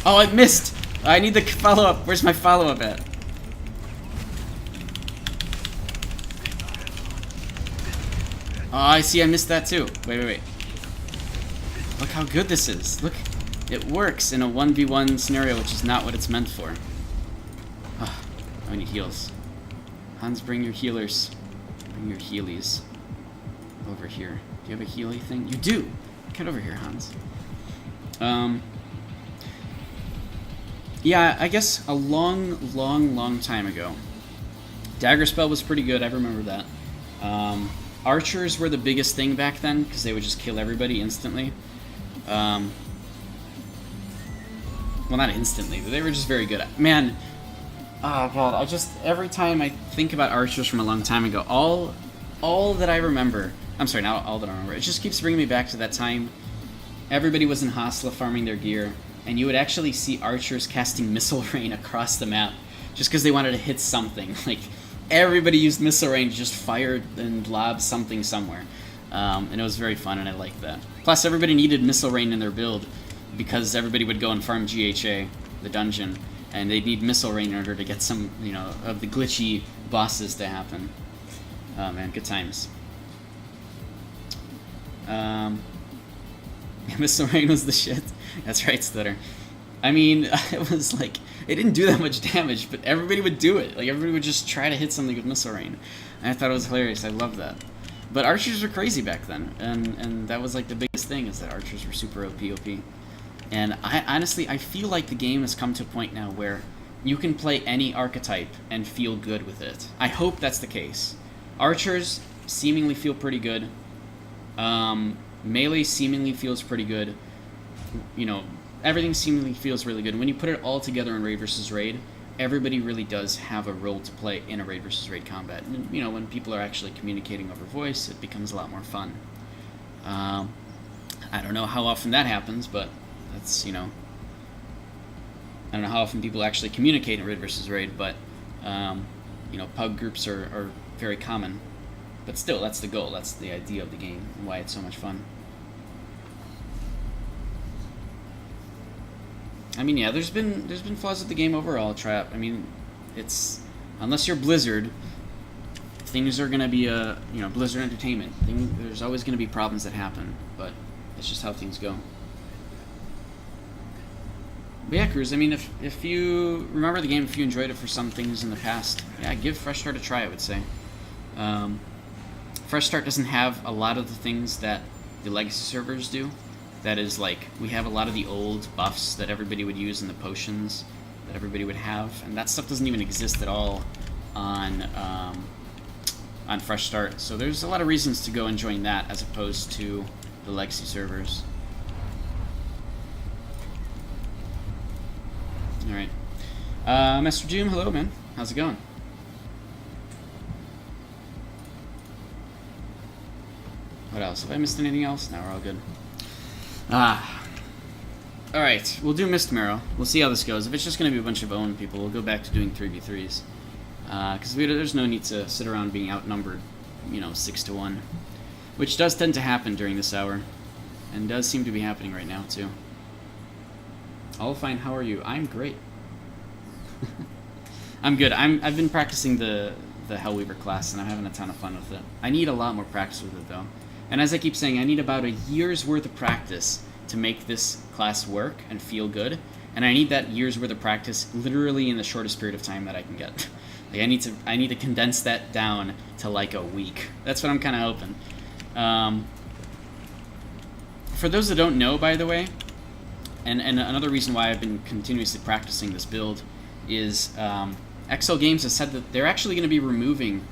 Oh, I missed! I need the follow-up. Where's my follow-up at? Oh, I see. I missed that, too. Wait, wait, wait. Look how good this is. Look. It works in a 1v1 scenario, which is not what it's meant for. Oh, I need heals. Hans, bring your healers. Bring your healies. Over here. Do you have a healy thing? You do! Get over here, Hans. Yeah, I guess a long time ago, Dagger spell was pretty good. I remember that. Archers were the biggest thing back then because they would just kill everybody instantly. Well, not instantly, but they were just very good. Man, oh god, every time I think about archers from a long time ago, all that I remember, I'm sorry, not all that I remember, it just keeps bringing me back to that time everybody was in Hasla farming their gear, and you would actually see archers casting missile rain across the map just because they wanted to hit something. Like, everybody used missile rain to just fire and lob something somewhere. And it was very fun, and I liked that. Plus, everybody needed missile rain in their build because everybody would go and farm GHA, the dungeon, and they'd need missile rain in order to get some, you know, of the glitchy bosses to happen. Oh man, good times. Missile rain was the shit. That's right, Stutter. I mean, it was like, it didn't do that much damage, but everybody would do it. Like, everybody would just try to hit something with missile rain. And I thought it was hilarious. I loved that. But archers were crazy back then, and that was like the biggest thing, is that archers were super OP. And I honestly, I feel like the game has come to a point now where you can play any archetype and feel good with it. I hope that's the case. Archers seemingly feel pretty good. Melee seemingly feels pretty good. You know, everything seemingly feels really good. When you put it all together in Raid vs. Raid, everybody really does have a role to play in a Raid vs. Raid combat. And, you know, when people are actually communicating over voice, it becomes a lot more fun. I don't know how often that happens, but that's, you know... I don't know how often people actually communicate in Raid vs. Raid, but, you know, pug groups are very common. But still, that's the goal. That's the idea of the game and why it's so much fun. I mean, yeah, there's been flaws with the game overall, Trap. I mean, it's, unless you're Blizzard, things are gonna be you know, Blizzard Entertainment. There's always gonna be problems that happen, but it's just how things go. But yeah, Cruz, I mean, if you remember the game, if you enjoyed it for some things in the past, yeah, give Fresh Start a try, I would say. Fresh Start doesn't have a lot of the things that the legacy servers do. That is, like, we have a lot of the old buffs that everybody would use in the potions that everybody would have, and that stuff doesn't even exist at all on Fresh Start. So there's a lot of reasons to go and join that as opposed to the legacy servers. All right, Mr. Doom, hello, man. How's it going? What else? Have I missed anything else? No, we're all good. Alright, we'll do Mist Marrow. We'll see how this goes. If it's just going to be a bunch of own people, we'll go back to doing 3v3s. Because there's no need to sit around being outnumbered, you know, 6-1. Which does tend to happen during this hour. And does seem to be happening right now, too. All fine, how are you? I'm great. I'm good. I've been practicing the Hellweaver class, and I'm having a ton of fun with it. I need a lot more practice with it, though. And as I keep saying, I need about a year's worth of practice to make this class work and feel good. And I need that year's worth of practice literally in the shortest period of time that I can get. Like, I need to condense that down to like a week. That's what I'm kind of hoping. For those that don't know, by the way, and another reason why I've been continuously practicing this build is XL Games has said that they're actually going to be removing,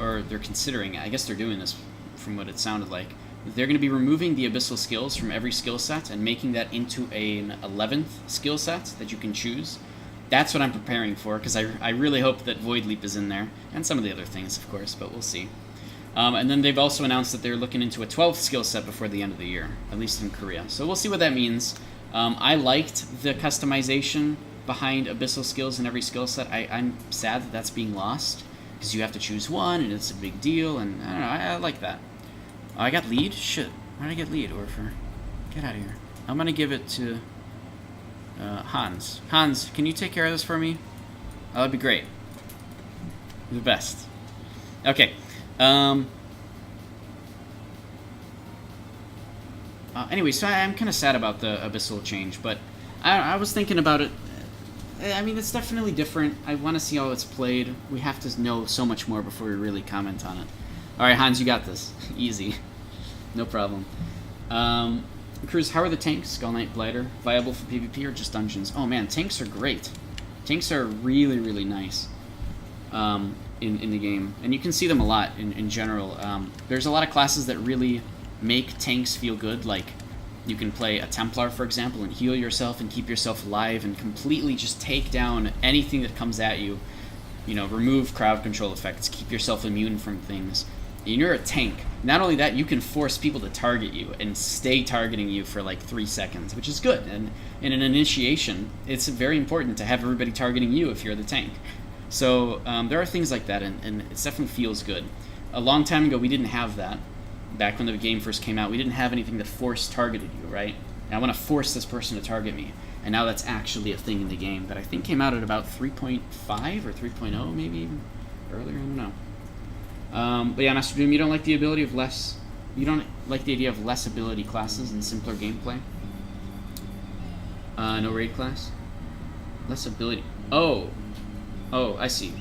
or they're considering, I guess they're doing this from what it sounded like, they're going to be removing the abyssal skills from every skill set and making that into an 11th skill set that you can choose. That's what I'm preparing for, because I really hope that Void Leap is in there, and some of the other things, of course, but we'll see. And then they've also announced that they're looking into a 12th skill set before the end of the year, at least in Korea. So we'll see what that means. I liked the customization behind abyssal skills in every skill set. I'm sad that that's being lost, because you have to choose one, and it's a big deal, and I don't know, I like that. Oh, I got lead? Shit. Why did I get lead, Orfer? Get out of here. I'm gonna give it to Hans. Hans, can you take care of this for me? Oh, that'd be great. You're the best. Okay. Anyway, so I'm kind of sad about the abyssal change, but I was thinking about it. I mean, it's definitely different. I want to see how it's played. We have to know so much more before we really comment on it. Alright, Hans, you got this. Easy. No problem. Cruz, how are the tanks? Skull Knight, Blighter, viable for PvP or just dungeons? Oh man, tanks are great. Tanks are really, really nice. in the game, and you can see them a lot in general. There's a lot of classes that really make tanks feel good, like you can play a Templar, for example, and heal yourself and keep yourself alive and completely just take down anything that comes at you. You know, remove crowd control effects, keep yourself immune from things. And you're a tank. Not only that, you can force people to target you and stay targeting you for like 3 seconds, which is good. And in an initiation, it's very important to have everybody targeting you if you're the tank. So there are things like that, and it definitely feels good. A long time ago, we didn't have that. Back when the game first came out, we didn't have anything that force targeted you, right? And I want to force this person to target me. And now that's actually a thing in the game that I think came out at about 3.5 or 3.0, maybe even earlier, I don't know. But yeah, Master Doom, you don't like the ability of less... You don't like the idea of less ability classes and simpler gameplay? No raid class? Less ability... Oh, I see.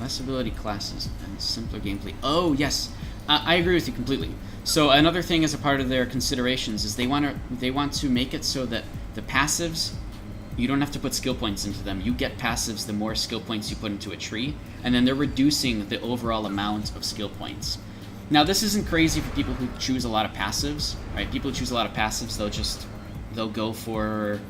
Less ability classes and simpler gameplay. Oh, yes. I agree with you completely. So another thing as a part of their considerations is they want to make it so that the passives, you don't have to put skill points into them. You get passives the more skill points you put into a tree, and then they're reducing the overall amount of skill points. Now, this isn't crazy for people who choose a lot of passives, right? People who choose a lot of passives, they'll go for,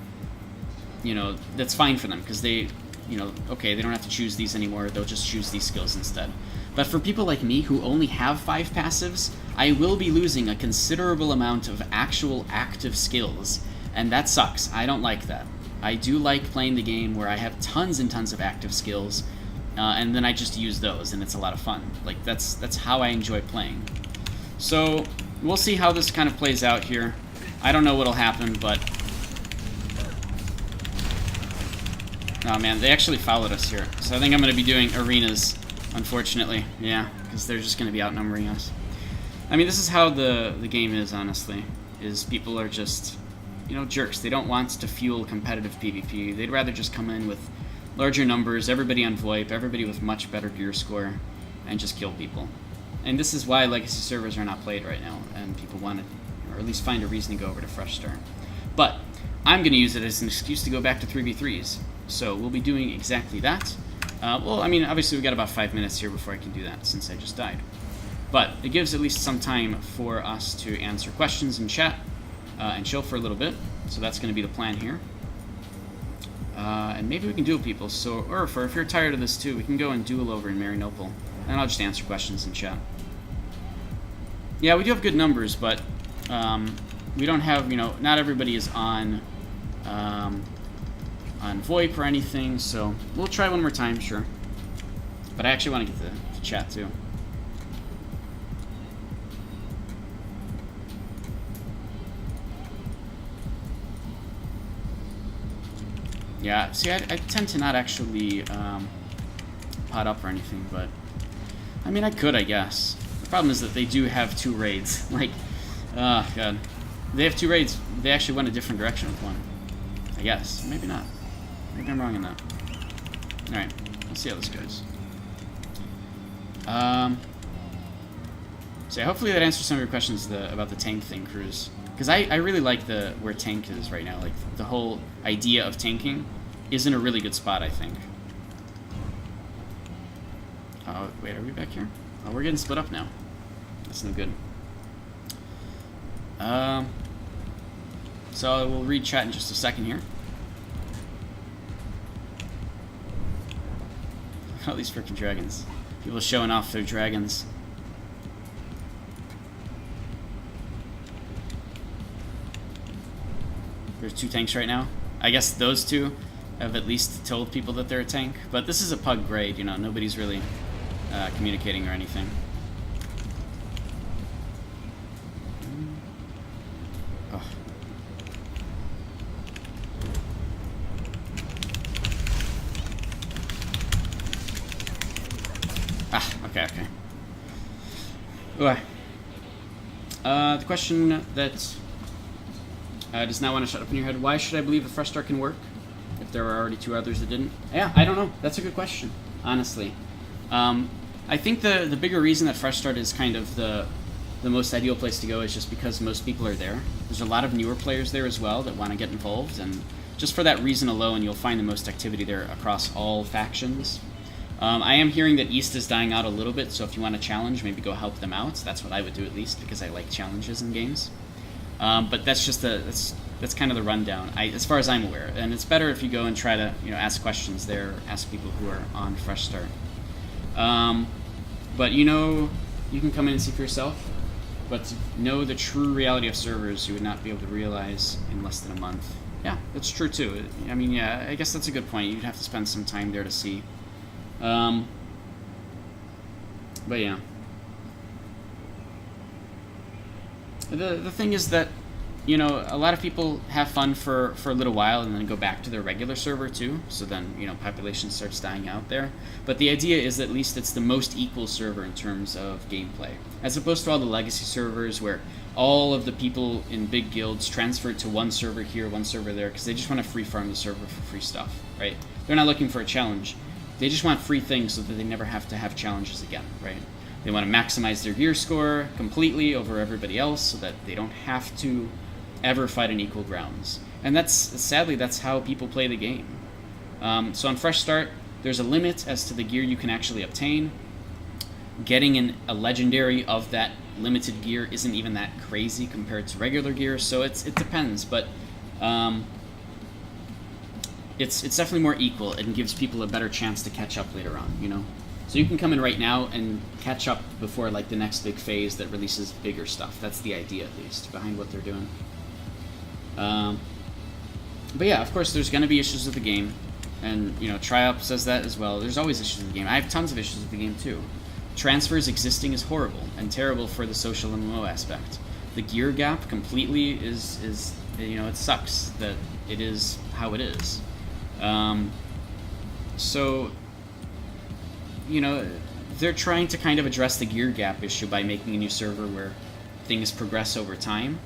you know, that's fine for them because they, you know, okay, they don't have to choose these anymore. They'll just choose these skills instead. But for people like me who only have 5 passives, I will be losing a considerable amount of actual active skills, and that sucks. I don't like that. I do like playing the game where I have tons and tons of active skills, and then I just use those, and it's a lot of fun. Like, that's how I enjoy playing. So, we'll see how this kind of plays out here. I don't know what'll happen, but... Oh man, they actually followed us here. So I think I'm going to be doing arenas, unfortunately. Yeah, because they're just going to be outnumbering us. I mean, this is how the game is, honestly. Is people are just, you know, jerks. They don't want to fuel competitive PvP. They'd rather just come in with larger numbers, everybody on VoIP, everybody with much better gear score, and just kill people. And this is why legacy servers are not played right now, and people want to, or at least find a reason to go over to Fresh Start. But I'm going to use it as an excuse to go back to 3v3s. So we'll be doing exactly that. Well, I mean, obviously we've got about 5 minutes here before I can do that, since I just died. But it gives at least some time for us to answer questions in chat and chill for a little bit. So that's going to be the plan here. And maybe we can duel people. So, or if you're tired of this too, we can go and duel over in Marianople. And I'll just answer questions in chat. Yeah, we do have good numbers, but we don't have, you know, not everybody is on VoIP or anything, so we'll try one more time, sure. But I actually want to get the chat too. Yeah, see, I tend to not actually pot up or anything, but I mean, I could, I guess. The problem is that they do have 2 raids. Like, oh god, they have 2 raids. They actually went a different direction with one, I guess. Maybe not. Maybe I'm wrong in that. Alright, let's see how this goes. So yeah, hopefully that answers some of your questions about the tank thing, Cruz. Because I really like where tank is right now. Like, the whole idea of tanking is in a really good spot, I think. Oh, wait, are we back here? Oh, we're getting split up now. That's no good. So we'll read chat in just a second here. All these freaking dragons. People showing off their dragons. There's 2 tanks right now. I guess those 2 have at least told people that they're a tank. But this is a pug grade, you know. Nobody's really communicating or anything. Oh. Ah, okay. Okay. The question that does not want to shut up in your head. Why should I believe a Fresh Start can work if there were already 2 others that didn't? Yeah, I don't know. That's a good question, honestly. I think the bigger reason that Fresh Start is kind of the most ideal place to go is just because most people are there. There's a lot of newer players there as well that want to get involved, and just for that reason alone, you'll find the most activity there across all factions. I am hearing that East is dying out a little bit, so if you want to challenge, maybe go help them out. That's what I would do, at least, because I like challenges in games. But that's just that's kind of the rundown, as far as I'm aware. And it's better if you go and try to ask questions there, ask people who are on Fresh Start. But you can come in and see for yourself. But to know the true reality of servers, you would not be able to realize in less than a month. Yeah, that's true too. I mean, yeah, I guess that's a good point. You'd have to spend some time there to see. But yeah. The thing is that, a lot of people have fun for a little while and then go back to their regular server too. So then, population starts dying out there. But the idea is at least it's the most equal server in terms of gameplay. As opposed to all the legacy servers where all of the people in big guilds transfer to one server here, one server there, because they just want to free farm the server for free stuff, right? They're not looking for a challenge. They just want free things so that they never have to have challenges again, right? They want to maximize their gear score completely over everybody else so that they don't have to ever fight on equal grounds. And sadly, that's how people play the game. So on Fresh Start, there's a limit as to the gear you can actually obtain. Getting a legendary of that limited gear isn't even that crazy compared to regular gear, so it depends, but it's definitely more equal and gives people a better chance to catch up later on, So you can come in right now and catch up before the next big phase that releases bigger stuff. That's the idea, at least, behind what they're doing. But yeah, of course, there's going to be issues with the game, and TriOp says that as well. There's always issues with the game. I have tons of issues with the game too. Transfers existing is horrible and terrible for the social MMO aspect. The gear gap completely is it sucks that it is how it is. So they're trying to kind of address the gear gap issue by making a new server where things progress over time.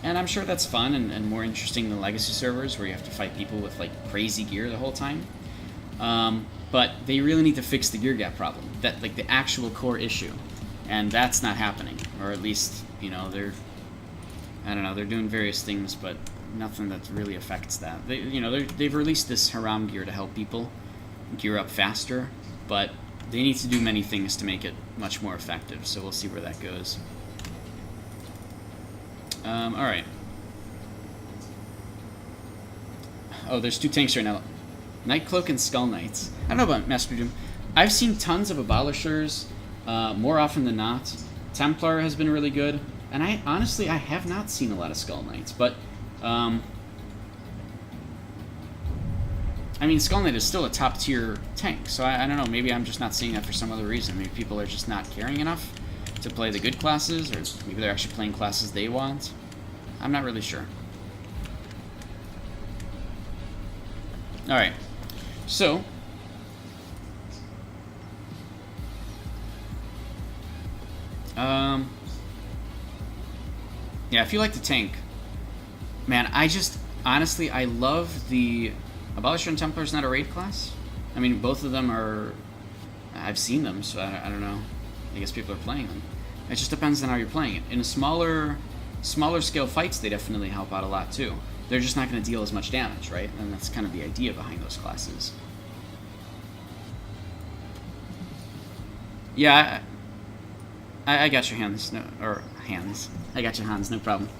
And I'm sure that's fun and more interesting than legacy servers where you have to fight people with crazy gear the whole time. But they really need to fix the gear gap problem, that the actual core issue, and that's not happening. Or at least they're doing various things, but nothing that really affects that. They've released this Haram gear to help people gear up faster, but they need to do many things to make it much more effective. So we'll see where that goes. All right. Oh, there's 2 tanks right now. Nightcloak and Skull Knights. I don't know about Master Doom. I've seen tons of Abolishers, more often than not. Templar has been really good, and I have not seen a lot of Skull Knights, but I mean, Skull Knight is still a top tier tank, so I don't know, maybe I'm just not seeing that for some other reason. Maybe people are just not caring enough to play the good classes, or maybe they're actually playing classes they want. I'm not really sure. Alright, so yeah, if you like the tank, man, honestly, I love the Abolisher and Templar is not a raid class. I mean, both of them are, I've seen them, so I don't know. I guess people are playing them. It just depends on how you're playing it. In smaller scale fights, they definitely help out a lot too. They're just not going to deal as much damage, right? And that's kind of the idea behind those classes. Yeah, I got your hands. No, or hands. I got your hands, no problem.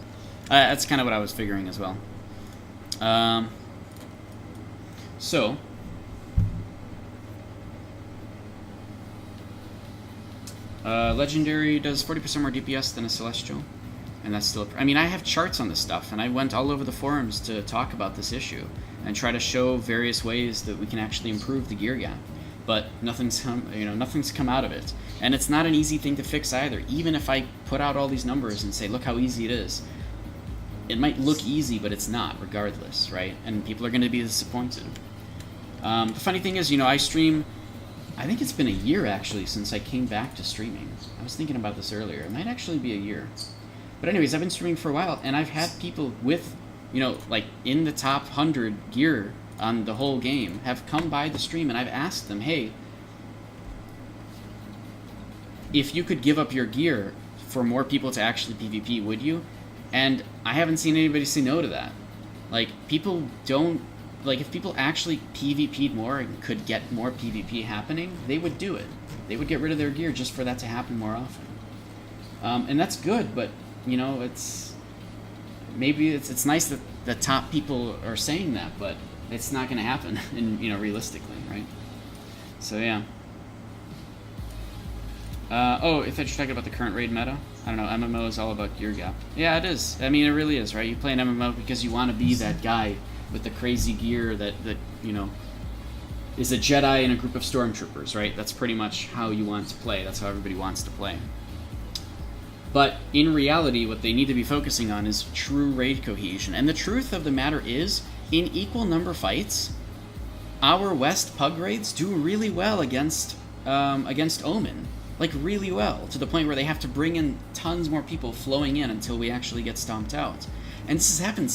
That's kind of what I was figuring as well. So, Legendary does 40% more DPS than a Celestial. And that's still... I mean, I have charts on this stuff, and I went all over the forums to talk about this issue and try to show various ways that we can actually improve the gear gap. But nothing's come out of it. And it's not an easy thing to fix either. Even if I put out all these numbers and say, look how easy it is, it might look easy, but it's not, regardless, right? And people are going to be disappointed. The funny thing is, I stream... I think it's been a year, actually, since I came back to streaming. I was thinking about this earlier. It might actually be a year. But anyways, I've been streaming for a while, and I've had people with, in the top 100 gear on the whole game have come by the stream, and I've asked them, hey, if you could give up your gear for more people to actually PvP, would you? And I haven't seen anybody say no to that. People don't like if people actually PvP'd more and could get more PvP happening, they would do it. They would get rid of their gear just for that to happen more often. And that's good, but you know, it's nice that the top people are saying that, but it's not going to happen, and you know, realistically, right? So yeah. Oh, if you're talking about the current raid meta, I don't know. MMO is all about gear gap. Yeah, it is. I mean, it really is, right? You play an MMO because you want to be that guy with the crazy gear that you know is a Jedi in a group of stormtroopers, right? That's pretty much how you want to play. That's how everybody wants to play. But in reality, what they need to be focusing on is true raid cohesion. And the truth of the matter is, in equal number fights, our West Pug raids do really well against Omen. Like, really well, to the point where they have to bring in tons more people flowing in until we actually get stomped out. And this has happened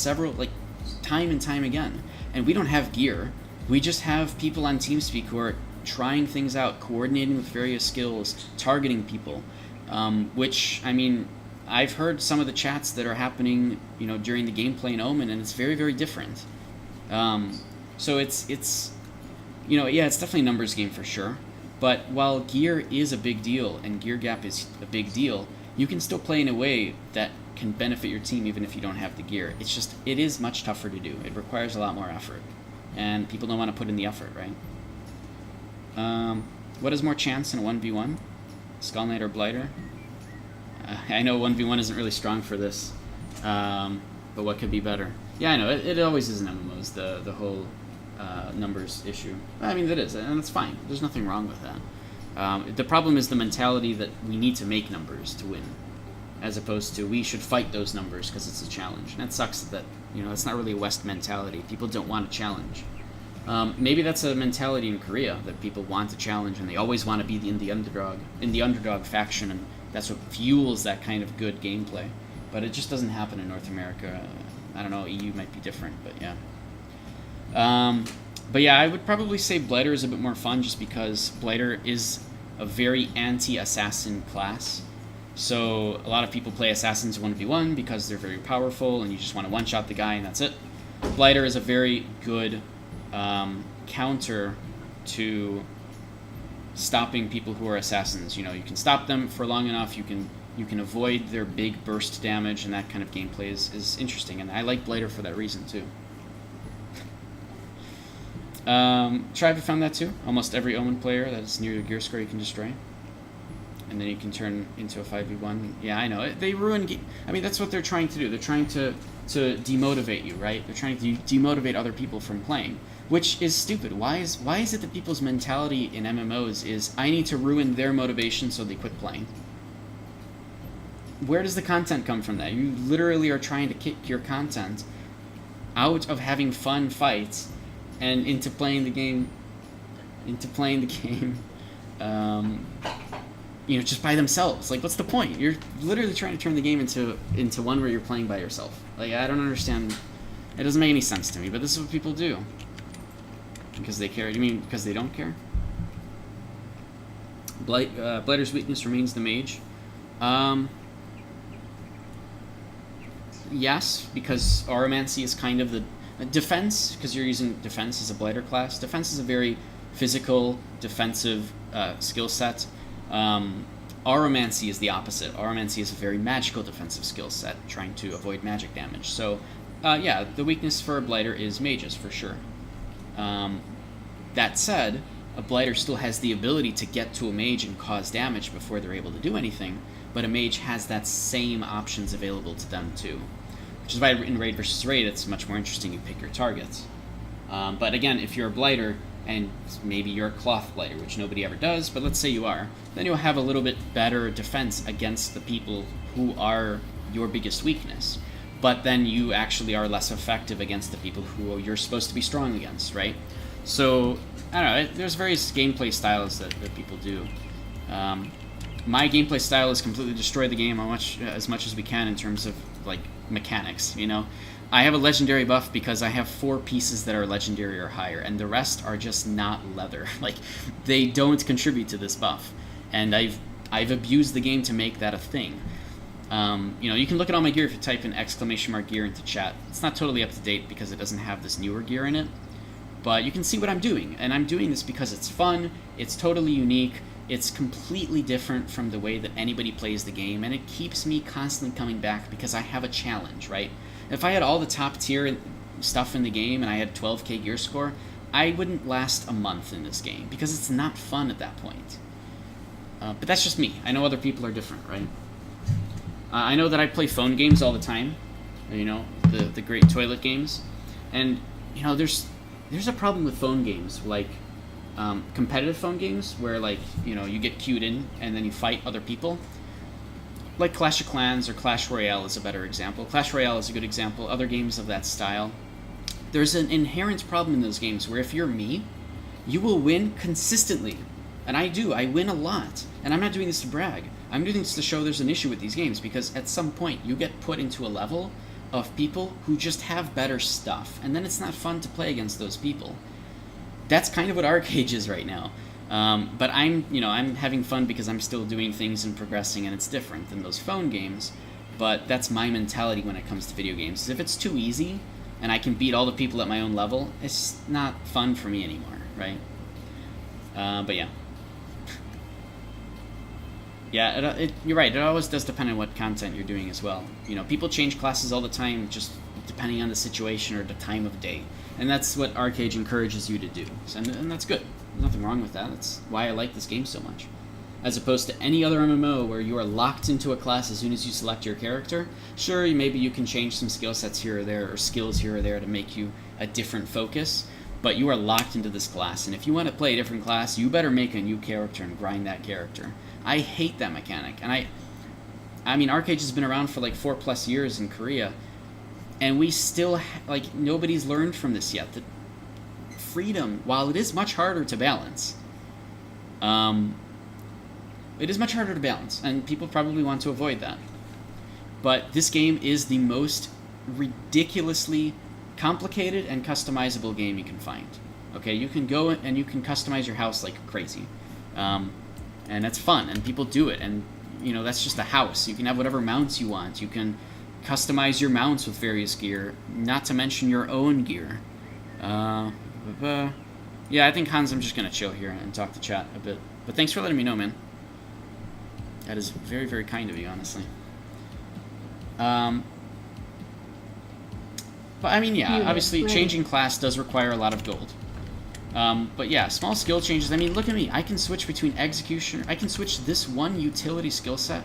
time and time again. And we don't have gear. We just have people on TeamSpeak who are trying things out, coordinating with various skills, targeting people. Which, I mean, I've heard some of the chats that are happening, you know, during the gameplay in Omen, and it's very, very different. So it's, you know, yeah, it's definitely a numbers game for sure. But while gear is a big deal and gear gap is a big deal, you can still play in a way that can benefit your team even if you don't have the gear. It's just, it is much tougher to do. It requires a lot more effort. And people don't want to put in the effort, right? What is more chance in a 1v1? Skull Knight or Blighter? I know 1v1 isn't really strong for this, but what could be better? Yeah, I know, it always is in MMOs, the whole numbers issue. I mean, it is, and it's fine. There's nothing wrong with that. The problem is the mentality that we need to make numbers to win, as opposed to we should fight those numbers because it's a challenge. And that sucks that, you know, it's not really a West mentality. People don't want a challenge. Maybe that's a mentality in Korea, that people want a challenge and they always want to be in the underdog faction, and that's what fuels that kind of good gameplay. But it just doesn't happen in North America. I don't know, EU might be different, but yeah. But yeah, I would probably say Blighter is a bit more fun just because Blighter is a very anti-assassin class. So a lot of people play assassins 1v1 because they're very powerful and you just want to one-shot the guy and that's it. Blighter is a very good counter to stopping people who are assassins. You know, you can stop them for long enough, you can avoid their big burst damage, and that kind of gameplay is interesting, and I like Blighter for that reason too. Tribe found that too. Almost every Omen player that is near the gear score you can destroy. And then you can turn into a 5v1. Yeah, I know. They ruin... I mean, that's what they're trying to do. They're trying to demotivate you, right? They're trying to demotivate other people from playing, which is stupid. Why is it that people's mentality in MMOs is, I need to ruin their motivation so they quit playing? Where does the content come from that? You literally are trying to kick your content out of having fun fights and into playing the game, you know, just by themselves. Like, what's the point? You're literally trying to turn the game into one where you're playing by yourself. Like, I don't understand. It doesn't make any sense to me, but this is what people do. Because they care. You mean because they don't care? Blighter's weakness remains the mage. Yes, because Aromancy is kind of the... defense, because you're using defense as a Blighter class. Defense is a very physical, defensive skill set. Aromancy is the opposite. Aromancy is a very magical defensive skill set, trying to avoid magic damage. So, yeah, the weakness for a Blighter is mages, for sure. That said, a Blighter still has the ability to get to a mage and cause damage before they're able to do anything, but a mage has that same options available to them too. Which is why in Raid versus Raid, it's much more interesting. You pick your targets. But again, if you're a Blighter, and maybe you're a Cloth Blighter, which nobody ever does, but let's say you are, then you'll have a little bit better defense against the people who are your biggest weakness. But then you actually are less effective against the people who you're supposed to be strong against, right? So, I don't know, there's various gameplay styles that people do. My gameplay style is completely destroy the game as much as we can in terms of, like, mechanics, you know? I have a legendary buff because I have 4 pieces that are legendary or higher, and the rest are just not leather. Like, they don't contribute to this buff. And I've abused the game to make that a thing. You know, you can look at all my gear if you type in !gear into chat. It's not totally up to date because it doesn't have this newer gear in it. But you can see what I'm doing, and I'm doing this because it's fun, it's totally unique, it's completely different from the way that anybody plays the game, and it keeps me constantly coming back because I have a challenge, right? If I had all the top tier stuff in the game and I had 12k gear score, I wouldn't last a month in this game because it's not fun at that point. But that's just me. I know other people are different, right? I know that I play phone games all the time, you know, the great toilet games, and you know, there's a problem with phone games, like competitive phone games, where like, you know, you get queued in and then you fight other people. Like Clash of Clans or Clash Royale is a better example. Clash Royale is a good example. Other games of that style. There's an inherent problem in those games where if you're me, you will win consistently. And I do. I win a lot. And I'm not doing this to brag. I'm doing this to show there's an issue with these games, because at some point you get put into a level of people who just have better stuff, and then it's not fun to play against those people. That's kind of what ArcheAge is right now. But I'm having fun because I'm still doing things and progressing, and it's different than those phone games. But that's my mentality when it comes to video games. If it's too easy and I can beat all the people at my own level, it's not fun for me anymore, right? But yeah. Yeah, you're right. It always does depend on what content you're doing as well. You know, people change classes all the time, just depending on the situation or the time of day. And that's what ArcheAge encourages you to do. And that's good. There's nothing wrong with that. That's why I like this game so much. As opposed to any other MMO where you are locked into a class as soon as you select your character. Sure, maybe you can change some skill sets here or there, or skills here or there to make you a different focus. But you are locked into this class. And if you want to play a different class, you better make a new character and grind that character. I hate that mechanic. And I mean, ArcheAge has been around for like 4+ years in Korea, and we still, like, nobody's learned from this yet. That freedom, while it is much harder to balance, it is much harder to balance, and people probably want to avoid that. But this game is the most ridiculously complicated and customizable game you can find. Okay, you can go and you can customize your house like crazy. And that's fun, and people do it, and you know, that's just a house. You can have whatever mounts you want. You can customize your mounts with various gear, not to mention your own gear. Yeah, I think, Hans, I'm just gonna chill here and talk to chat a bit. But thanks for letting me know, man. That is very, very kind of you, honestly. But I mean, yeah, obviously changing class does require a lot of gold. But yeah, small skill changes. I mean, look at me. I can switch between executioner. I can switch this one utility skill set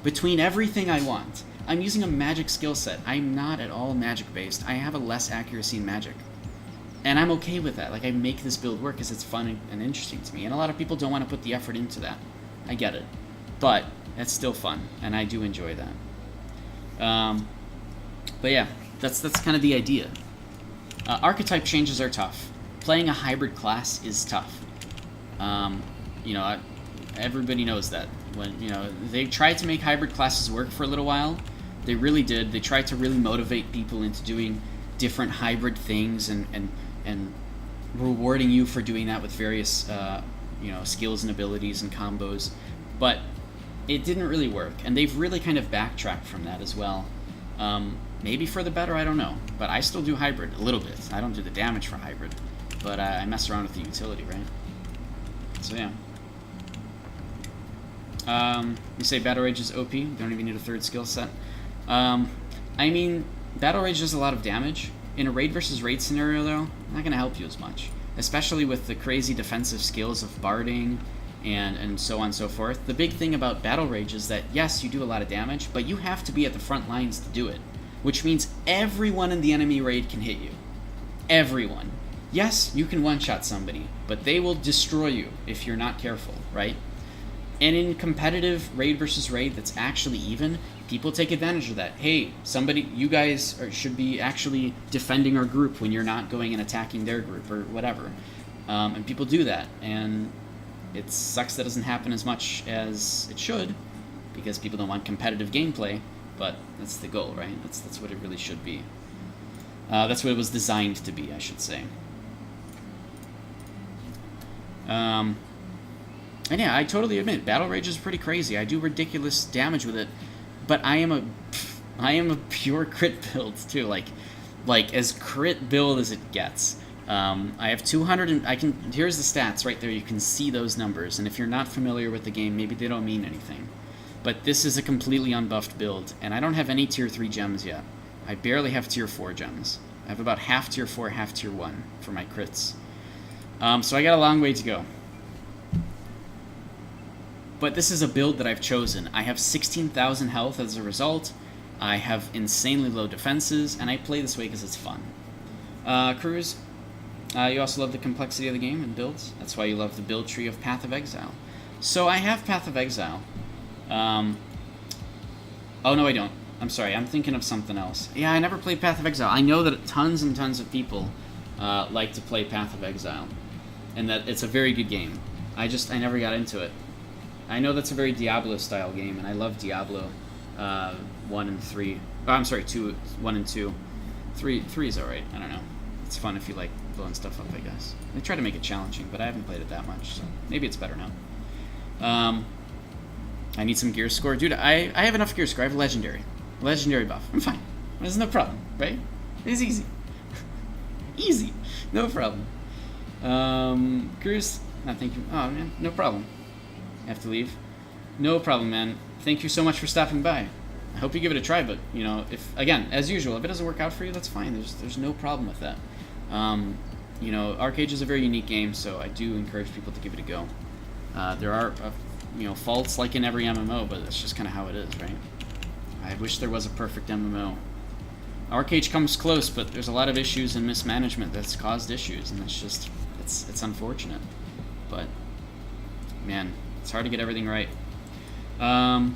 between everything I want. I'm using a magic skill set. I'm not at all magic based. I have a less accuracy in magic. And I'm okay with that. Like, I make this build work because it's fun and interesting to me. And a lot of people don't want to put the effort into that. I get it. But it's still fun, and I do enjoy that. But yeah, that's kind of the idea. Archetype changes are tough. Playing a hybrid class is tough. You know, everybody knows that. When, you know, they tried to make hybrid classes work for a little while. They really did. They tried to really motivate people into doing different hybrid things and rewarding you for doing that with various you know, skills and abilities and combos. But it didn't really work, and they've really kind of backtracked from that as well. Maybe for the better, I don't know. But I still do hybrid a little bit. I don't do the damage for hybrid, but I mess around with the utility, right? So yeah. You say Battle Rage is OP, don't even need a third skill set. I mean, Battle Rage does a lot of damage. In a raid versus raid scenario, though, not going to help you as much. Especially with the crazy defensive skills of barding and so on and so forth. The big thing about Battle Rage is that, yes, you do a lot of damage, but you have to be at the front lines to do it. Which means everyone in the enemy raid can hit you. Everyone. Yes, you can one-shot somebody, but they will destroy you if you're not careful, right? And in competitive raid versus raid that's actually even, people take advantage of that. Hey, you guys should be actually defending our group when you're not going and attacking their group or whatever. And people do that, and it sucks that doesn't happen as much as it should, because people don't want competitive gameplay, but that's the goal, right? That's what it really should be. That's what it was designed to be, I should say. And yeah, I totally admit, Battle Rage is pretty crazy. I do ridiculous damage with it, but I am a pure crit build too. Like as crit build as it gets. I have 200, and here's the stats right there. You can see those numbers, and if you're not familiar with the game, maybe they don't mean anything. But this is a completely unbuffed build, and I don't have any tier 3 gems yet. I barely have tier 4 gems. I have about half tier 4, half tier 1 for my crits. So I got a long way to go. But this is a build that I've chosen. I have 16,000 health as a result. I have insanely low defenses, and I play this way because it's fun. Cruz, you also love the complexity of the game and builds. That's why you love the build tree of Path of Exile. So I have Path of Exile. Oh, no, I don't. I'm sorry, I'm thinking of something else. Yeah, I never played Path of Exile. I know that tons and tons of people like to play Path of Exile, and that it's a very good game. I never got into it. I know that's a very Diablo-style game, and I love Diablo 1 and 3. Oh, I'm sorry, 1 and 2. 3 is alright, I don't know. It's fun if you like blowing stuff up, I guess. They try to make it challenging, but I haven't played it that much, so maybe it's better now. I need some gear score. Dude, I have enough gear score. I have Legendary. Legendary buff. I'm fine. There's no problem, right? It's easy. Easy. No problem. Cruz, thank you. Oh, man, no problem. I have to leave. No problem, man. Thank you so much for stopping by. I hope you give it a try, but, you know, if, again, as usual, if it doesn't work out for you, that's fine. There's no problem with that. You know, Arcade is a very unique game, so I do encourage people to give it a go. There are, you know, faults like in every MMO, but that's just kind of how it is, right? I wish there was a perfect MMO. Arcade comes close, but there's a lot of issues and mismanagement that's caused issues, and it's just, it's unfortunate. But, man, it's hard to get everything right. Oh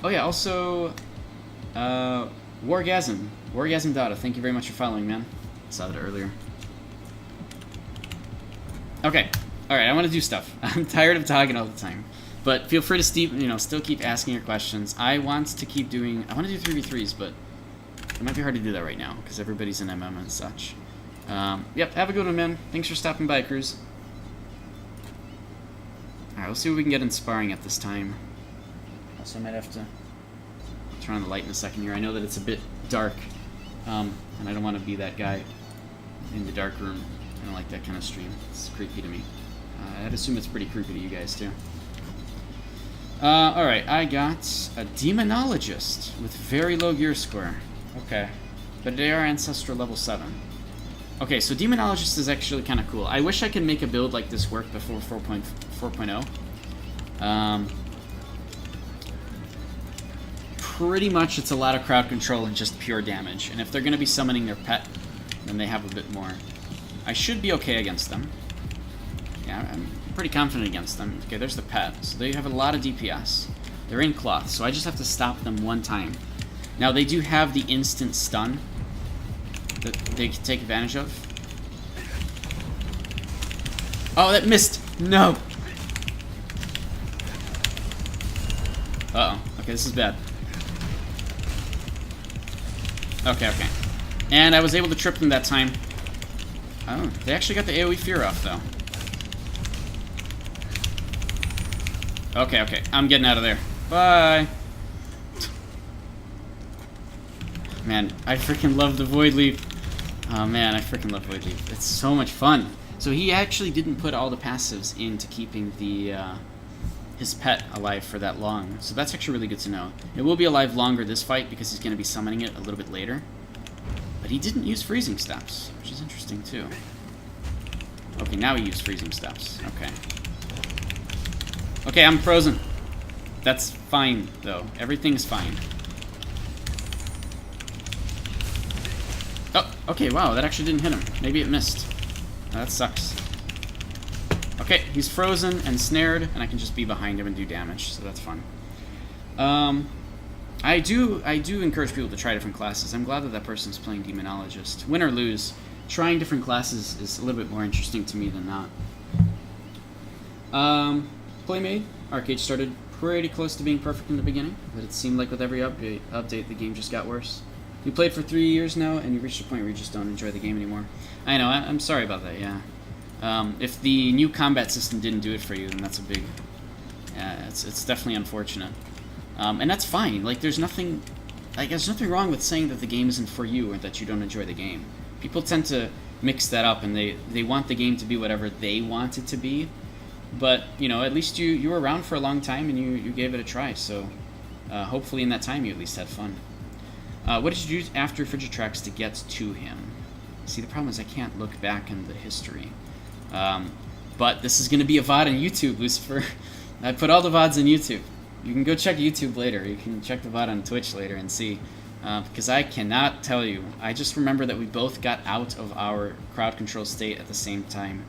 yeah, also, Wargasm Data, thank you very much for following, man. I saw that earlier. Okay, alright, I want to do stuff. I'm tired of talking all the time. But feel free to still keep asking your questions. I want to keep doing, I want to do 3v3s, but it might be hard to do that right now, because everybody's in MM and such. Yep, have a good one, man. Thanks for stopping by, Cruz. Alright, we'll see what we can get in sparring at this time. Also, I might have to turn on the light in a second here. I know that it's a bit dark, and I don't want to be that guy in the dark room. I don't like that kind of stream. It's creepy to me. I'd assume it's pretty creepy to you guys, too. Alright, I got a Demonologist with very low gear score. Okay. But they are Ancestral level 7. Okay, so Demonologist is actually kind of cool. I wish I could make a build like this work before 4.0. Pretty much it's a lot of crowd control and just pure damage. And if they're going to be summoning their pet, then they have a bit more. I should be okay against them. Yeah, I'm pretty confident against them. Okay, there's the pet. So they have a lot of DPS. They're in cloth, so I just have to stop them one time. Now, they do have the instant stun that they can take advantage of. Oh, that missed! No! Uh-oh. Okay, this is bad. Okay. And I was able to trip them that time. Oh, they actually got the AoE fear off, though. Okay. I'm getting out of there. Bye! Man, I freaking love the Void Leap. Oh, man, I freaking love Void Leap. It's so much fun. So he actually didn't put all the passives into keeping the his pet alive for that long. So that's actually really good to know. It will be alive longer this fight because he's going to be summoning it a little bit later. But he didn't use freezing steps, which is interesting too. Okay, now he used freezing steps. Okay, I'm frozen. That's fine, though. Everything's fine. Oh, okay, wow, that actually didn't hit him. Maybe it missed. Oh, that sucks. Okay, he's frozen and snared, and I can just be behind him and do damage, so that's fun. I do encourage people to try different classes. I'm glad that that person's playing Demonologist. Win or lose, trying different classes is a little bit more interesting to me than not. Playmade, Arcade started pretty close to being perfect in the beginning, but it seemed like with every update the game just got worse. You played for 3 years now, and you reached a point where you just don't enjoy the game anymore. I know, I'm sorry about that, yeah. If the new combat system didn't do it for you, then that's a big... it's definitely unfortunate. And that's fine. Like, there's nothing like, there's nothing wrong with saying that the game isn't for you or that you don't enjoy the game. People tend to mix that up, and they want the game to be whatever they want it to be. But, you know, at least you were around for a long time and you gave it a try, so hopefully in that time you at least had fun. What did you do after Frigitrax to get to him? See, the problem is I can't look back in the history. But this is going to be a VOD on YouTube, Lucifer. I put all the VODs on YouTube. You can go check YouTube later. You can check the VOD on Twitch later and see. Because I cannot tell you. I just remember that we both got out of our crowd control state at the same time.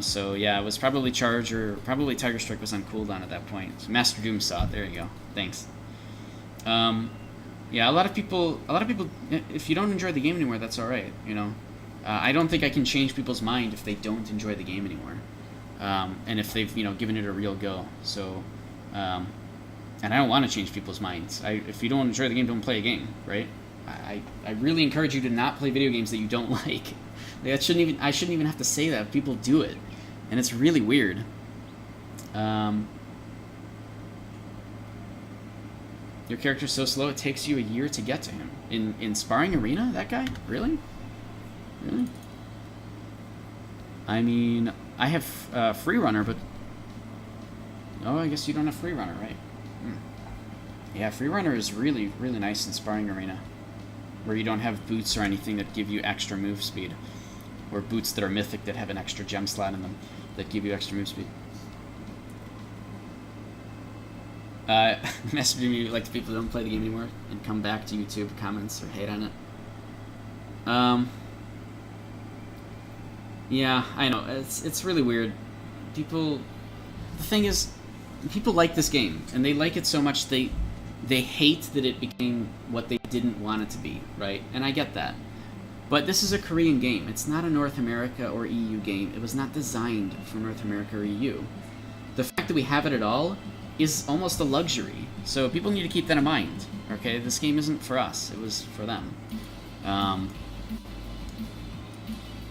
So yeah, it was probably Charge or probably Tiger Strike was on cooldown at that point. So Master Doom saw it. There you go. Thanks. Yeah, a lot of people. If you don't enjoy the game anymore, that's all right. You know, I don't think I can change people's mind if they don't enjoy the game anymore, and if they've given it a real go. So, and I don't want to change people's minds. If you don't enjoy the game, don't play a game, right? I really encourage you to not play video games that you don't like. I shouldn't even have to say that. People do it, and it's really weird. Your character's so slow it takes you a year to get to him. In Sparring Arena, that guy? Really? Really? I mean, I have Free Runner, but... Oh, I guess you don't have Free Runner, right? Yeah, Free Runner is really, really nice in Sparring Arena, where you don't have boots or anything that give you extra move speed, or boots that are mythic that have an extra gem slot in them that give you extra move speed. Messaging me like the people who don't play the game anymore and come back to YouTube comments or hate on it. Yeah, I know. It's really weird. The thing is, people like this game, and they like it so much they hate that it became what they didn't want it to be, right? And I get that. But this is a Korean game. It's not a North America or EU game. It was not designed for North America or EU. The fact that we have it at all is almost a luxury. So people need to keep that in mind, okay? This game isn't for us. It was for them.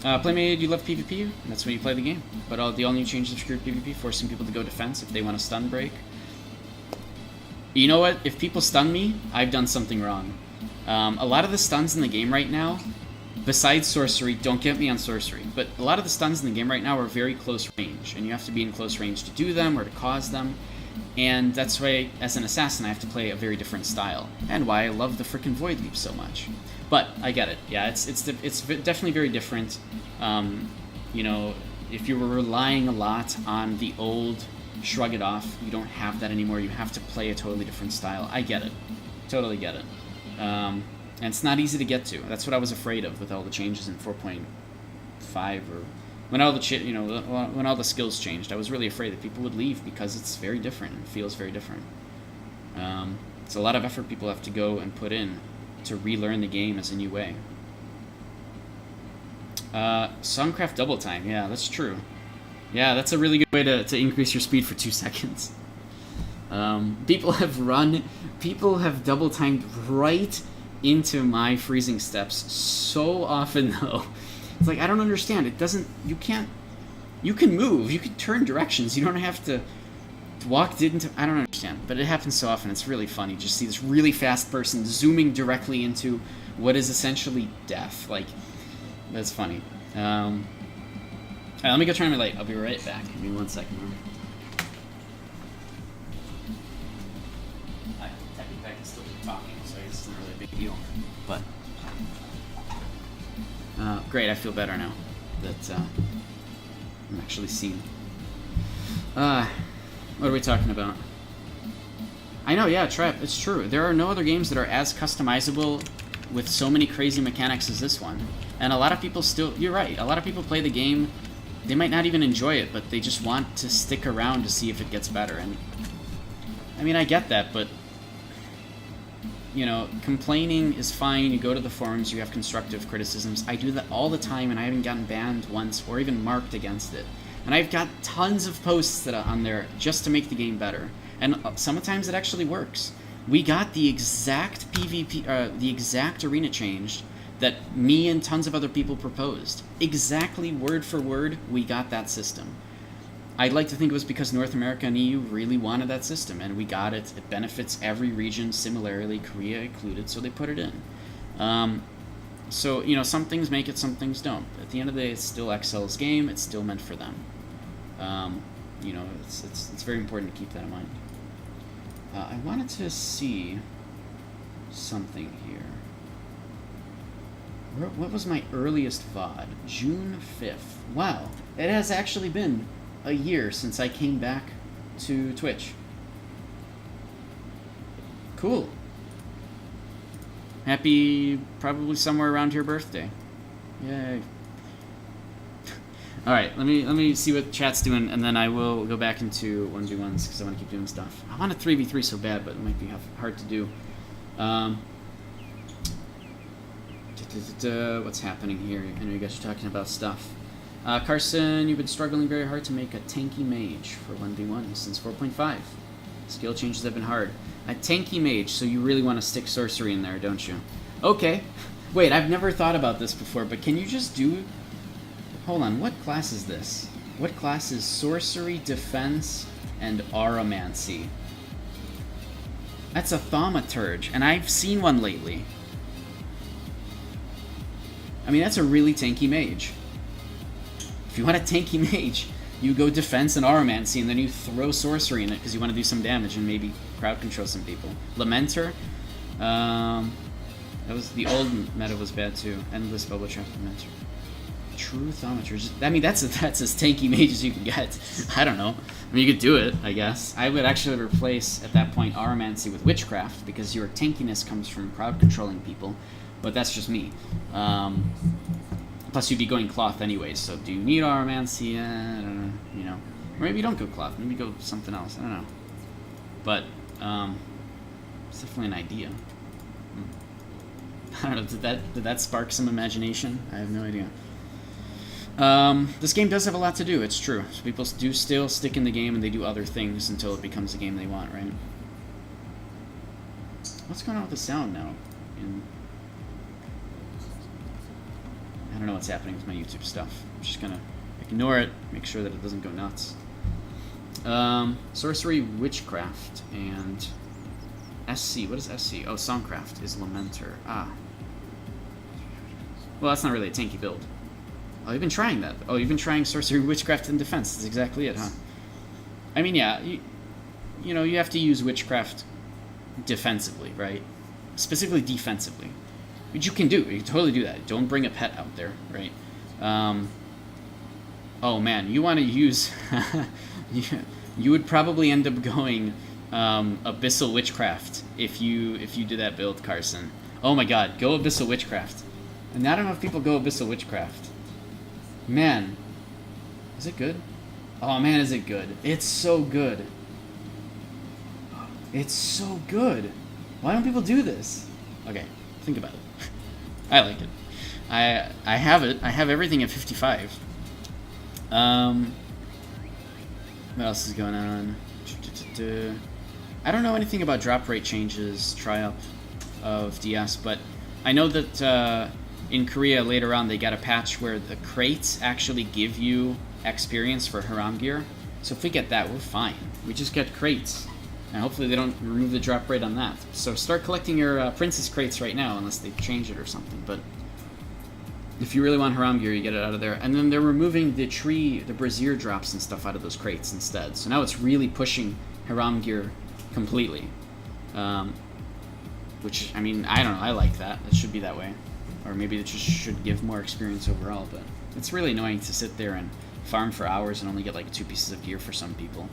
Playmade, you love PvP, and that's when you play the game. But the all-new changes have screwed PvP, forcing people to go defense if they want a stun break. You know what? If people stun me, I've done something wrong. A lot of the stuns in the game right now, besides sorcery, don't get me on sorcery, but a lot of the stuns in the game right now are very close range, and you have to be in close range to do them or to cause them. And that's why, as an assassin, I have to play a very different style, and why I love the frickin' Void Leap so much. But I get it. Yeah, it's definitely very different. You know, if you were relying a lot on the old Shrug It Off, you don't have that anymore. You have to play a totally different style. I get it. Totally get it. And it's not easy to get to. That's what I was afraid of with all the changes in 4.5 or when all the when all the skills changed. I was really afraid that people would leave because it's very different and feels very different. It's a lot of effort people have to go and put in to relearn the game as a new way. Songcraft double time. Yeah, that's true. Yeah, that's a really good way to increase your speed for 2 seconds. People have double timed right into my freezing steps so often though. It's like, I don't understand. You can move, you can turn directions, you don't have to walk into, I don't understand, but it happens so often. It's really funny. Just see this really fast person zooming directly into what is essentially death. Like, that's funny. Alright, let me go turn my light. I'll be right back. Give me 1 second. Technically I can still keep talking, so I guess it's not really a big deal. But great, I feel better now that I'm actually seen. What are we talking about? I know, yeah, Trap, it's true. There are no other games that are as customizable with so many crazy mechanics as this one. And a lot of people still, you're right, a lot of people play the game, they might not even enjoy it, but they just want to stick around to see if it gets better. And I mean, I get that, but you know, complaining is fine. You go to the forums, you have constructive criticisms. I do that all the time, and I haven't gotten banned once or even marked against it. And I've got tons of posts that are on there just to make the game better. And sometimes it actually works. We got the exact PvP, the exact arena change that me and tons of other people proposed. Exactly word for word, we got that system. I'd like to think it was because North America and EU really wanted that system, and we got it. It benefits every region similarly, Korea included, so they put it in. So, some things make it, some things don't. At the end of the day, it's still Excel's game. It's still meant for them. It's very important to keep that in mind. I wanted to see something here. What was my earliest VOD? June 5th. Wow, it has actually been a year since I came back to Twitch. Cool. Happy, probably somewhere around your birthday. Yay. Alright, let me see what chat's doing, and then I will go back into 1v1s, because I want to keep doing stuff. I want a 3v3 so bad, but it might be hard to do. What's happening here? I know you guys are talking about stuff. Carson, you've been struggling very hard to make a tanky mage for 1v1 since 4.5. Skill changes have been hard. A tanky mage, so you really want to stick sorcery in there, don't you? Okay. Wait, I've never thought about this before, but can you just do... Hold on, what class is this? What class is sorcery, defense, and aromancy? That's a thaumaturge, and I've seen one lately. I mean, that's a really tanky mage. If you want a tanky mage, you go defense and aromancy, and then you throw sorcery in it because you want to do some damage and maybe crowd control some people. Lamenter. That was the old meta was bad too. Endless bubble trap Lamenter. True thaumaturge. I mean, that's as tanky mage as you can get. I don't know. I mean, you could do it, I guess. I would actually replace at that point aromancy with witchcraft because your tankiness comes from crowd controlling people. But that's just me. Plus, you'd be going cloth anyways, so do you need aromancy? I don't know, Or maybe you don't go cloth, maybe go something else, I don't know. But, it's definitely an idea. I don't know, did that spark some imagination? I have no idea. This game does have a lot to do, it's true. So people do still stick in the game and they do other things until it becomes the game they want, right? What's going on with the sound now? I don't know what's happening with my YouTube stuff. I'm just gonna ignore it, make sure that it doesn't go nuts. Sorcery, Witchcraft, and SC. What is SC? Oh, Songcraft is Lamenter. Ah. Well, that's not really a tanky build. Oh, you've been trying that. Oh, you've been trying Sorcery, Witchcraft, and Defense. That's exactly it, huh? I mean, yeah, you have to use Witchcraft defensively, right? Specifically defensively. Which you can do. You can totally do that. Don't bring a pet out there, right? Oh man, you want to use... you would probably end up going Abyssal Witchcraft if you do that build, Carson. Oh my god, go Abyssal Witchcraft. And I don't know if people go Abyssal Witchcraft. Man. Is it good? Oh man, is it good. It's so good. It's so good. Why don't people do this? Okay, think about it. I like it. I have it. I have everything at 55. What else is going on? I don't know anything about drop rate changes, try-up of DS, but I know that in Korea later on they got a patch where the crates actually give you experience for Haram gear. So if we get that, we're fine. We just get crates. And hopefully they don't remove the drop rate on that. So start collecting your Princess crates right now, unless they change it or something. But if you really want Haram gear, you get it out of there. And then they're removing the Brazier drops and stuff out of those crates instead. So now it's really pushing Haram gear completely. Which, I mean, I don't know. I like that. It should be that way. Or maybe it just should give more experience overall. But it's really annoying to sit there and farm for hours and only get like 2 pieces of gear for some people.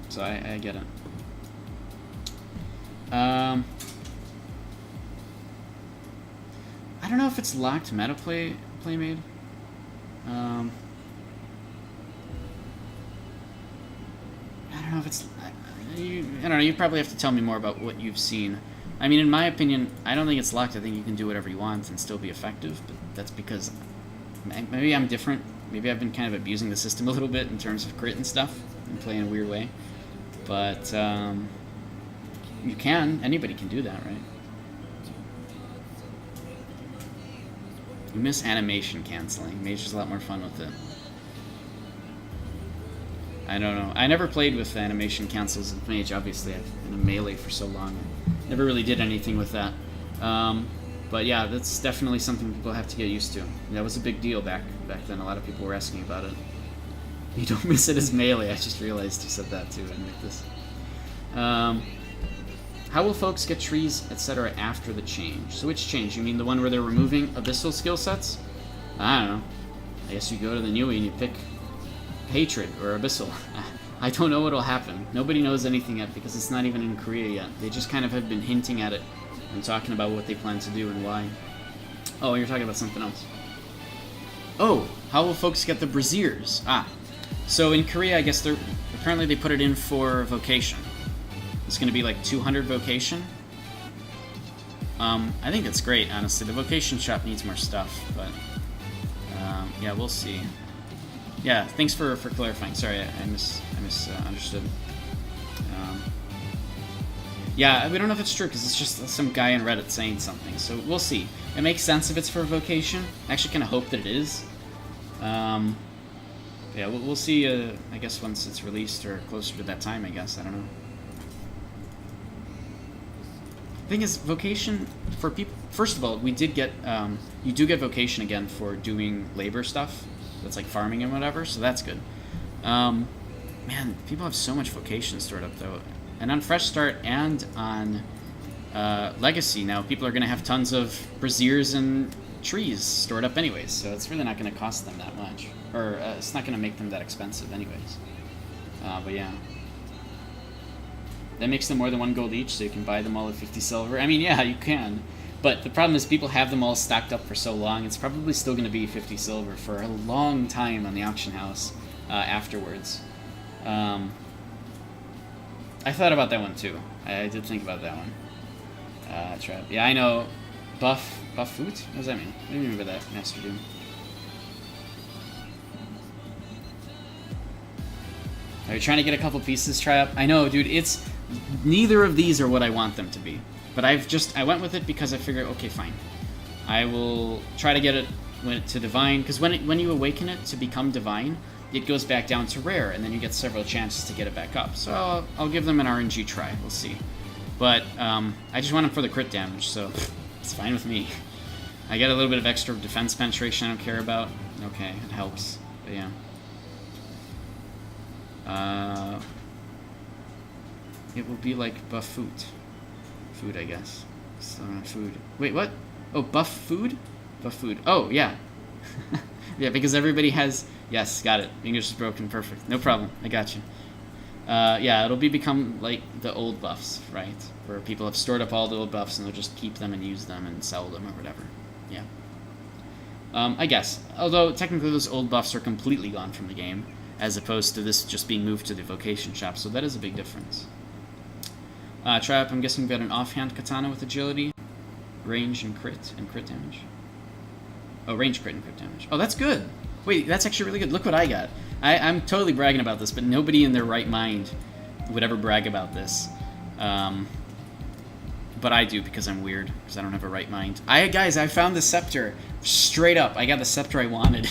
So I get it. I don't know if it's locked meta playmade. I don't know if it's... I don't know, you probably have to tell me more about what you've seen. I mean, in my opinion, I don't think it's locked. I think you can do whatever you want and still be effective, but that's because maybe I'm different. Maybe I've been kind of abusing the system a little bit in terms of crit and stuff and playing in a weird way. But you can. Anybody can do that, right? You miss animation canceling. Mage is a lot more fun with it. I don't know. I never played with animation cancels in Mage. Obviously, I've been in Melee for so long. I never really did anything with that. But yeah, that's definitely something people have to get used to. That was a big deal back then. A lot of people were asking about it. You don't miss it as Melee. I just realized you said that too. I didn't make this. How will folks get trees, etc. after the change? So which change? You mean the one where they're removing Abyssal skill sets? I don't know. I guess you go to the Nui and you pick Hatred or Abyssal. I don't know what'll happen. Nobody knows anything yet because it's not even in Korea yet. They just kind of have been hinting at it and talking about what they plan to do and why. Oh, you're talking about something else. Oh, how will folks get the Braziers? So in Korea, I guess apparently they put it in for vocation. It's going to be like 200 vocation. I think it's great, honestly. The vocation shop needs more stuff, but yeah, we'll see. Yeah, thanks for clarifying. Sorry, I misunderstood. Yeah, we don't know if it's true because it's just some guy on Reddit saying something. So we'll see. It makes sense if it's for vocation. I actually kind of hope that it is. Yeah, we'll see. I guess once it's released or closer to that time. I guess I don't know. Thing is, vocation for people. First of all, we did get. You do get vocation again for doing labor stuff. That's like farming and whatever. So that's good. Man, people have so much vocation stored up though. And on Fresh Start and on Legacy now, people are going to have tons of braziers and trees stored up anyways, so it's really not going to cost them that much. Or it's not going to make them that expensive anyways. But yeah. That makes them more than 1 gold each, so you can buy them all at 50 silver. I mean, yeah, you can. But the problem is people have them all stacked up for so long, it's probably still going to be 50 silver for a long time on the auction house afterwards. I thought about that one too. I did think about that one. Trap. Yeah, I know. Buff food? What does that mean? I don't remember that, Master Doom. Are you trying to get a couple pieces, Trap? I know, dude, it's... Neither of these are what I want them to be. But I went with it because I figured, okay, fine. I will try to get it to Divine, because when you awaken it to become Divine, it goes back down to rare, and then you get several chances to get it back up. So I'll give them an RNG try. We'll see. But I just want them for the crit damage, so it's fine with me. I get a little bit of extra defense penetration I don't care about. Okay, it helps. But yeah. It will be like buff food. Food, I guess. Still not food. Wait, what? Oh, buff food? Buff food. Oh, yeah. Yeah, because everybody has... Yes, got it. English is broken. Perfect. No problem. I got you. Yeah, it'll become like the old buffs, right? Where people have stored up all the old buffs and they'll just keep them and use them and sell them or whatever. Yeah. I guess. Although, technically those old buffs are completely gone from the game, as opposed to this just being moved to the vocation shop, so that is a big difference. Trap, I'm guessing we've got an offhand katana with agility, range and crit damage. Oh, range, crit, and crit damage. Oh, that's good! Wait, that's actually really good. Look what I got. I'm totally bragging about this, but nobody in their right mind would ever brag about this. But I do because I'm weird, because I don't have a right mind. Guys, I found the scepter. Straight up, I got the scepter I wanted.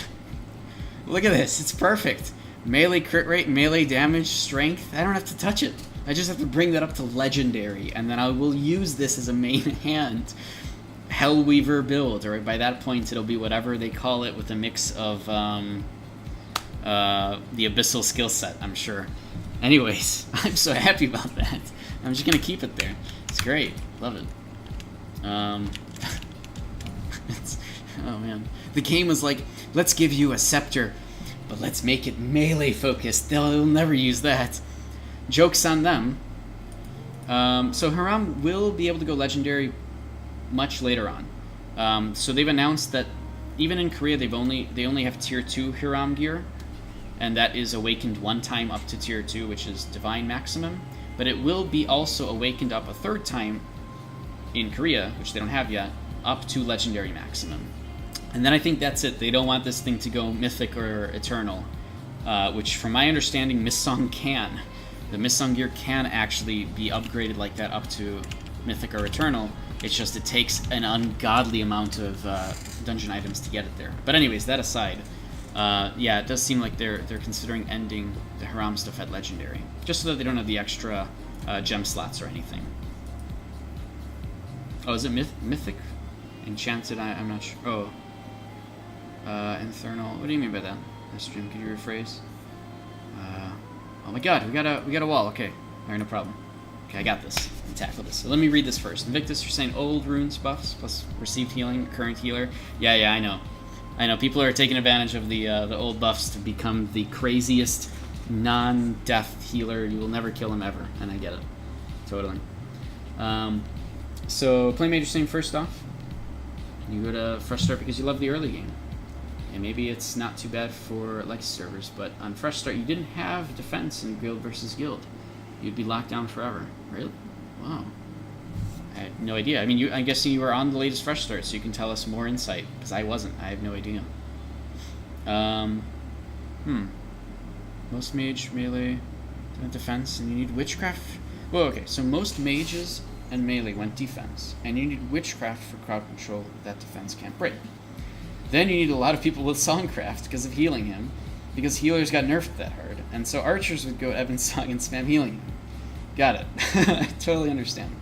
Look at this, it's perfect. Melee crit rate, melee damage, strength. I don't have to touch it. I just have to bring that up to legendary, and then I will use this as a main hand Hellweaver build, or by that point it'll be whatever they call it with a mix of the Abyssal skill set, I'm sure. Anyways, I'm so happy about that. I'm just gonna keep it there. It's great. Love it. Oh man. The game was like, let's give you a scepter, but let's make it melee focused. They'll never use that. Joke's on them. So Hiram will be able to go legendary much later on. So they've announced that even in Korea they only have tier 2 Hiram gear, and that is awakened one time up to tier 2, which is divine maximum, but it will be also awakened up a third time in Korea, which they don't have yet, up to legendary maximum. And then I think that's it. They don't want this thing to go mythic or eternal, which from my understanding Missong can. The Missong gear can actually be upgraded like that up to mythic or eternal. It's just it takes an ungodly amount of dungeon items to get it there. But anyways, that aside, Yeah, it does seem like they're considering ending the Haram stuff at Legendary, just so that they don't have the extra gem slots or anything. Oh, is it Mythic? Enchanted? I'm not sure. Oh. Infernal. What do you mean by that? Stream, could you rephrase? Oh my god, we got a wall. Okay. Alright, no problem. Okay, I got this. I'll tackle this. So let me read this first. Invictus, you're saying old runes buffs plus received healing, current healer. Yeah, I know. I know. People are taking advantage of the old buffs to become the craziest non-death healer. You will never kill him ever, and I get it. Totally. So, Playmate, you're saying first off, you go to Fresh Start because you love the early game. And maybe it's not too bad for Legacy servers, but on Fresh Start, you didn't have defense in Guild versus Guild. You'd be locked down forever. Really? Wow. I had no idea. I mean, I'm guessing you were on the latest Fresh Start, so you can tell us more insight, because I wasn't. I have no idea. Most mage, melee, defense, and you need witchcraft. Well, okay, so most mages and melee went defense, and you need witchcraft for crowd control that defense can't break. Then you need a lot of people with Songcraft because of healing him, because healers got nerfed that hard, and so archers would go Ebonsong and spam healing him. Got it. I totally understand.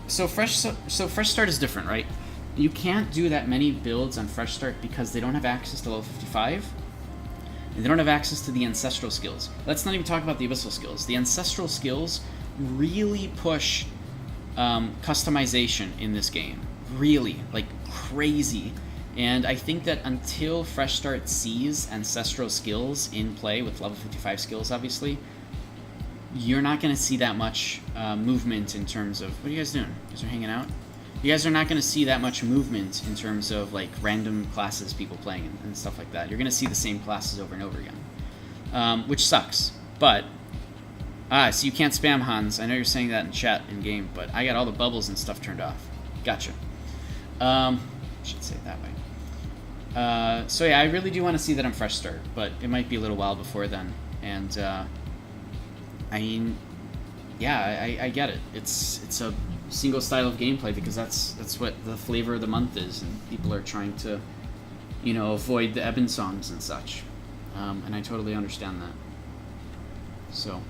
So Fresh Start is different, right? You can't do that many builds on Fresh Start because they don't have access to level 55, and they don't have access to the ancestral skills. Let's not even talk about the abyssal skills. The ancestral skills really push customization in this game. Really, like crazy. And I think that until Fresh Start sees ancestral skills in play with level 55 skills, obviously, you're not going to see that much movement in terms of... What are you guys doing? You guys are hanging out? You guys are not going to see that much movement in terms of like random classes people playing and stuff like that. You're going to see the same classes over and over again, which sucks. But so you can't spam Hans. I know you're saying that in chat in game, but I got all the bubbles and stuff turned off. Gotcha. Should say it that way. So yeah, I really do want to see that on Fresh Start, but it might be a little while before then. And I mean, yeah, I get it. It's a single style of gameplay because that's what the flavor of the month is, and people are trying to, avoid the Ebonsongs and such. And I totally understand that. So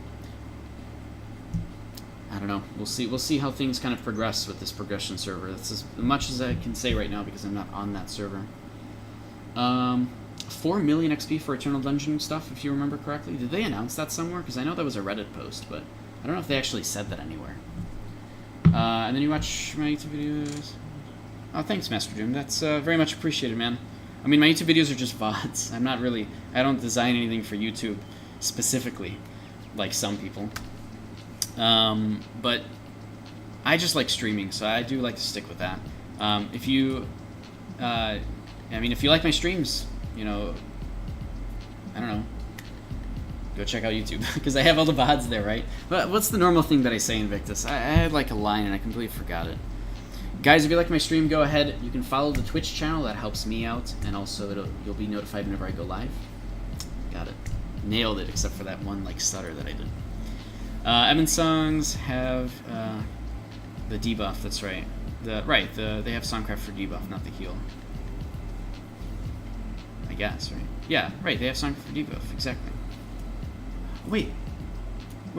I don't know. We'll see how things kind of progress with this progression server. That's as much as I can say right now because I'm not on that server. 4 million XP for Eternal Dungeon stuff, if you remember correctly. Did they announce that somewhere? Because I know that was a Reddit post, but I don't know if they actually said that anywhere. And then you watch my YouTube videos. Oh, thanks, Master Doom. That's very much appreciated, man. I mean, my YouTube videos are just VODs. I don't design anything for YouTube specifically, like some people. But I just like streaming, so I do like to stick with that. If you like my streams, I don't know, go check out YouTube, because I have all the VODs there, right? But what's the normal thing that I say, Invictus? I had like a line and I completely forgot it. Guys, if you like my stream, go ahead. You can follow the Twitch channel. That helps me out, and also you'll be notified whenever I go live. Got it. Nailed it, except for that one like stutter that I did. Ebonsongs have the debuff. That's right. They have Songcraft for debuff, not the heal. I guess, right? Yeah, right. They have Songcraft for debuff. Exactly. Wait,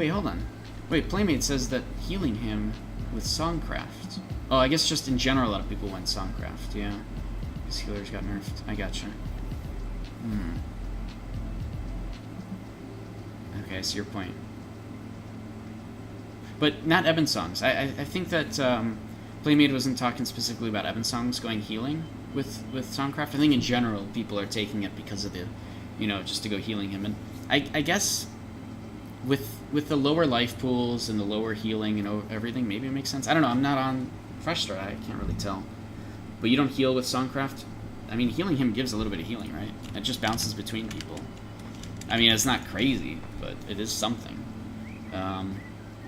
hold on. Wait, Playmate says that healing him with Songcraft. Oh, I guess just in general, a lot of people went Songcraft. Yeah, because healers got nerfed. I gotcha. Okay, I see your point. But not Ebonsongs. I think that Playmate wasn't talking specifically about Ebonsongs going healing with Songcraft. I think in general people are taking it because of the, just to go healing him. And I guess with the lower life pools and the lower healing and everything, maybe it makes sense. I don't know. I'm not on Fresh Start. I can't really tell. But you don't heal with Songcraft. I mean, healing him gives a little bit of healing, right? It just bounces between people. I mean, it's not crazy, but it is something.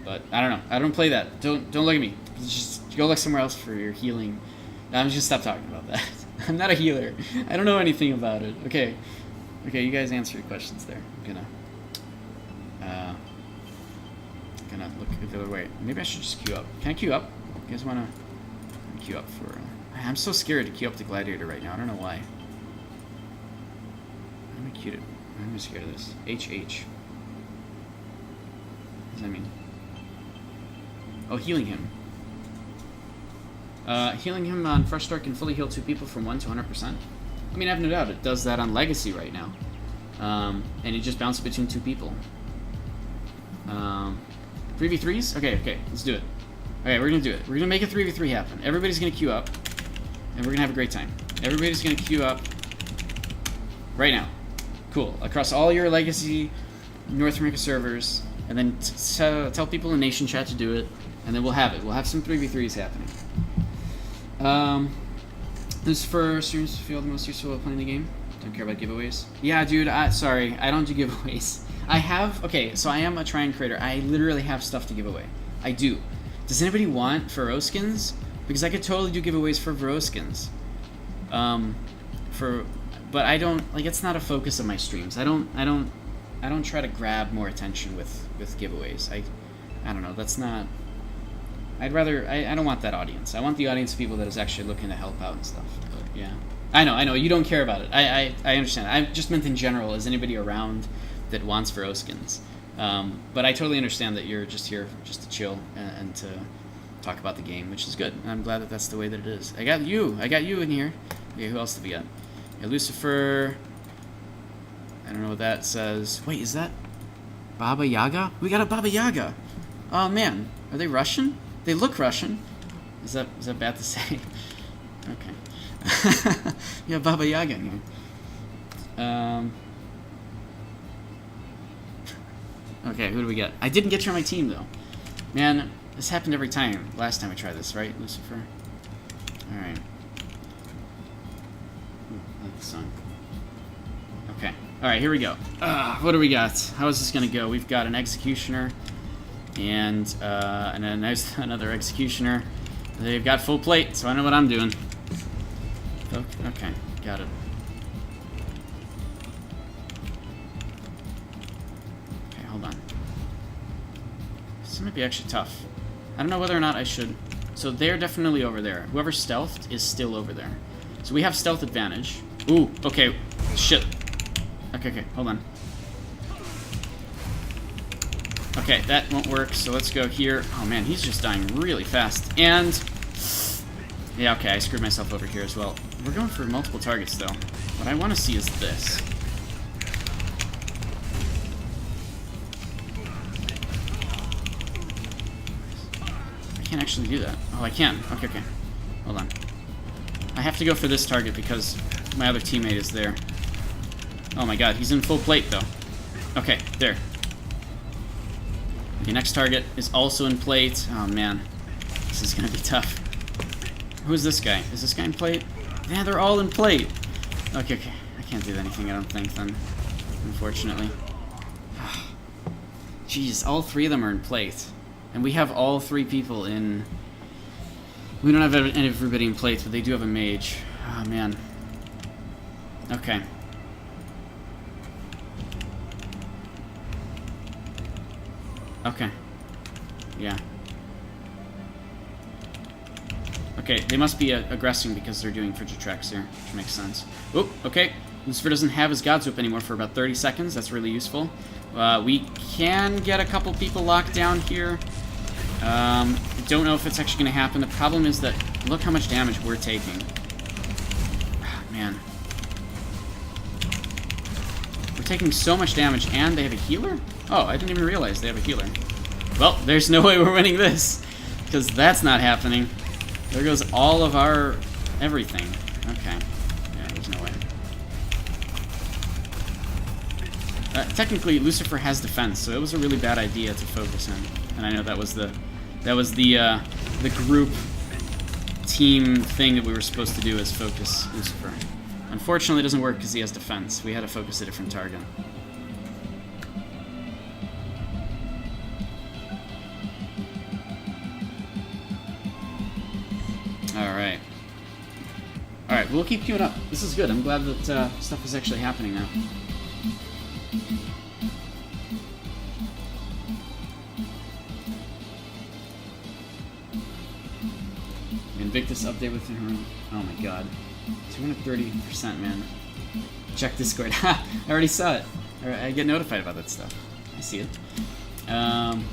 But I don't know. I don't play that. Don't look at me. Just go look somewhere else for your healing. I'm just stop talking about that. I'm not a healer. I don't know anything about it. Okay, you guys answer your questions there. I'm gonna look the other way. Maybe I should just queue up. Can I queue up? You guys wanna queue up for? I'm so scared to queue up the Gladiator right now. I don't know why. I'm cute. I'm scared of this. HH. What does that mean? Oh, healing him. Healing him on Fresh Start can fully heal 2 people from 1 to 100%. I mean, I have no doubt it does that on Legacy right now. And you just bounce it between 2 people. 3v3s? Okay, let's do it. Okay, we're gonna do it. We're gonna make a 3v3 happen. Everybody's gonna queue up, and we're gonna have a great time. Everybody's gonna queue up right now. Cool. Across all your Legacy North America servers, and then tell people in Nation Chat to do it, and then we'll have it. We'll have some 3v3s happening. This for streams feel the most useful while playing the game. Don't care about giveaways. Yeah, dude. Sorry, I don't do giveaways. I have. Okay, so I am a Trine creator. I literally have stuff to give away. I do. Does anybody want Veroskins? Because I could totally do giveaways for Veroskins. But I don't like. It's not a focus of my streams. I don't try to grab more attention with giveaways. I don't know. That's not. I'd rather. I don't want that audience. I want the audience of people that is actually looking to help out and stuff. But yeah, I know. You don't care about it. I understand. I just meant in general. Is anybody around that wants Veroskins? But I totally understand that you're just here just to chill and to talk about the game, which is good. And I'm glad that that's the way that it is. I got you in here. Okay, who else did we get? Yeah, Lucifer. I don't know what that says. Wait, is that Baba Yaga? We got a Baba Yaga. Oh man, are they Russian? They look Russian. Is that bad to say? Okay. Yeah, Baba Yaga in here. Okay, who do we get? I didn't get you on my team though. Man, this happened every time. Last time we tried this, right, Lucifer? All right. Ooh, I like the song. Okay. All right, here we go. What do we got? How is this gonna go? We've got an executioner, and then there's another executioner. They've got full plate, so I know what I'm doing. Okay, got it. Okay, hold on. This might be actually tough. I don't know whether or not I should. So they're definitely over there. Whoever stealthed is still over there. So we have stealth advantage. Ooh, okay. Shit. Okay, hold on. Okay, that won't work, so let's go here. Oh man, he's just dying really fast. And yeah, okay, I screwed myself over here as well. We're going for multiple targets though. What I want to see is this. I can't actually do that. Oh, I can. Okay. Hold on. I have to go for this target because my other teammate is there. Oh my god, he's in full plate though. Okay, there. Okay, next target is also in plate. Oh man, this is gonna be tough. Who's this guy? Is this guy in plate? Yeah, they're all in plate. Okay. I can't do anything, I don't think, then. Unfortunately. Jeez, all 3 of them are in plate. And we have all 3 people in... We don't have everybody in plate, but they do have a mage. Oh, man. Okay. Okay. Yeah. Okay, they must be aggressing because they're doing frigid tracks here, which makes sense. Oh, okay. Lucifer doesn't have his God's Whip anymore for about 30 seconds. That's really useful. We can get a couple people locked down here. Don't know if it's actually going to happen. The problem is that look how much damage we're taking. Man. We're taking so much damage, and they have a healer? Oh, I didn't even realize they have a healer. Well, there's no way we're winning this, because that's not happening. There goes all of our everything. Okay. Yeah, there's no way. Technically, Lucifer has defense, so it was a really bad idea to focus him. And I know that was the group team thing that we were supposed to do is focus Lucifer. Unfortunately, it doesn't work because he has defense. We had to focus a different target. Alright, we'll keep queuing up. This is good. I'm glad that stuff is actually happening now. Invictus update with her. Oh my god. 230%, man. Check Discord. Ha! I already saw it. I get notified about that stuff. I see it. Man,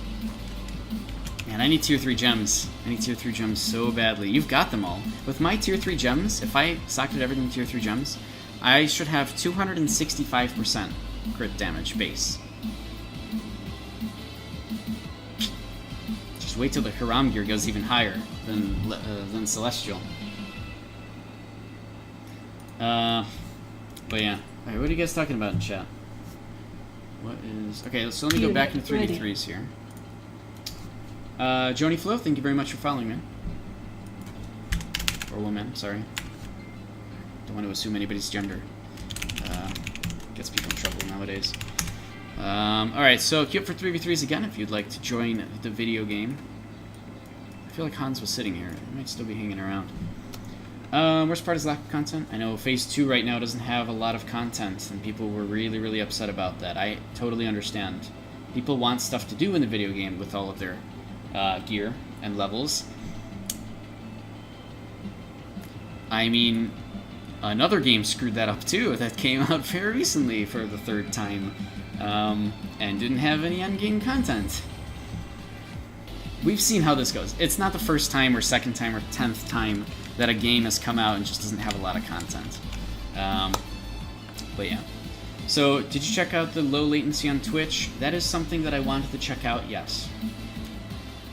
I need tier 3 gems. I need tier 3 gems so badly. You've got them all. With my tier 3 gems, if I socketed everything tier 3 gems, I should have 265% crit damage base. Just wait till the Hiram gear goes even higher than Celestial. But yeah. Alright, what are you guys talking about in chat? What is... Okay, so let me go back into 3v3s here. Joni Flo, thank you very much for following me. Or woman, sorry. Don't want to assume anybody's gender. Gets people in trouble nowadays. Alright, so queue up for 3v3s again if you'd like to join the video game. I feel like Hans was sitting here. He might still be hanging around. Worst part is lack of content. I know Phase 2 right now doesn't have a lot of content, and people were really, really upset about that. I totally understand. People want stuff to do in the video game with all of their gear and levels. I mean, another game screwed that up too that came out very recently for the 3rd time, and didn't have any endgame content. We've seen how this goes. It's not the first time or 2nd time or 10th time that a game has come out and just doesn't have a lot of content. But yeah. So, did you check out the low latency on Twitch? That is something that I wanted to check out, yes.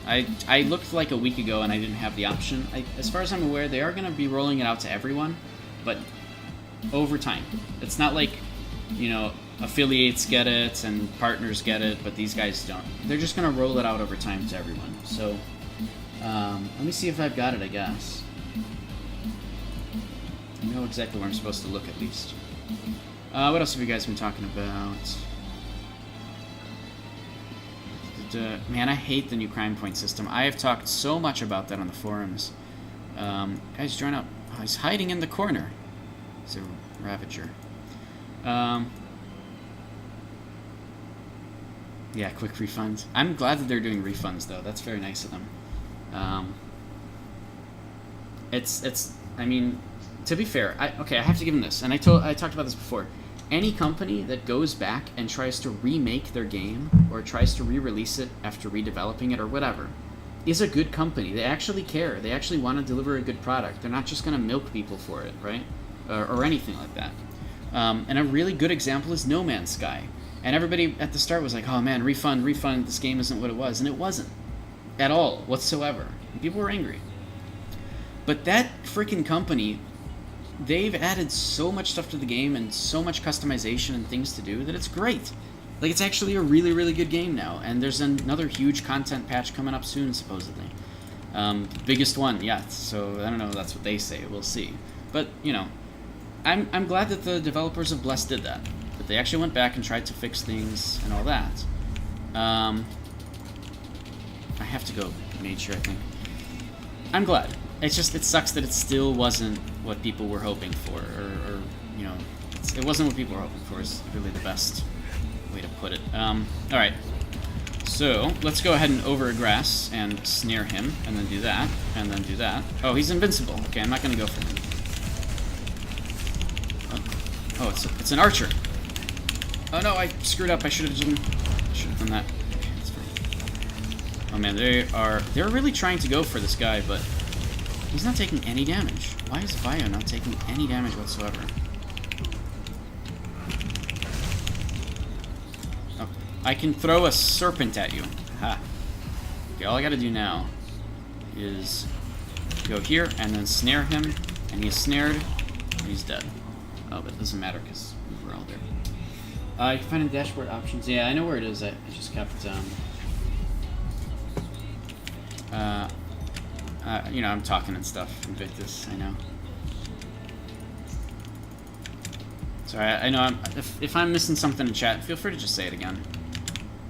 I looked like a week ago and I didn't have the option. As far as I'm aware, they are going to be rolling it out to everyone, but over time. It's not like, you know, affiliates get it and partners get it, but these guys don't. They're just going to roll it out over time to everyone. So, let me see if I've got it, I guess. I know exactly where I'm supposed to look, at least. What else have you guys been talking about? Man, I hate the new crime point system. I have talked so much about that on the forums. Guys, join up. Oh, he's hiding in the corner. He's a Ravager. Yeah, quick refunds. I'm glad that they're doing refunds, though. That's very nice of them. I mean, to be fair, I have to give them this, and I talked about this before. Any company that goes back and tries to remake their game, or tries to re-release it after redeveloping it, or whatever, is a good company. They actually care. They actually want to deliver a good product. They're not just going to milk people for it, right? Or anything like that. And a really good example is No Man's Sky. And everybody at the start was like, oh man, refund, this game isn't what it was. And it wasn't. At all, whatsoever. And people were angry. But that freaking company, they've added so much stuff to the game and so much customization and things to do that it's great. Like, it's actually a really, really good game now. And there's another huge content patch coming up soon, supposedly. Biggest one yet. So, I don't know if that's what they say. We'll see. But, you know, I'm glad that the developers of Bless did that. That they actually went back and tried to fix things and all that. I have to go Mage here, I think. I'm glad. It's just, it sucks that it still wasn't what people were hoping for, or you know, it wasn't what people were hoping for, is really the best way to put it. Alright, so let's go ahead and overgrass and snare him, and then do that, and then do that. Oh, he's invincible. Okay, I'm not going to go for him. Oh, it's an archer. Oh no, I screwed up. I should have done that. Okay, that's fine. Oh man, they're really trying to go for this guy, but he's not taking any damage. Why is Bio not taking any damage whatsoever? Oh, I can throw a serpent at you. Ha. Okay, all I gotta do now is go here and then snare him, and he's snared, and he's dead. Oh, but it doesn't matter because we're all there. You can find in dashboard options. Yeah, I know where it is. I just kept, you know, I'm talking and stuff. Invictus, I know. Sorry, I know if I'm missing something in chat, feel free to just say it again.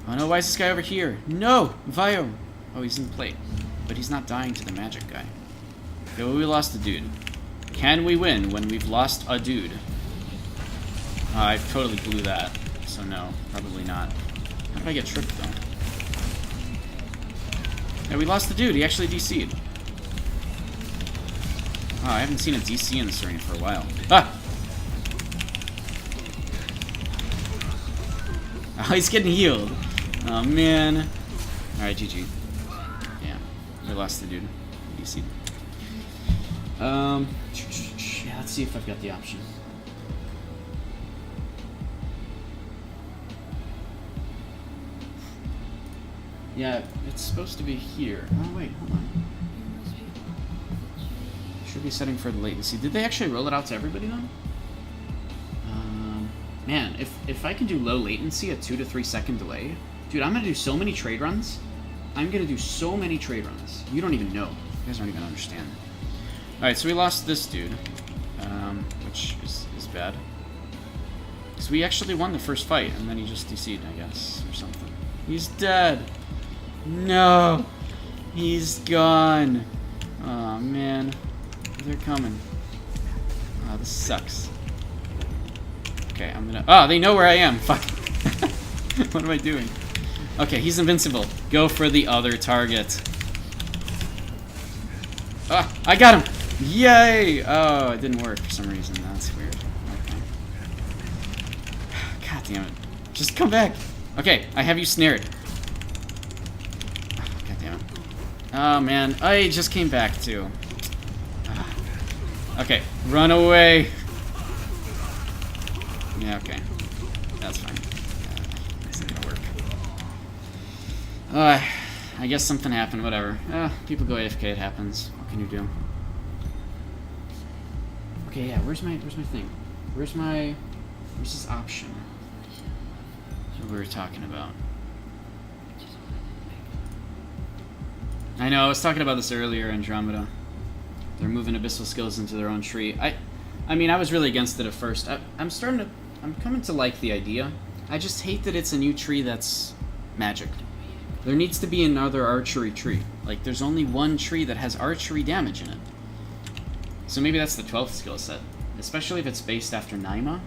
Oh no, why is this guy over here? No! Vio! Oh, he's in the plate. But he's not dying to the magic guy. Okay, well, we lost a dude. Can we win when we've lost a dude? I totally blew that. So no, probably not. How did I get tripped though? Yeah, we lost the dude. He actually DC'd. Oh, I haven't seen a DC in this arena for a while. Ah! Oh, he's getting healed. Oh, man. Alright, GG. Yeah, we lost the dude. DC. Yeah, let's see if I've got the option. Yeah, it's supposed to be here. Oh, wait, hold on. Should be setting for the latency. Did they actually roll it out to everybody, though? Man, if I can do low latency, a 2 to 3 second delay, dude, I'm gonna do so many trade runs. I'm gonna do so many trade runs. You don't even know. You guys don't even understand. Alright, so we lost this dude, which is bad. Because we actually won the first fight, and then he just DC'd, I guess, or something. He's dead! No! He's gone! Oh, man. They're coming. Oh, this sucks. Okay, I'm gonna... Oh, they know where I am! Fuck! What am I doing? Okay, he's invincible. Go for the other target. Ah, I got him! Yay! Oh, it didn't work for some reason. That's weird. Okay. God damn it. Just come back! Okay, I have you snared. God damn it. Oh, man. I just came back, too. Okay, run away! Yeah, okay. That's fine. This isn't gonna work. I guess something happened, whatever. People go AFK, it happens. What can you do? Okay, yeah, where's my thing? Where's this option? That's what we were talking about. I know, I was talking about this earlier, Andromeda. They're moving abyssal skills into their own tree. I mean, I was really against it at first. I'm coming to like the idea. I just hate that it's a new tree that's magic. There needs to be another archery tree. Like, there's only one tree that has archery damage in it. So maybe that's the 12th skill set. Especially if it's based after Naima.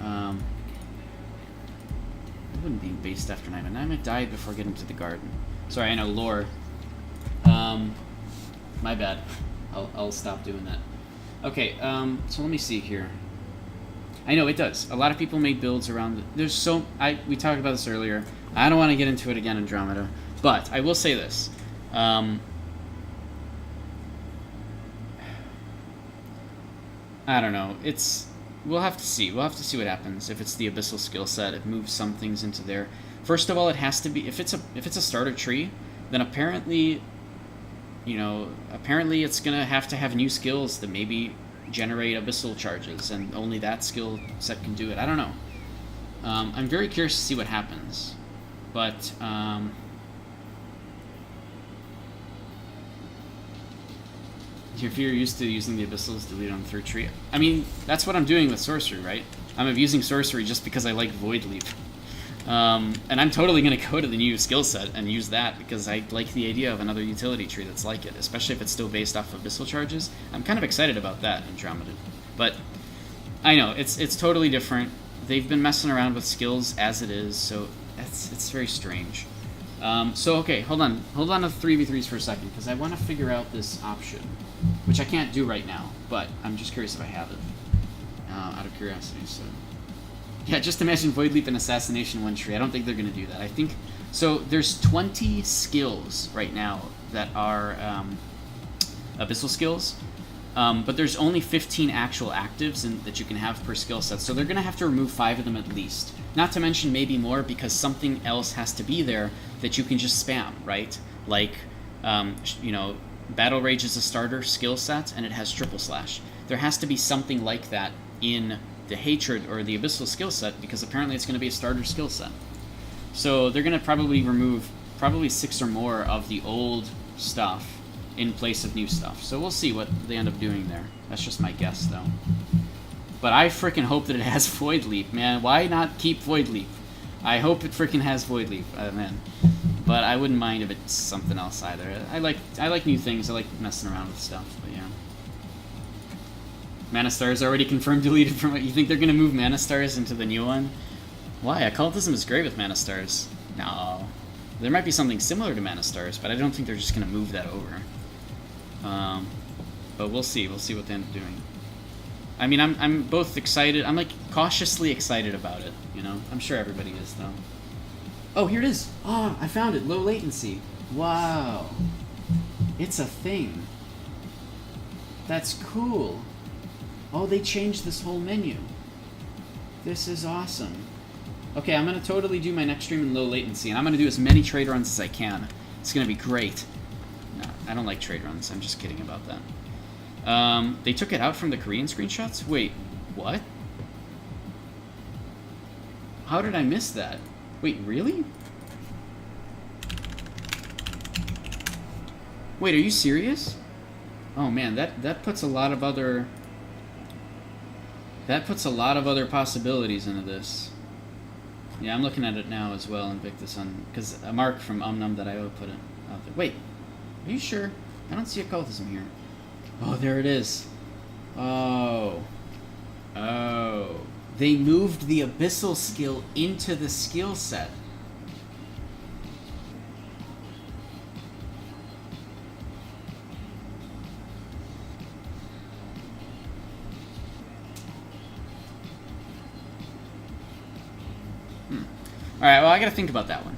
It wouldn't be based after Naima. Naima died before getting to the garden. Sorry, I know, lore. My bad. I'll stop doing that. Okay, so let me see here. I know, it does. A lot of people made builds around... we talked about this earlier. I don't want to get into it again, Andromeda. But I will say this. I don't know. We'll have to see. We'll have to see what happens. If it's the Abyssal skill set, it moves some things into there. First of all, it has to be... If it's a starter tree, then apparently... apparently it's going to have new skills that maybe generate abyssal charges, and only that skill set can do it. I don't know. I'm very curious to see what happens. But, if you're used to using the abyssals, delete on the third tree. I mean, that's what I'm doing with sorcery, right? I'm abusing sorcery just because I like Void Leap. And I'm totally going to go to the new skill set and use that because I like the idea of another utility tree that's like it, especially if it's still based off of abyssal charges. I'm kind of excited about that, Andromeda. But I know, it's totally different. They've been messing around with skills as it is, so it's very strange. So, okay, hold on to 3v3s for a second, because I want to figure out this option, which I can't do right now, but I'm just curious if I have it, out of curiosity, so... Yeah, just imagine Void Leap and Assassination one tree. I don't think they're going to do that. I think... So, there's 20 skills right now that are abyssal skills, but there's only 15 actual actives that you can have per skill set, so they're going to have to remove 5 of them at least. Not to mention maybe more, because something else has to be there that you can just spam, right? Like, Battle Rage is a starter skill set, and it has triple slash. There has to be something like that in the Hatred or the Abyssal skill set, because apparently it's going to be a starter skill set. So they're going to probably remove 6 or more of the old stuff in place of new stuff. So we'll see what they end up doing there. That's just my guess, though. But I freaking hope that it has Void Leap, man. Why not keep Void Leap? I hope it freaking has Void Leap, man. But I wouldn't mind if it's something else either. I like new things. I like messing around with stuff, but yeah. Mana Stars already confirmed deleted from it. You think they're going to move Mana Stars into the new one? Why? Occultism is great with Mana Stars. No. There might be something similar to Mana Stars, but I don't think they're just going to move that over. But we'll see. We'll see what they end up doing. I mean, I'm both excited. I'm like cautiously excited about it. You know, I'm sure everybody is though. Oh, here it is. Oh, I found it. Low latency. Wow. It's a thing. That's cool. Oh, they changed this whole menu. This is awesome. Okay, I'm going to totally do my next stream in low latency, and I'm going to do as many trade runs as I can. It's going to be great. No, I don't like trade runs. I'm just kidding about that. They took it out from the Korean screenshots? Wait, what? How did I miss that? Wait, really? Wait, are you serious? Oh man, that puts a lot of other... That puts a lot of other possibilities into this. Yeah, I'm looking at it now as well, Invictus, on because Mark from umnum.io put it out there. Wait, are you sure? I don't see occultism here. Oh, there it is. Oh. Oh. They moved the abyssal skill into the skill set. All right, well, I gotta think about that one.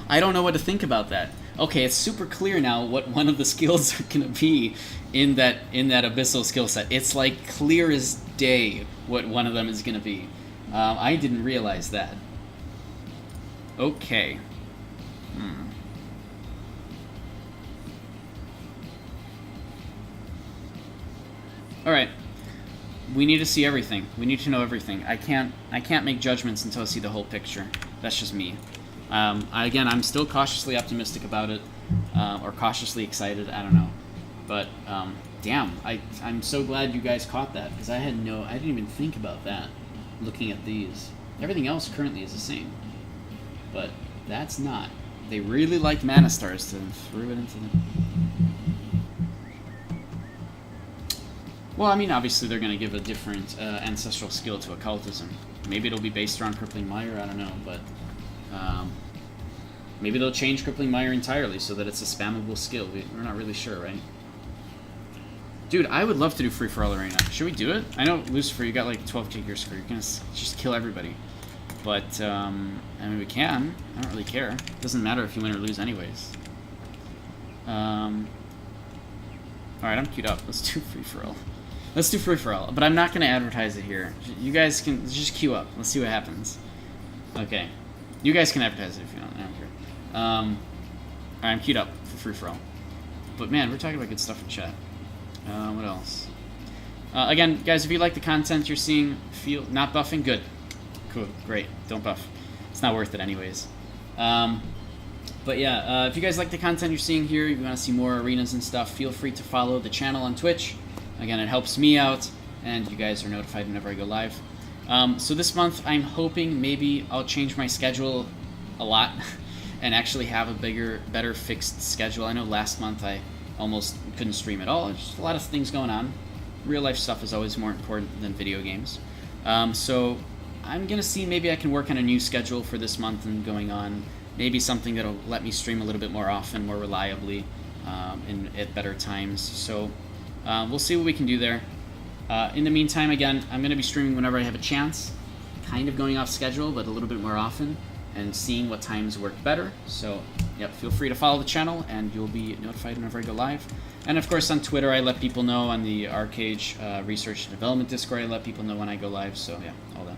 I don't know what to think about that. Okay, it's super clear now what one of the skills are gonna be in that abyssal skill set. It's like clear as day what one of them is gonna be. I didn't realize that. Okay. All right. We need to see everything. We need to know everything. I can't make judgments until I see the whole picture. That's just me. Again, I'm still cautiously optimistic about it, or cautiously excited. I don't know, but damn, I'm so glad you guys caught that because I didn't even think about that. Looking at these, everything else currently is the same, but that's not. They really liked Mana Stars to throw it into the. Well, I mean, obviously they're going to give a different ancestral skill to occultism. Maybe it'll be based around Crippling Mire, I don't know, but maybe they'll change Crippling Mire entirely so that it's a spammable skill. We're not really sure, right? Dude, I would love to do Free For All Arena. Should we do it? I know, Lucifer, you got like 12k gear score. You're going to just kill everybody. But, I mean, we can. I don't really care. It doesn't matter if you win or lose anyways. Alright, I'm queued up. Let's do Free For All. Let's do Free For All, but I'm not going to advertise it here. You guys can just queue up. Let's see what happens. Okay. You guys can advertise it if you want. I don't care. Alright, I'm queued up for Free For All. But man, we're talking about good stuff in chat. What else? Again, guys, if you like the content you're seeing, not buffing, good. Cool, great. Don't buff. It's not worth it anyways. But yeah, if you guys like the content you're seeing here, you want to see more arenas and stuff, feel free to follow the channel on Twitch. Again, it helps me out, and you guys are notified whenever I go live. So this month, I'm hoping maybe I'll change my schedule a lot and actually have a better fixed schedule. I know last month I almost couldn't stream at all. There's just a lot of things going on. Real life stuff is always more important than video games. So I'm going to see maybe I can work on a new schedule for this month and going on. Maybe something that'll let me stream a little bit more often, more reliably, at better times. So we'll see what we can do there. In the meantime, again, I'm going to be streaming whenever I have a chance, kind of going off schedule, but a little bit more often, and seeing what times work better. So, yep, feel free to follow the channel, and you'll be notified whenever I go live. And of course, on Twitter, I let people know. On the Arcade Research and Development Discord, I let people know when I go live. So, yeah, all that.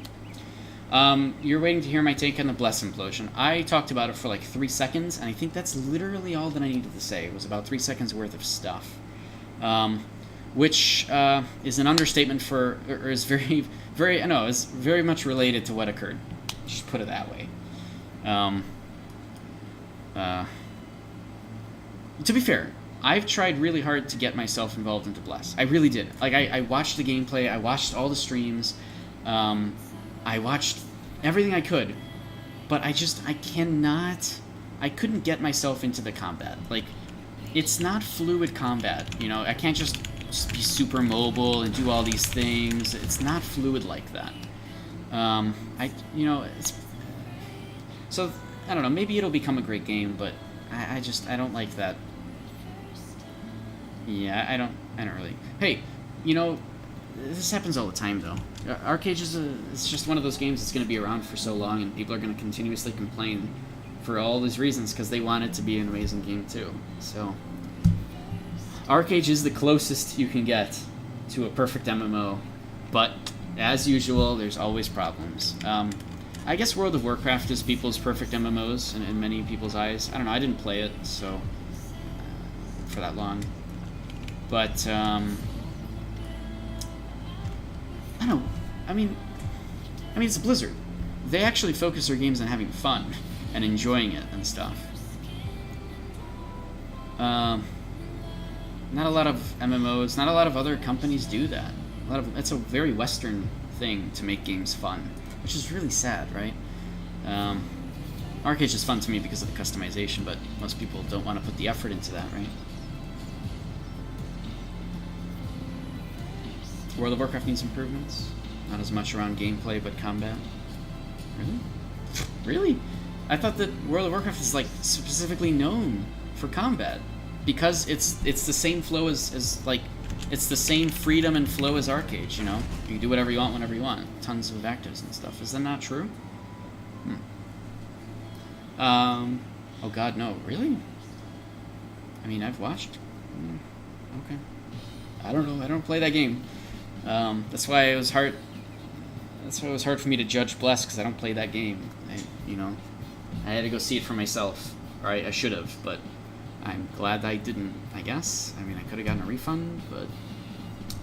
You're waiting to hear my take on the Bless implosion. I talked about it for like 3 seconds, and I think that's literally all that I needed to say. It was about 3 seconds worth of stuff. Which is an understatement for, or is is very much related to what occurred. Just put it that way. To be fair, I've tried really hard to get myself involved into Bless. I really did. Like, I watched the gameplay, I watched all the streams, I watched everything I could, but I couldn't get myself into the combat. Like, it's not fluid combat, you know. I can't just be super mobile and do all these things. It's not fluid like that. So I don't know. Maybe it'll become a great game, but I don't like that. Yeah, I don't really. Hey, you know, This happens all the time, though. ArcheAge it's just one of those games that's going to be around for so long, and people are going to continuously complain for all these reasons because they want it to be an amazing game too. So, ArcheAge is the closest you can get to a perfect MMO, but as usual, there's always problems. I guess World of Warcraft is people's perfect MMOs in many people's eyes. I don't know. I didn't play it so for that long, but I don't know. I mean, it's Blizzard. They actually focus their games on having fun and enjoying it and stuff. Not a lot of MMOs, not a lot of other companies do that. It's a very Western thing to make games fun, which is really sad, right? ArcheAge is fun to me because of the customization, but most people don't want to put the effort into that, right? World of Warcraft needs improvements. Not as much around gameplay, but combat. Really? Really? I thought that World of Warcraft is like specifically known for combat because it's the same flow as like it's the same freedom and flow as ArcheAge. You know, you can do whatever you want whenever you want. Tons of actives and stuff. Is that not true? Oh God, no. Really? I mean, I've watched. Okay. I don't know. I don't play that game. That's why it was hard. That's why it was hard for me to judge Bless because I don't play that game. I had to go see it for myself, or I should have, but I'm glad I didn't. I guess. I mean, I could have gotten a refund, but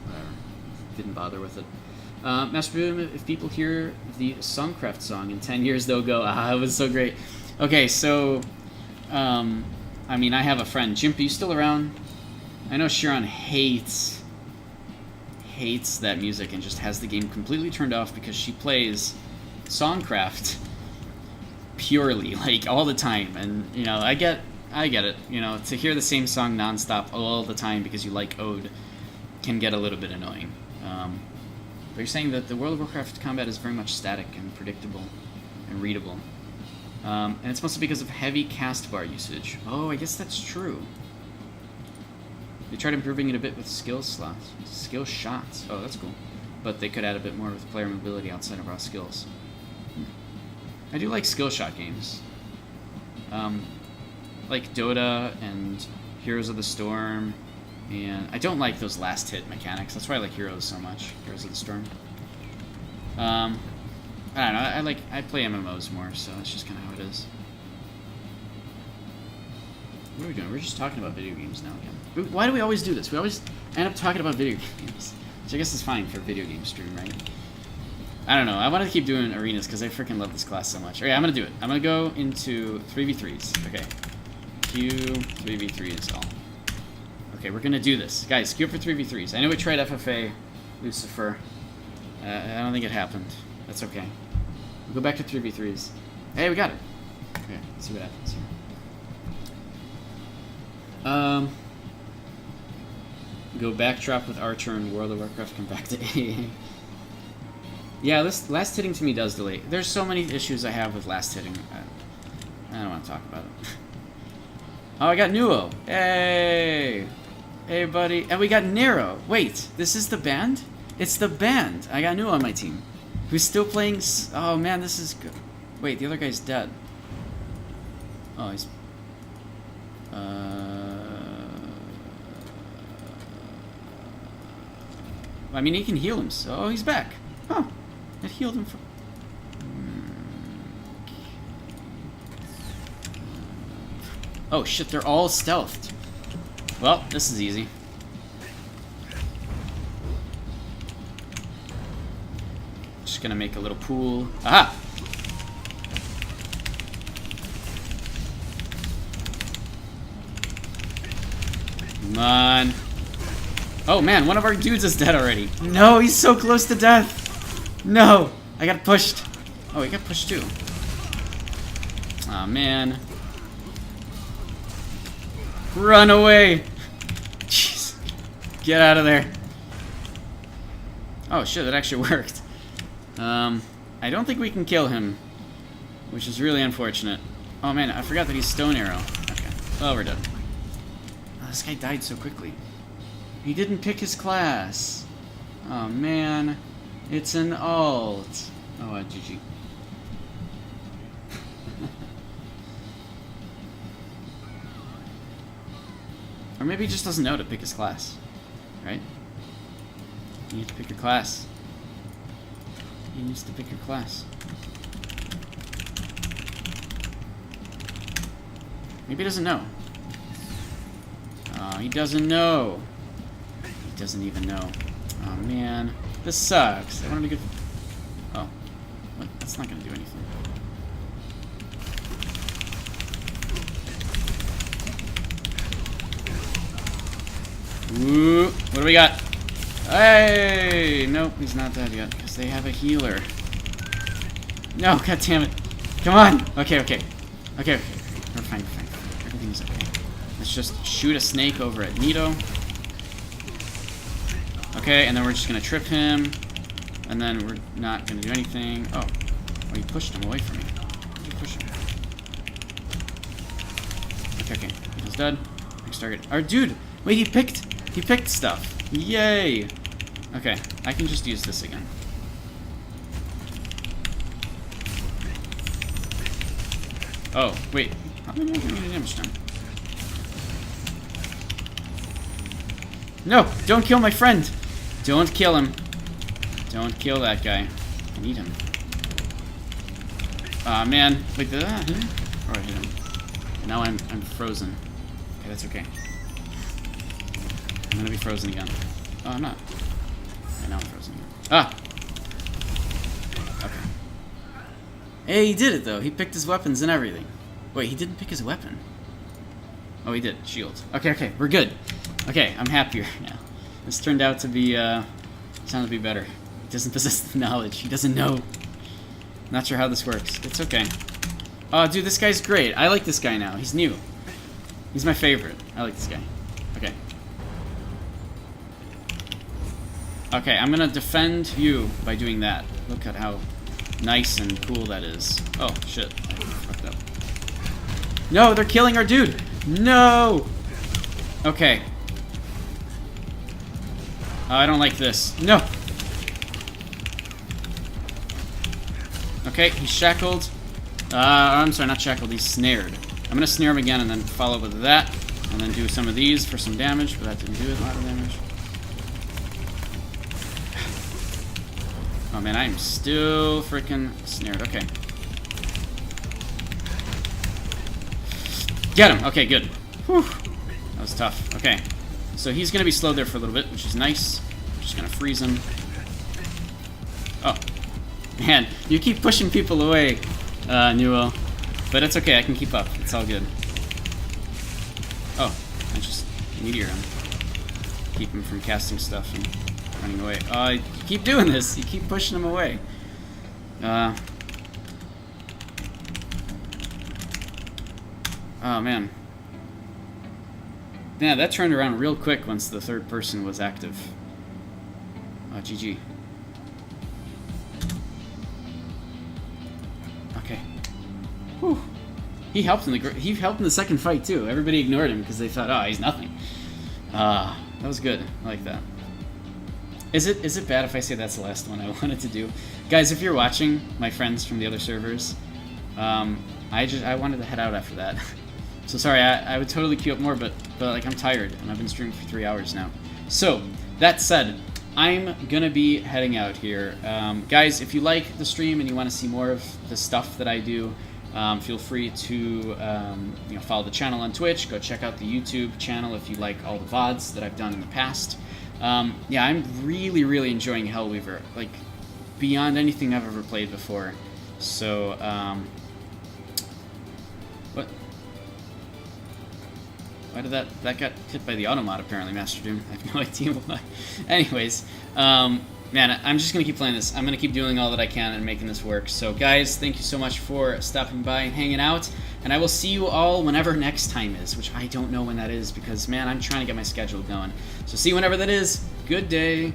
whatever. Didn't bother with it. Master Boom, if people hear the Songcraft song in 10 years, they'll go, "Ah, it was so great." Okay, so, I mean, I have a friend. Jimp, are you still around? I know Sharon hates that music and just has the game completely turned off because she plays Songcraft purely, like, all the time. And, you know, I get it. You know, to hear the same song nonstop all the time because you like Ode can get a little bit annoying. But you're saying that the World of Warcraft combat is very much static and predictable and readable. And it's mostly because of heavy cast bar usage. Oh, I guess that's true. They tried improving it a bit with skill slots. Skill shots. Oh, that's cool. But they could add a bit more with player mobility outside of raw skills. I do like skill shot games. Like Dota and Heroes of the Storm. And I don't like those last hit mechanics. That's why I like Heroes so much. Heroes of the Storm. I don't know. I play MMOs more, so that's just kind of how it is. What are we doing? We're just talking about video games now again. Why do we always do this? We always end up talking about video games. Which I guess is fine for a video game stream, right? I don't know. I want to keep doing arenas because I freaking love this class so much. Okay, I'm going to do it. I'm going to go into 3v3s. Okay. Q 3v3 all. Okay, we're going to do this. Guys, queue up for 3v3s. I know we tried FFA, Lucifer. I don't think it happened. That's okay. We'll go back to 3v3s. Hey, we got it. Okay, let's see what happens here. Go backdrop with Archer and World of Warcraft, come back to AA. Yeah, this last hitting to me does delay. There's so many issues I have with last hitting. I don't want to talk about it. Oh, I got Nuo. Hey! Hey, buddy. And we got Nero. Wait, this is the band? It's the band. I got Nuo on my team. Who's still playing... Oh, man, this is good. Wait, the other guy's dead. Oh, he's... I mean, he can heal him, so he's back. Huh. It healed him from... Oh, shit, they're all stealthed. Well, this is easy. Just gonna make a little pool. Aha! Come on. Oh man, one of our dudes is dead already. No, he's so close to death. No, I got pushed. Oh, he got pushed too. Aw, man. Run away. Jeez. Get out of there. Oh shit, that actually worked. I don't think we can kill him, which is really unfortunate. Oh man, I forgot that he's Stone Arrow. Okay. Oh, we're done. Oh, this guy died so quickly. He didn't pick his class. Oh man, it's an alt. Oh, GG. Or maybe he just doesn't know to pick his class, right? You need to pick your class. He needs to pick your class. Maybe he doesn't know. He doesn't know. He doesn't even know. Oh man, this sucks. I want to be good. Oh, what? That's not gonna do anything. Ooh, what do we got? Hey, nope, he's not dead yet because they have a healer. No, god damn it! Come on. Okay. We're fine. Everything's okay. Let's just shoot a snake over at Nito. Okay, and then we're just gonna trip him, and then we're not gonna do anything. Oh, you pushed him away from me. Why'd you push him? Okay, he's dead. Next target. Our dude. Wait, he picked stuff. Yay. Okay, I can just use this again. Oh, wait. How many damage done? No! Don't kill my friend! Don't kill him. Don't kill that guy. I need him. Aw, man. Wait, did that hit him? Or I hit him. And now I'm frozen. Okay, that's okay. I'm gonna be frozen again. Oh, I'm not. Okay, now I'm frozen again. Ah! Okay. Hey, he did it, though. He picked his weapons and everything. Wait, he didn't pick his weapon. Oh, he did. Shield. Okay, we're good. Okay, I'm happier now. This turned out to be, sound to be better. He doesn't possess the knowledge. He doesn't know. Not sure how this works. It's okay. Oh, dude, this guy's great. I like this guy now. He's new. He's my favorite. I like this guy. Okay. Okay, I'm gonna defend you by doing that. Look at how nice and cool that is. Oh, shit. I fucked up. No, they're killing our dude! No! Okay. Oh, I don't like this. No! Okay, he's shackled. I'm sorry, not shackled, he's snared. I'm gonna snare him again and then follow with that. And then do some of these for some damage, but that didn't do a lot of damage. Oh man, I'm still freaking snared. Okay. Get him! Okay, good. Whew. That was tough. Okay. So he's gonna be slowed there for a little bit, which is nice. Just gonna freeze him. Oh. Man, you keep pushing people away, Newell. But it's okay, I can keep up. It's all good. Oh, I just meteor him. Keep him from casting stuff and running away. You keep doing this. You keep pushing him away. Oh, man. Yeah, that turned around real quick once the third person was active. GG. Okay. Whew. He helped in the second fight too. Everybody ignored him because they thought, oh, he's nothing. That was good. I like that. Is it bad if I say that's the last one I wanted to do? Guys, if you're watching, my friends from the other servers, I wanted to head out after that. So sorry, I would totally queue up more, but like I'm tired and I've been streaming for 3 hours now. So that said, I'm gonna be heading out here. Guys, if you like the stream and you want to see more of the stuff that I do, feel free to follow the channel on Twitch. Go check out the YouTube channel if you like all the VODs that I've done in the past. Yeah, I'm really enjoying Hellweaver, like beyond anything I've ever played before. So what? Why did that got hit by the automod apparently, Master Doom? I have no idea why. Anyways, man, I'm just gonna keep playing this. I'm gonna keep doing all that I can and making this work. So guys, thank you so much for stopping by and hanging out, and I will see you all whenever next time is, which I don't know when that is because, man, I'm trying to get my schedule going. So see you whenever that is. Good day.